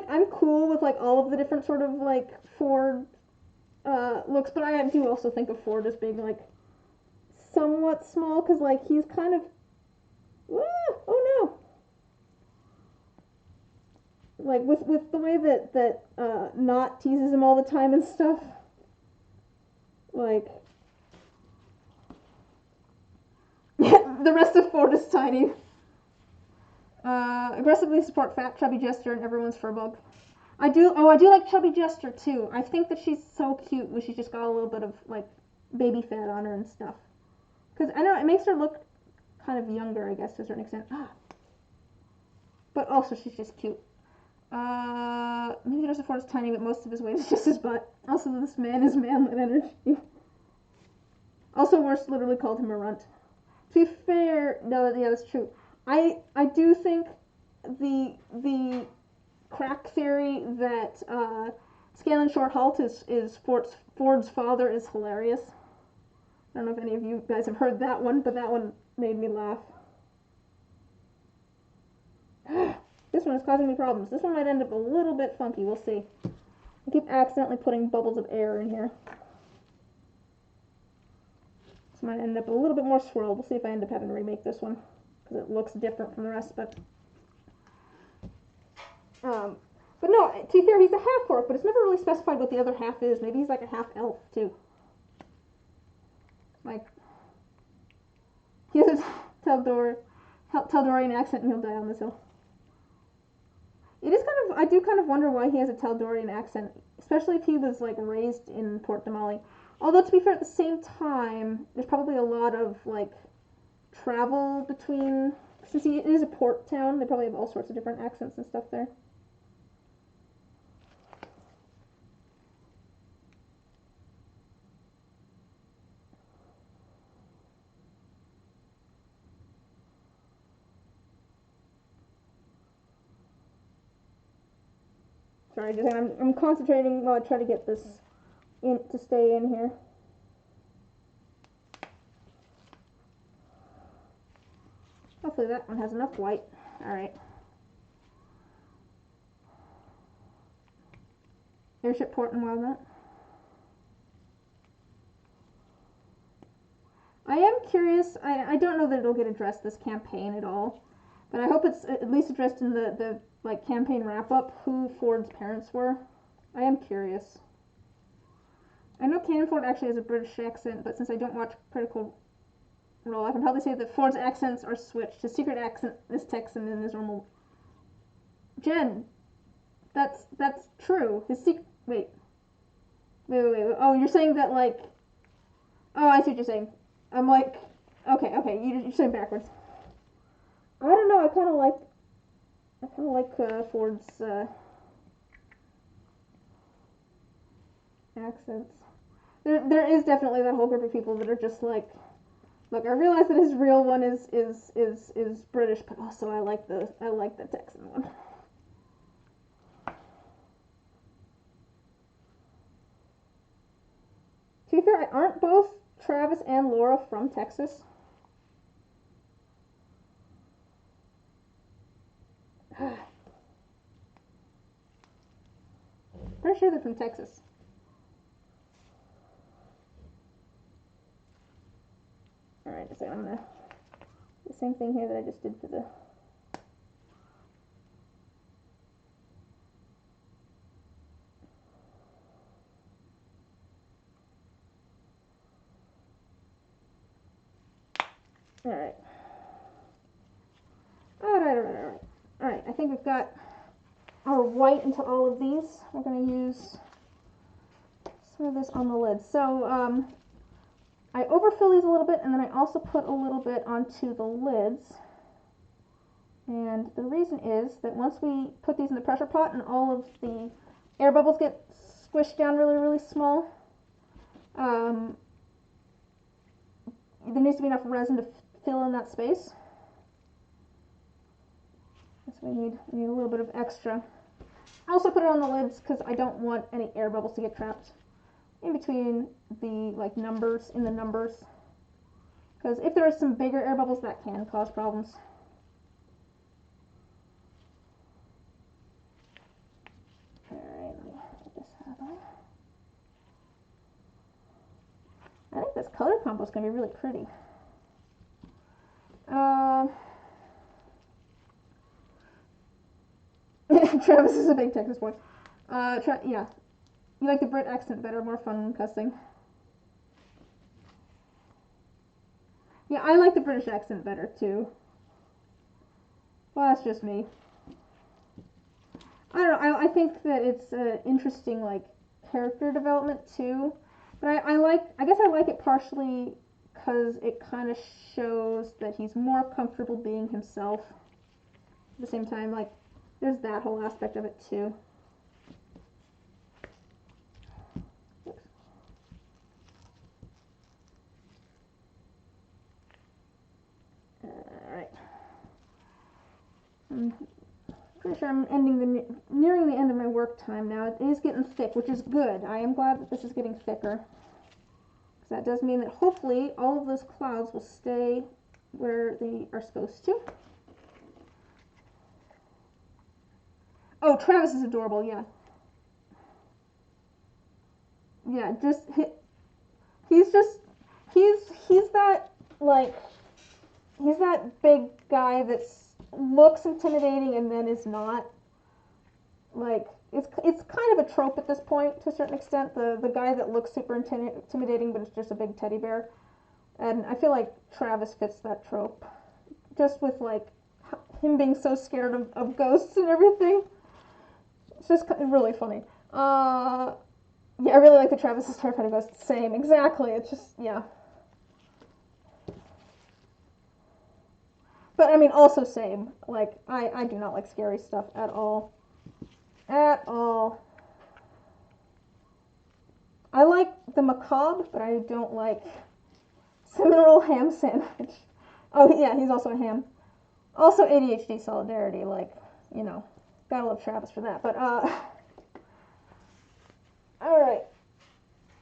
I'm cool with like all of the different sort of like Ford looks, but I do also think of Ford as being like somewhat small, because like he's kind of oh no, like with the way that Knot teases him all the time and stuff, like the rest of Ford is tiny. Aggressively support fat chubby Jester and everyone's fur bug. I do like chubby Jester too. I think that she's so cute when she's just got a little bit of like baby fat on her and stuff. Because I don't know, it makes her look kind of younger, I guess, to a certain extent. But also she's just cute. Maybe the rest of Ford is tiny, but most of his weight is just his butt. Also, this man is manlet energy. Also, Worst literally called him a runt. To be fair, no, yeah, that's true. I do think the crack theory that Scanlan Short-Halt is Ford's father is hilarious. I don't know if any of you guys have heard that one, but that one made me laugh. This one is causing me problems. This one might end up a little bit funky. We'll see. I keep accidentally putting bubbles of air in here. This might end up a little bit more swirled. We'll see if I end up having to remake this one, because it looks different from the rest of it. But no, to be fair, he's a half orc, but it's never really specified what the other half is. Maybe he's like a half elf too. Like, he has a Teldorian accent and he'll die on this hill. It is kind of, I do kind of wonder why he has a Teldorian accent, especially if he was like raised in Port Damali. Although to be fair, at the same time, there's probably a lot of like travel between, since it is a port town, they probably have all sorts of different accents and stuff there. Sorry, I'm concentrating while I try to get this in to stay in here. Hopefully that one has enough white. Alright. Airship port and Wildnut. I am curious, I don't know that it'll get addressed this campaign at all, but I hope it's at least addressed in the like campaign wrap-up who Ford's parents were. I am curious. I know Canon Ford actually has a British accent, but since I don't watch Critical Role, I can probably say that Ford's accents are switched. His secret accent is Texan and his normal. Jen, that's true. His secret. Wait. Oh, you're saying that like. Oh, I see what you're saying. I'm like, okay, you're saying backwards. I don't know. I kind of like Ford's accents. There is definitely that whole group of people that are just like, look, I realize that his real one is British, but also I like the Texan one. To be fair, aren't both Travis and Laura from Texas? Pretty sure they're from Texas. Alright, so I'm gonna do the same thing here that I just did for the Alright. Alright. Alright, I think we've got our white into all of these. We're going to use some of this on the lid. So, I overfill these a little bit, and then I also put a little bit onto the lids. And the reason is that once we put these in the pressure pot and all of the air bubbles get squished down really, really small, there needs to be enough resin to fill in that space. So we need a little bit of extra. I also put it on the lids because I don't want any air bubbles to get trapped in between the numbers, in the numbers. Because if there are some bigger air bubbles, that can cause problems. Alright, let me get this out of the way. I think this color combo is going to be really pretty. Travis is a big Texas boy. Yeah. You like the Brit accent better, more fun when cussing. Yeah, I like the British accent better, too. Well, that's just me. I don't know, I think that it's interesting, character development, too. But I guess I like it partially because it kind of shows that he's more comfortable being himself. At the same time, there's that whole aspect of it, too. Alright. I'm pretty sure I'm nearing the end of my work time now. It is getting thick, which is good. I am glad that this is getting thicker. Because that does mean that hopefully all of those clouds will stay where they are supposed to. Oh, Travis is adorable, yeah. Yeah, he's that, he's that big guy that looks intimidating and then is not. It's kind of a trope at this point to a certain extent, the guy that looks super intimidating but is just a big teddy bear. And I feel like Travis fits that trope. Just with, him being so scared of ghosts and everything. It's just really funny. Yeah, I really like the Travis is terrified of ghosts. Same, exactly. It's just, yeah. But, I mean, also same. I do not like scary stuff at all. At all. I like the macabre, but I don't like cinnamon roll ham sandwich. Oh, yeah, he's also a ham. Also ADHD solidarity, gotta love Travis for that. But, alright.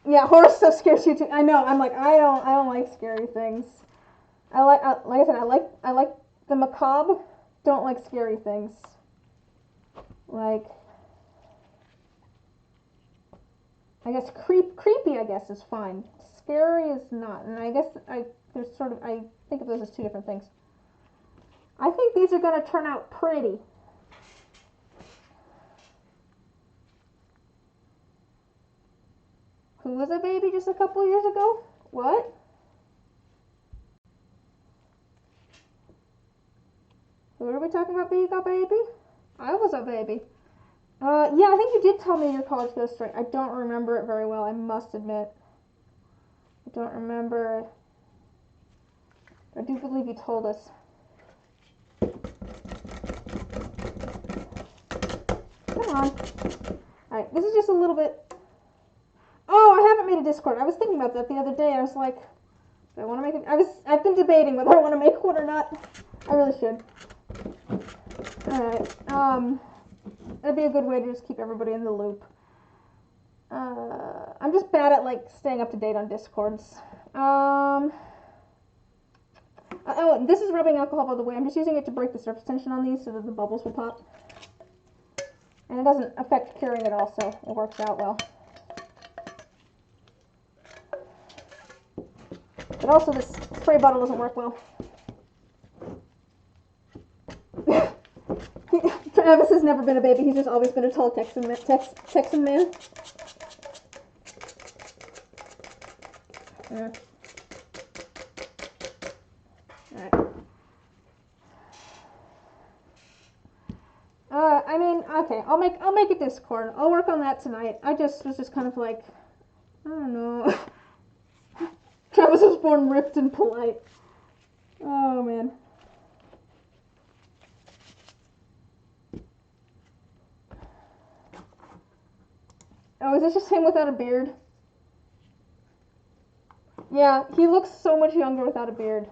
Yeah, horror stuff scares you too. I know, I don't like scary things. Like I said, I like the macabre, don't like scary things. I guess creepy, I guess, is fine. Scary is not, and I guess I think of those as two different things. I think these are going to turn out pretty. Who was a baby just a couple of years ago? What? Who are we talking about being a baby? I was a baby. Yeah, I think you did tell me your college ghost story. I don't remember it very well, I must admit. I don't remember. I do believe you told us. Come on. Alright, this is just a little bit... Oh, I haven't made a Discord. I was thinking about that the other day. I was like, do I want to make it? I've been debating whether I want to make one or not. I really should. Alright, that'd be a good way to just keep everybody in the loop. I'm just bad at, staying up to date on Discords. Oh, this is rubbing alcohol, by the way. I'm just using it to break the surface tension on these so that the bubbles will pop. And it doesn't affect curing at all, so it works out well. But also this spray bottle doesn't work well. Travis has never been a baby, he's just always been a tall Texan man. Yeah. Alright. I mean, okay, I'll make a Discord. I'll work on that tonight. I was just kind of like, I don't know. Travis was born ripped and polite. Oh man. Oh, is this just him without a beard? Yeah, he looks so much younger without a beard.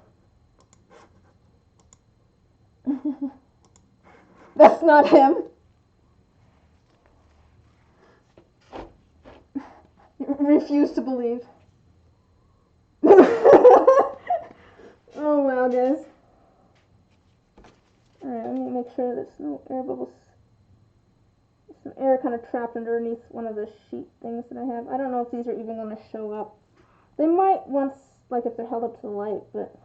That's not him. Refuse to believe. Oh wow, guys. Alright, let me make sure there's no air bubbles. There's some air kind of trapped underneath one of the sheet things that I have. I don't know if these are even going to show up. They might once, like if they're held up to the light, but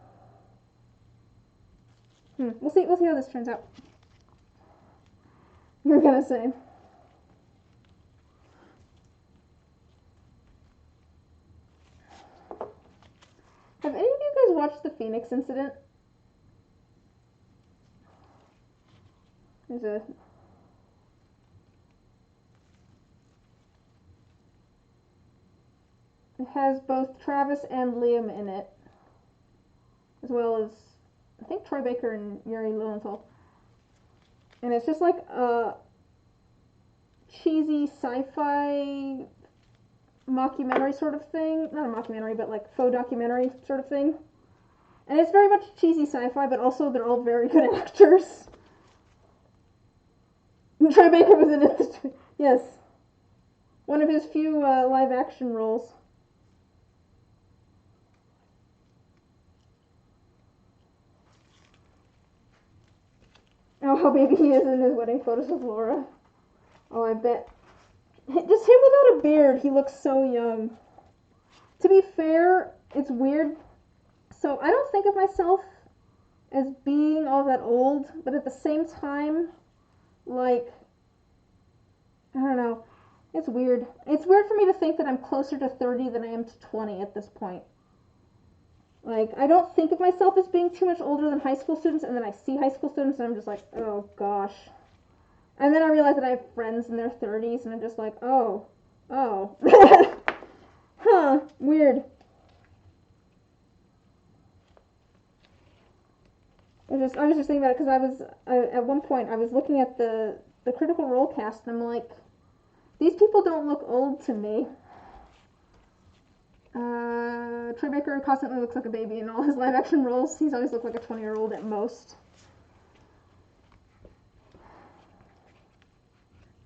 we'll see how this turns out. You're gonna say. Have any of you guys watched the Phoenix incident? It has both Travis and Liam in it, as well as I think Troy Baker and Yuri Lowenthal. And it's just like a cheesy sci-fi mockumentary sort of thing. Not a mockumentary, but like faux documentary sort of thing. And it's very much cheesy sci-fi, but also they're all very good actors. Troy Baker was in it. Yes. One of his few live action roles. Oh, how baby he is in his wedding photos with Laura. Oh, I bet. Just him without a beard, he looks so young. To be fair, it's weird. So I don't think of myself as being all that old, but at the same time, like, I don't know. It's weird. It's weird for me to think that I'm closer to 30 than I am to 20 at this point. Like, I don't think of myself as being too much older than high school students, and then I see high school students, and I'm just like, oh, gosh. And then I realize that I have friends in their 30s, and I'm just like, oh. Huh, weird. I was just thinking about it, because at one point, I was looking at the Critical Role cast, and I'm like, these people don't look old to me. Troy Baker constantly looks like a baby in all his live action roles. He's always looked like a 20-year-old at most.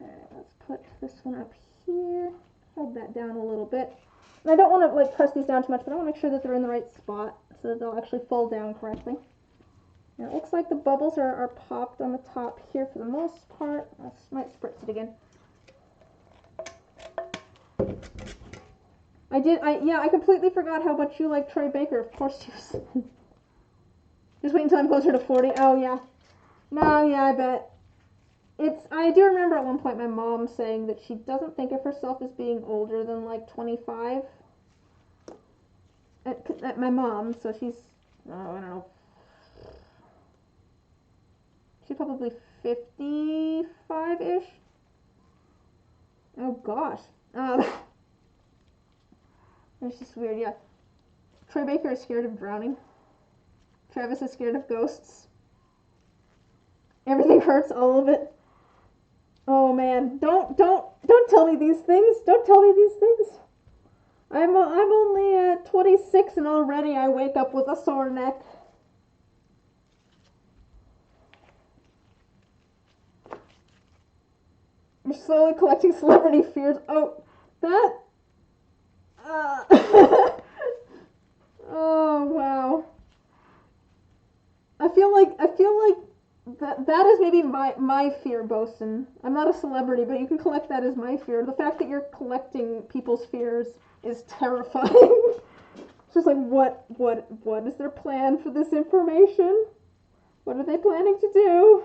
Alright, let's put this one up here. Hold that down a little bit. And I don't want to like press these down too much, but I want to make sure that they're in the right spot so that they'll actually fall down correctly. And it looks like the bubbles are popped on the top here for the most part. I might spritz it again. I completely forgot how much you like Troy Baker. Of course you. Just wait until I'm closer to 40. Oh, yeah. No, yeah, I bet. I do remember at one point my mom saying that she doesn't think of herself as being older than like 25. At my mom, so she's, I don't know. She's probably 55-ish. Oh, gosh. It's just weird, yeah. Troy Baker is scared of drowning. Travis is scared of ghosts. Everything hurts, all of it. Oh man, don't tell me these things. Don't tell me these things. I'm only 26 and already I wake up with a sore neck. You're slowly collecting celebrity fears. Oh, that. Oh wow. I feel like that is maybe my fear, Bosun. I'm not a celebrity, but you can collect that as my fear. The fact that you're collecting people's fears is terrifying. It's just like what is their plan for this information? What are they planning to do?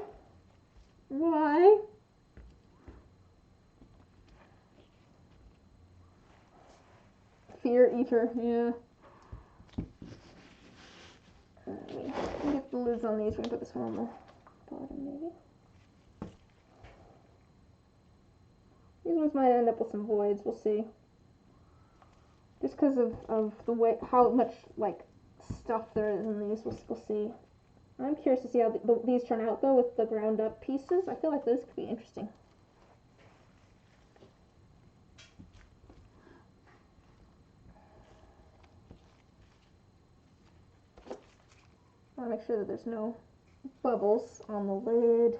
Why? Fear eater, yeah. the lids on these. We're gonna put this one on the bottom, maybe. These ones might end up with some voids. We'll see. Just because of the way, how much like stuff there is in these, we'll see. I'm curious to see how these turn out though with the ground up pieces. I feel like those could be interesting. I want to make sure that there's no bubbles on the lid.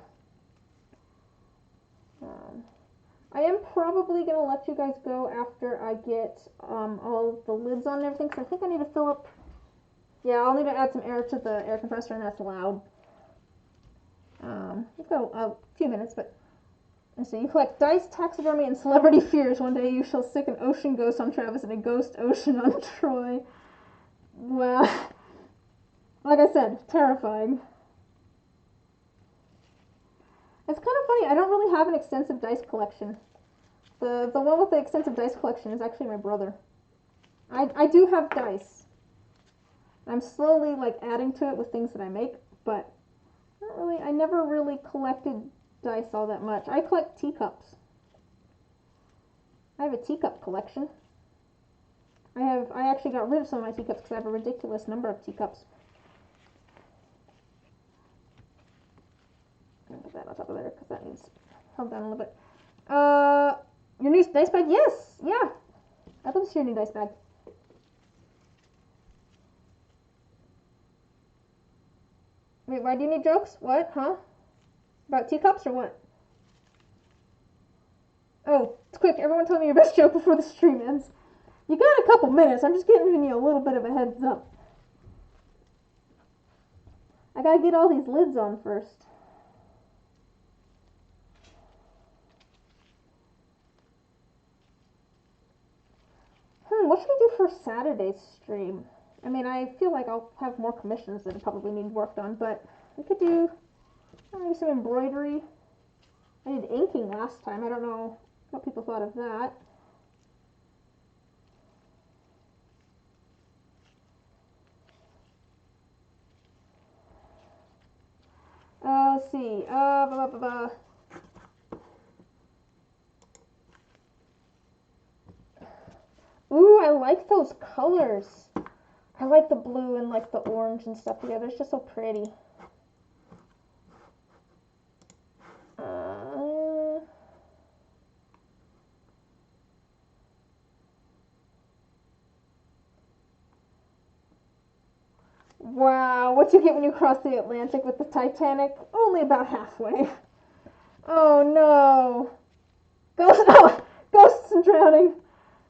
I am probably going to let you guys go after I get all the lids on and everything, because I think I need to fill up. Yeah, I'll need to add some air to the air compressor, and that's loud. We've got a few minutes, but let's see. You collect dice, taxidermy, and celebrity fears. One day you shall sick an ocean ghost on Travis and a ghost ocean on Troy. Wow. Like I said, terrifying. It's kind of funny, I don't really have an extensive dice collection. The one with the extensive dice collection is actually my brother. I do have dice. I'm slowly like adding to it with things that I make, but I never really collected dice all that much. I collect teacups. I have a teacup collection. I actually got rid of some of my teacups because I have a ridiculous number of teacups. I'm gonna put that on top of there because that needs held down a little bit. Your new dice bag? Yes, yeah. I'd love to see your new dice bag. Wait, why do you need jokes? What? Huh? About teacups or what? Oh, it's quick. Everyone tell me your best joke before the stream ends. You got a couple minutes. I'm just giving you a little bit of a heads up. I gotta get all these lids on first. What should we do for Saturday's stream? I mean, I feel like I'll have more commissions that probably need worked on, but we could do maybe some embroidery. I did inking last time. I don't know what people thought of that. Let's see. Ooh, I like those colors. I like the blue and like the orange and stuff together. It's just so pretty. Wow, what you get when you cross the Atlantic with the Titanic? Only about halfway. Oh no. Ghosts and drowning.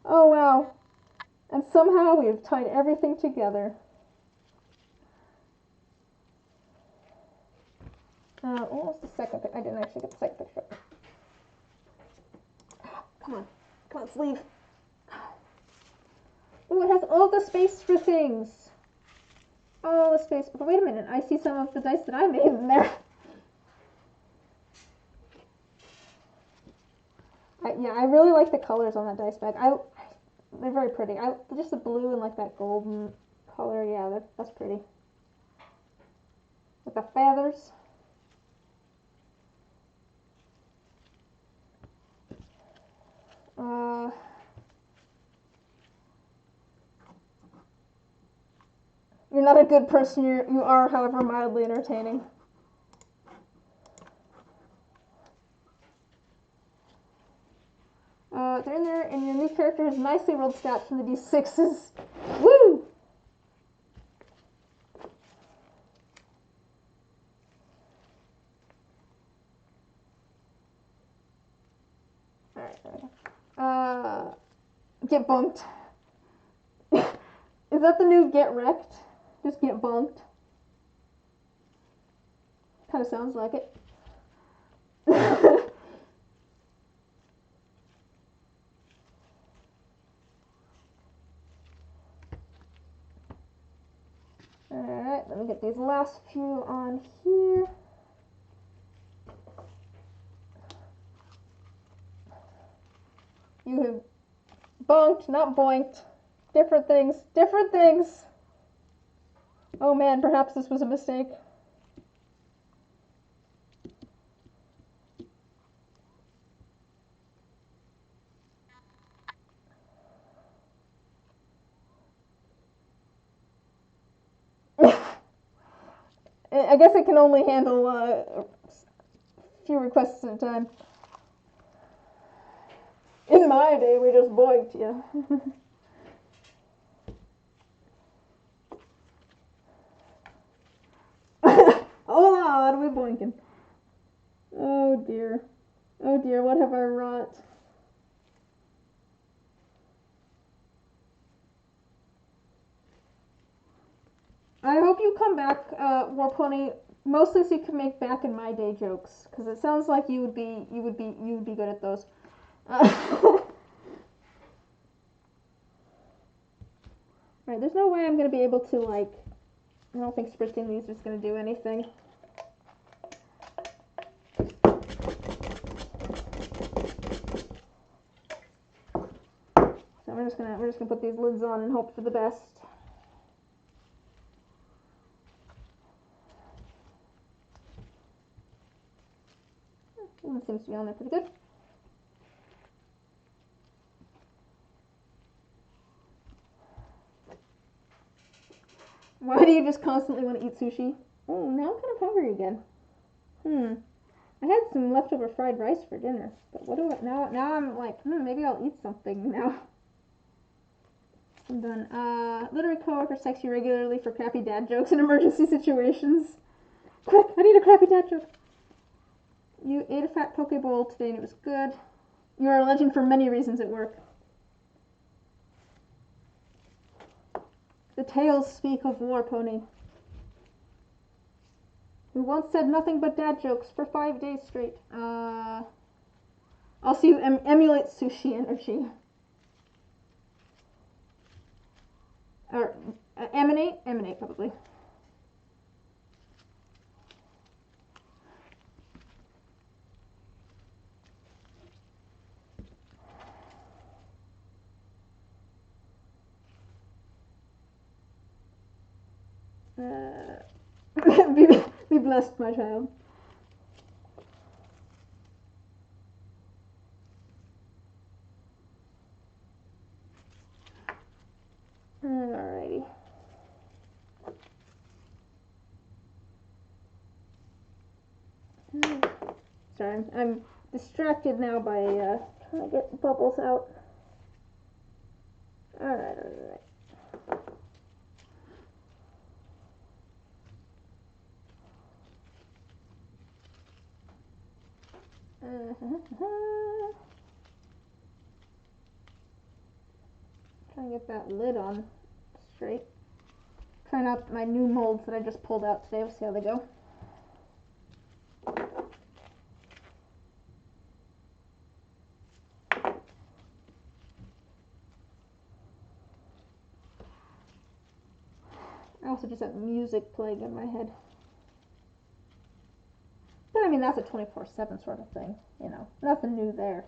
Oh wow. And somehow we have tied everything together. What was the second picture? I didn't actually get the second picture. Come on, sleeve. Oh, it has all the space for things. All the space. But wait a minute, I see some of the dice that I made in there. Yeah, I really like the colors on that dice bag. They're very pretty. Just the blue and like that golden color. Yeah, that's pretty. With the feathers. You're not a good person. You are, however, mildly entertaining. They're in there, and your new character has nicely rolled stats from the D6s. Woo! Alright, there we go. Get bunked. Is that the new get wrecked? Just get bunked. Kind of sounds like it. Alright, let me get these last few on here. You have bunked, not boinked. Different things, different things. Oh man, perhaps this was a mistake. I guess it can only handle a few requests at a time. In my day, we just boinked, yeah. Oh, what are we boinking? Oh dear. Oh dear, what have I wrought? I hope you come back, Warpony, mostly so you can make back in my day jokes, because it sounds like you would be good at those. Right, there's no way I'm gonna be able to, like, I don't think spritzing these is gonna do anything. So we're just gonna put these lids on and hope for the best. It seems to be on there pretty good. Why do you just constantly want to eat sushi? Oh, now I'm kind of hungry again. I had some leftover fried rice for dinner, but what do I now I'm like, maybe I'll eat something now. I'm done. Literary coworkers text you regularly for crappy dad jokes in emergency situations. Quick, I need a crappy dad joke. You ate a fat poke bowl today and it was good. You are a legend for many reasons at work. The tales speak of Warpony, who once said nothing but dad jokes for 5 days straight. Also, you emulate sushi energy. Or emanate probably. Be blessed, my child. Alrighty. Sorry, I'm distracted now by trying to get bubbles out. Alright. Trying to get that lid on straight. Trying out my new molds that I just pulled out today. We'll see how they go. I also just have music playing in my head. But I mean, that's a 24/7 sort of thing, you know. Nothing new there.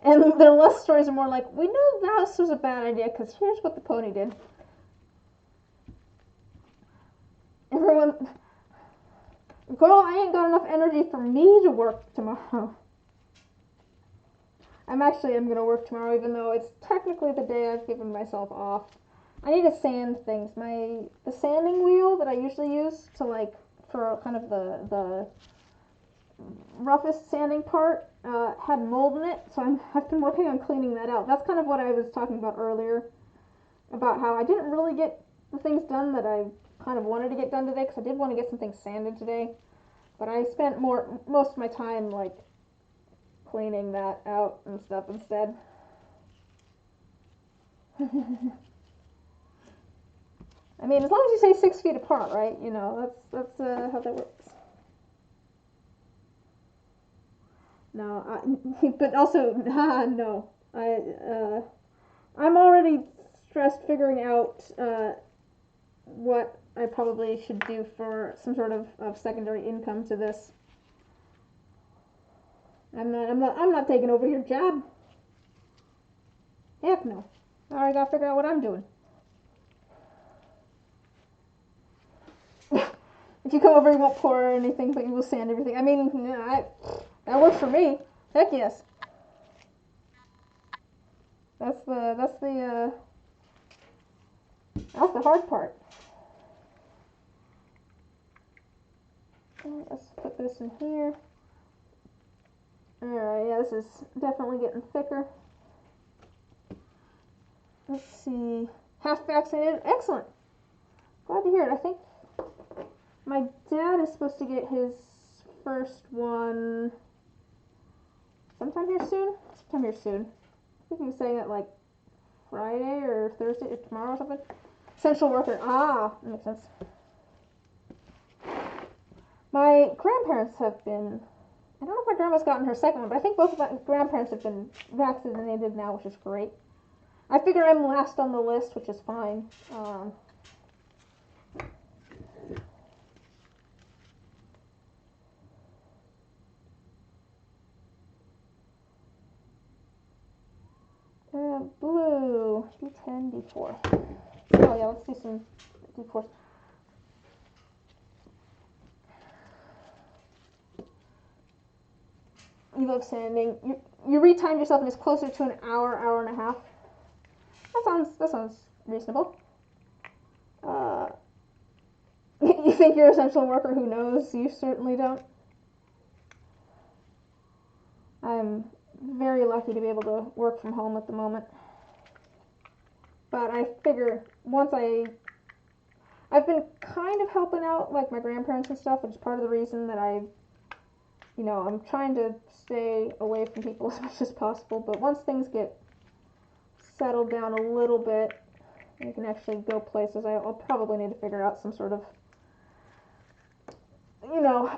And their less stories are more like, we knew this was a bad idea because here's what the pony did. Everyone, girl, I ain't got enough energy for me to work tomorrow. I'm going to work tomorrow even though it's technically the day I've given myself off. I need to sand things. The sanding wheel that I usually use to, like, for kind of the roughest sanding part had mold in it, so I've been working on cleaning that out. That's kind of what I was talking about earlier, about how I didn't really get the things done that I kind of wanted to get done today, because I did want to get some things sanded today, but I spent most of my time, like, cleaning that out and stuff instead. I mean, as long as you say 6 feet apart, right? You know, that's how that works. No, but also, no. I'm already stressed figuring out what I probably should do for some sort of secondary income to this. I'm not taking over your job. Heck no. I already gotta figure out what I'm doing. If you come over, you won't pour anything, but you will sand everything. I mean, that works for me. Heck yes. that's the hard part. Let's put this in here. Alright, yeah, this is definitely getting thicker. Let's see. Half vaccinated. Excellent. Glad to hear it. I think my dad is supposed to get his first one sometime here soon. I think he was saying it like Friday or Thursday or tomorrow or something. Essential worker. Ah, that makes sense. My grandparents have been, I don't know if my grandma's gotten her second one, but I think both of my grandparents have been vaccinated now, which is great. I figure I'm last on the list, which is fine. Blue, D10, D4. Oh yeah, let's do some D4s. You love sanding. You retimed yourself and it's closer to an hour, hour and a half. That sounds reasonable. You think you're an essential worker? Who knows? You certainly don't. I'm very lucky to be able to work from home at the moment. But I figure I've been kind of helping out like my grandparents and stuff, which is part of the reason that I'm trying to stay away from people as much as possible. But once things get settled down a little bit, you can actually go places. I'll probably need to figure out some sort of,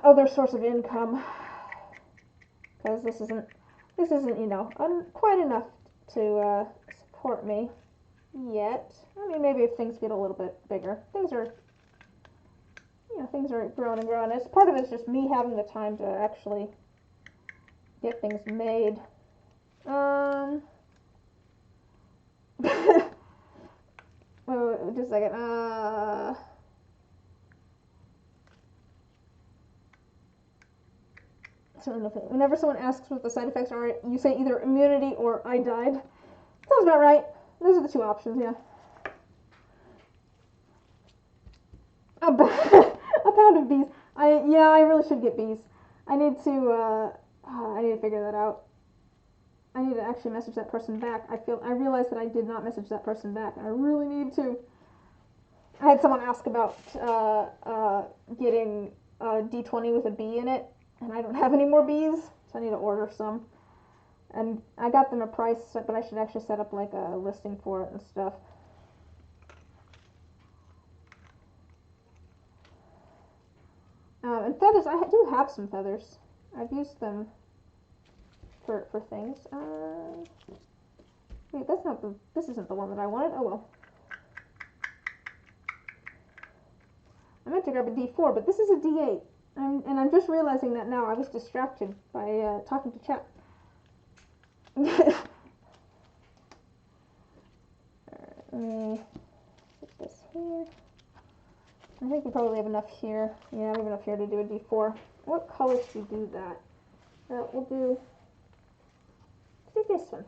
other source of income, because this isn't quite enough to support me yet. I mean, maybe if things get a little bit bigger. Things are growing and growing. Part of it's just me having the time to actually get things made. Wait, just a second. Whenever someone asks what the side effects are, you say either immunity or I died. Sounds about right. Those are the two options, yeah. A pound of bees. I really should get bees. I need to figure that out. I need to actually message that person back. I realized that I did not message that person back, and I really need to. I had someone ask about getting a D20 with a bee in it, and I don't have any more bees, so I need to order some. And I got them a price, but I should actually set up like a listing for it and stuff. And feathers, I do have some feathers. I've used them for things. Wait, this isn't the one that I wanted. Oh well. I meant to grab a D4, but this is a D8. And I'm just realizing that now. I was distracted by talking to chat. Let me put this here. I think we probably have enough here. Yeah, we have enough here to do a D4. What color should we do that? We'll do this one.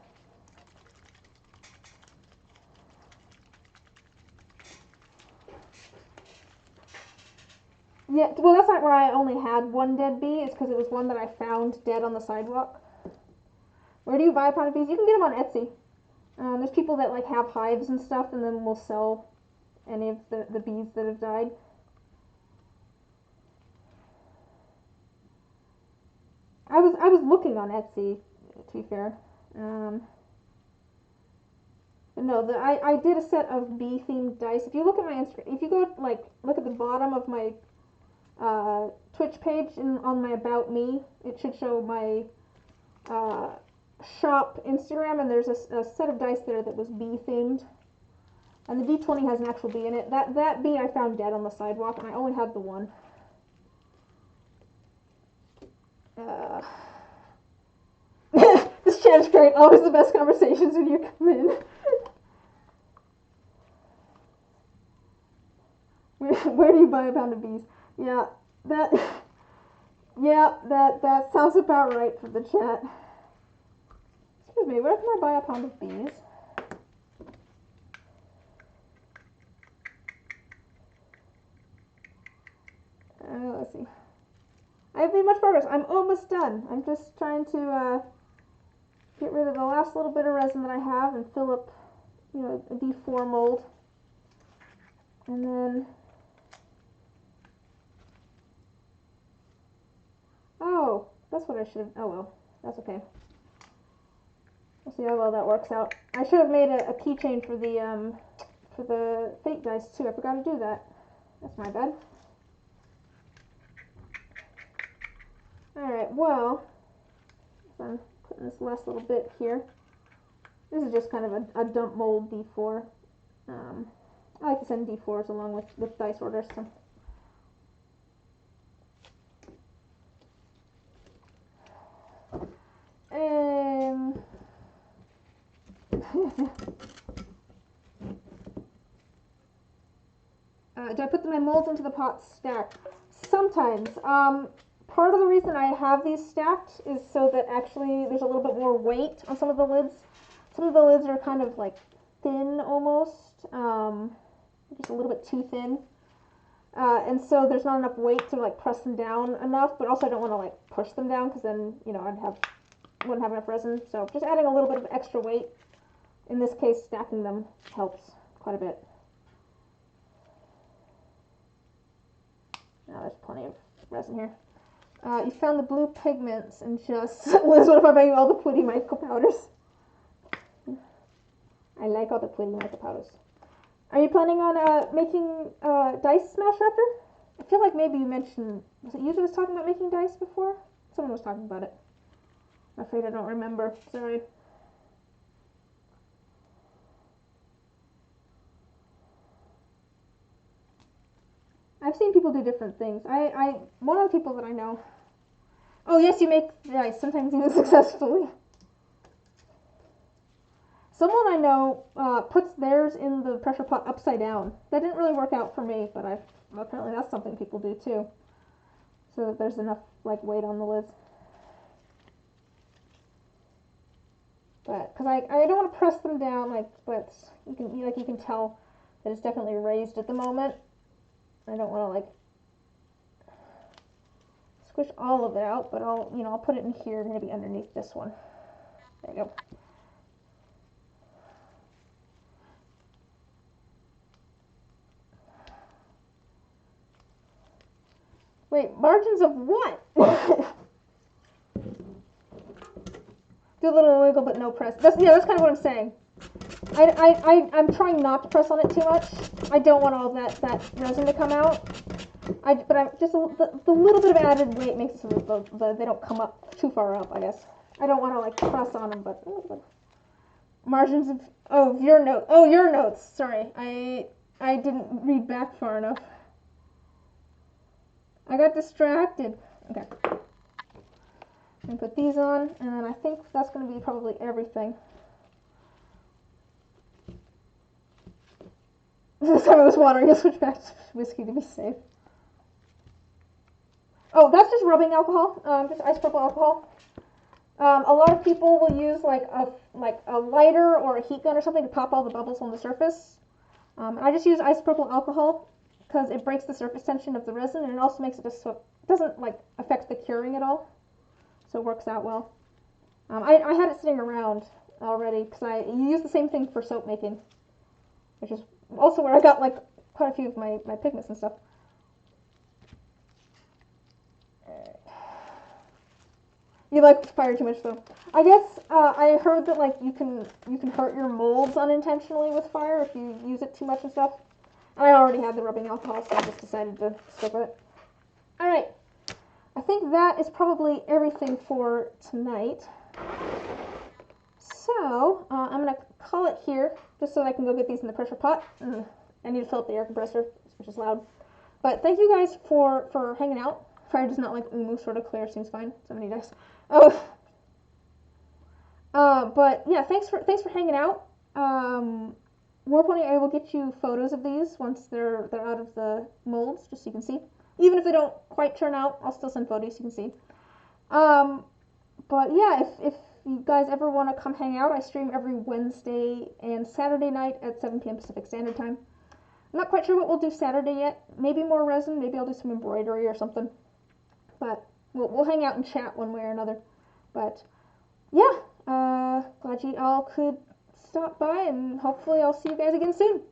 Yeah, well, that's not where I only had one dead bee. It's because it was one that I found dead on the sidewalk. Where do you buy a pound of bees? You can get them on Etsy. There's people that like have hives and stuff, and then will sell any of the bees that have died. I was looking on Etsy, to be fair. But no, I did a set of bee themed dice. If you look at my Instagram, if you go look at the bottom of my Twitch page and on my About Me, it should show my shop Instagram, and there's a set of dice there that was bee themed, and the D20 has an actual bee in it. That bee I found dead on the sidewalk, and I only had the one. This chat is great. Always the best conversations when you come in. Where do you buy a pound of bees? Yeah, that sounds about right for the chat. Excuse me, where can I buy a pound of bees? let's see. I haven't made much progress. I'm almost done. I'm just trying to get rid of the last little bit of resin that I have and fill up, you know, a D4 mold. And then, oh, that's what I should have, oh well, that's okay. We'll see how well that works out. I should have made a keychain for the fake dice too. I forgot to do that. That's my bad. Alright, well, I'm putting this last little bit here. This is just kind of a dump mold D4. I like to send D4s along with dice orders. So. Do I put my molds into the pot stacked? Sometimes. Part of the reason I have these stacked is so that actually there's a little bit more weight on some of the lids. Some of the lids are kind of like thin almost, just a little bit too thin. And so there's not enough weight to like press them down enough, but also I don't want to like push them down because then, you know, wouldn't have enough resin. So just adding a little bit of extra weight, in this case stacking them, helps quite a bit. Now there's plenty of resin here. You found the blue pigments and just, Liz, what if I buy you all the pretty mica powders? I like all the pretty mica powders. Are you planning on making dice, Smash Raptor? I feel like maybe you mentioned, was it you that was talking about making dice before? Someone was talking about it. I'm afraid I don't remember, sorry. I've seen people do different things. One of the people that I know. Oh yes, you make dice, sometimes even successfully. Someone I know puts theirs in the pressure pot upside down. That didn't really work out for me, but apparently that's something people do too. So that there's enough like weight on the lids. But because I don't want to press them down, like, but you can tell that it's definitely raised at the moment. I don't want to like squish all of it out, but I'll put it in here, maybe underneath this one. There you go. Wait, margins of what? Do a little wiggle, but no press. That's kind of what I'm saying. I'm trying not to press on it too much. I don't want all that resin to come out. But I'm just the little bit of added weight makes it so that they don't come up too far up, I guess. I don't want to like press on them, but margins of your note. Oh, your notes. Sorry, I didn't read back far enough. I got distracted. Okay. And put these on, and then I think that's going to be probably everything. This time I was watering, I'll switch back to whiskey to be safe. Oh, that's just rubbing alcohol, just isopropyl alcohol. A lot of people will use like a lighter or a heat gun or something to pop all the bubbles on the surface. I just use isopropyl alcohol because it breaks the surface tension of the resin, and it also makes it just so it doesn't like affect the curing at all. So it works out well. I had it sitting around already because you use the same thing for soap making, which is also where I got like quite a few of my pigments and stuff. You like fire too much though. I guess I heard that like you can hurt your molds unintentionally with fire if you use it too much and stuff. And I already had the rubbing alcohol, so I just decided to stick with it. All right. I think that is probably everything for tonight. So, I'm going to call it here, just so that I can go get these in the pressure pot. I need to fill up the air compressor, which is loud. But thank you guys for hanging out. Fire does not like sort of clear, seems fine. Somebody does. Oh. But yeah, thanks for hanging out. Warpony, I will get you photos of these once they're out of the molds, just so you can see. Even if they don't quite turn out, I'll still send photos so you can see. But yeah, if you guys ever want to come hang out, I stream every Wednesday and Saturday night at 7 p.m. Pacific Standard Time. I'm not quite sure what we'll do Saturday yet. Maybe more resin. Maybe I'll do some embroidery or something. But we'll hang out and chat one way or another. But yeah, glad you all could stop by, and hopefully I'll see you guys again soon.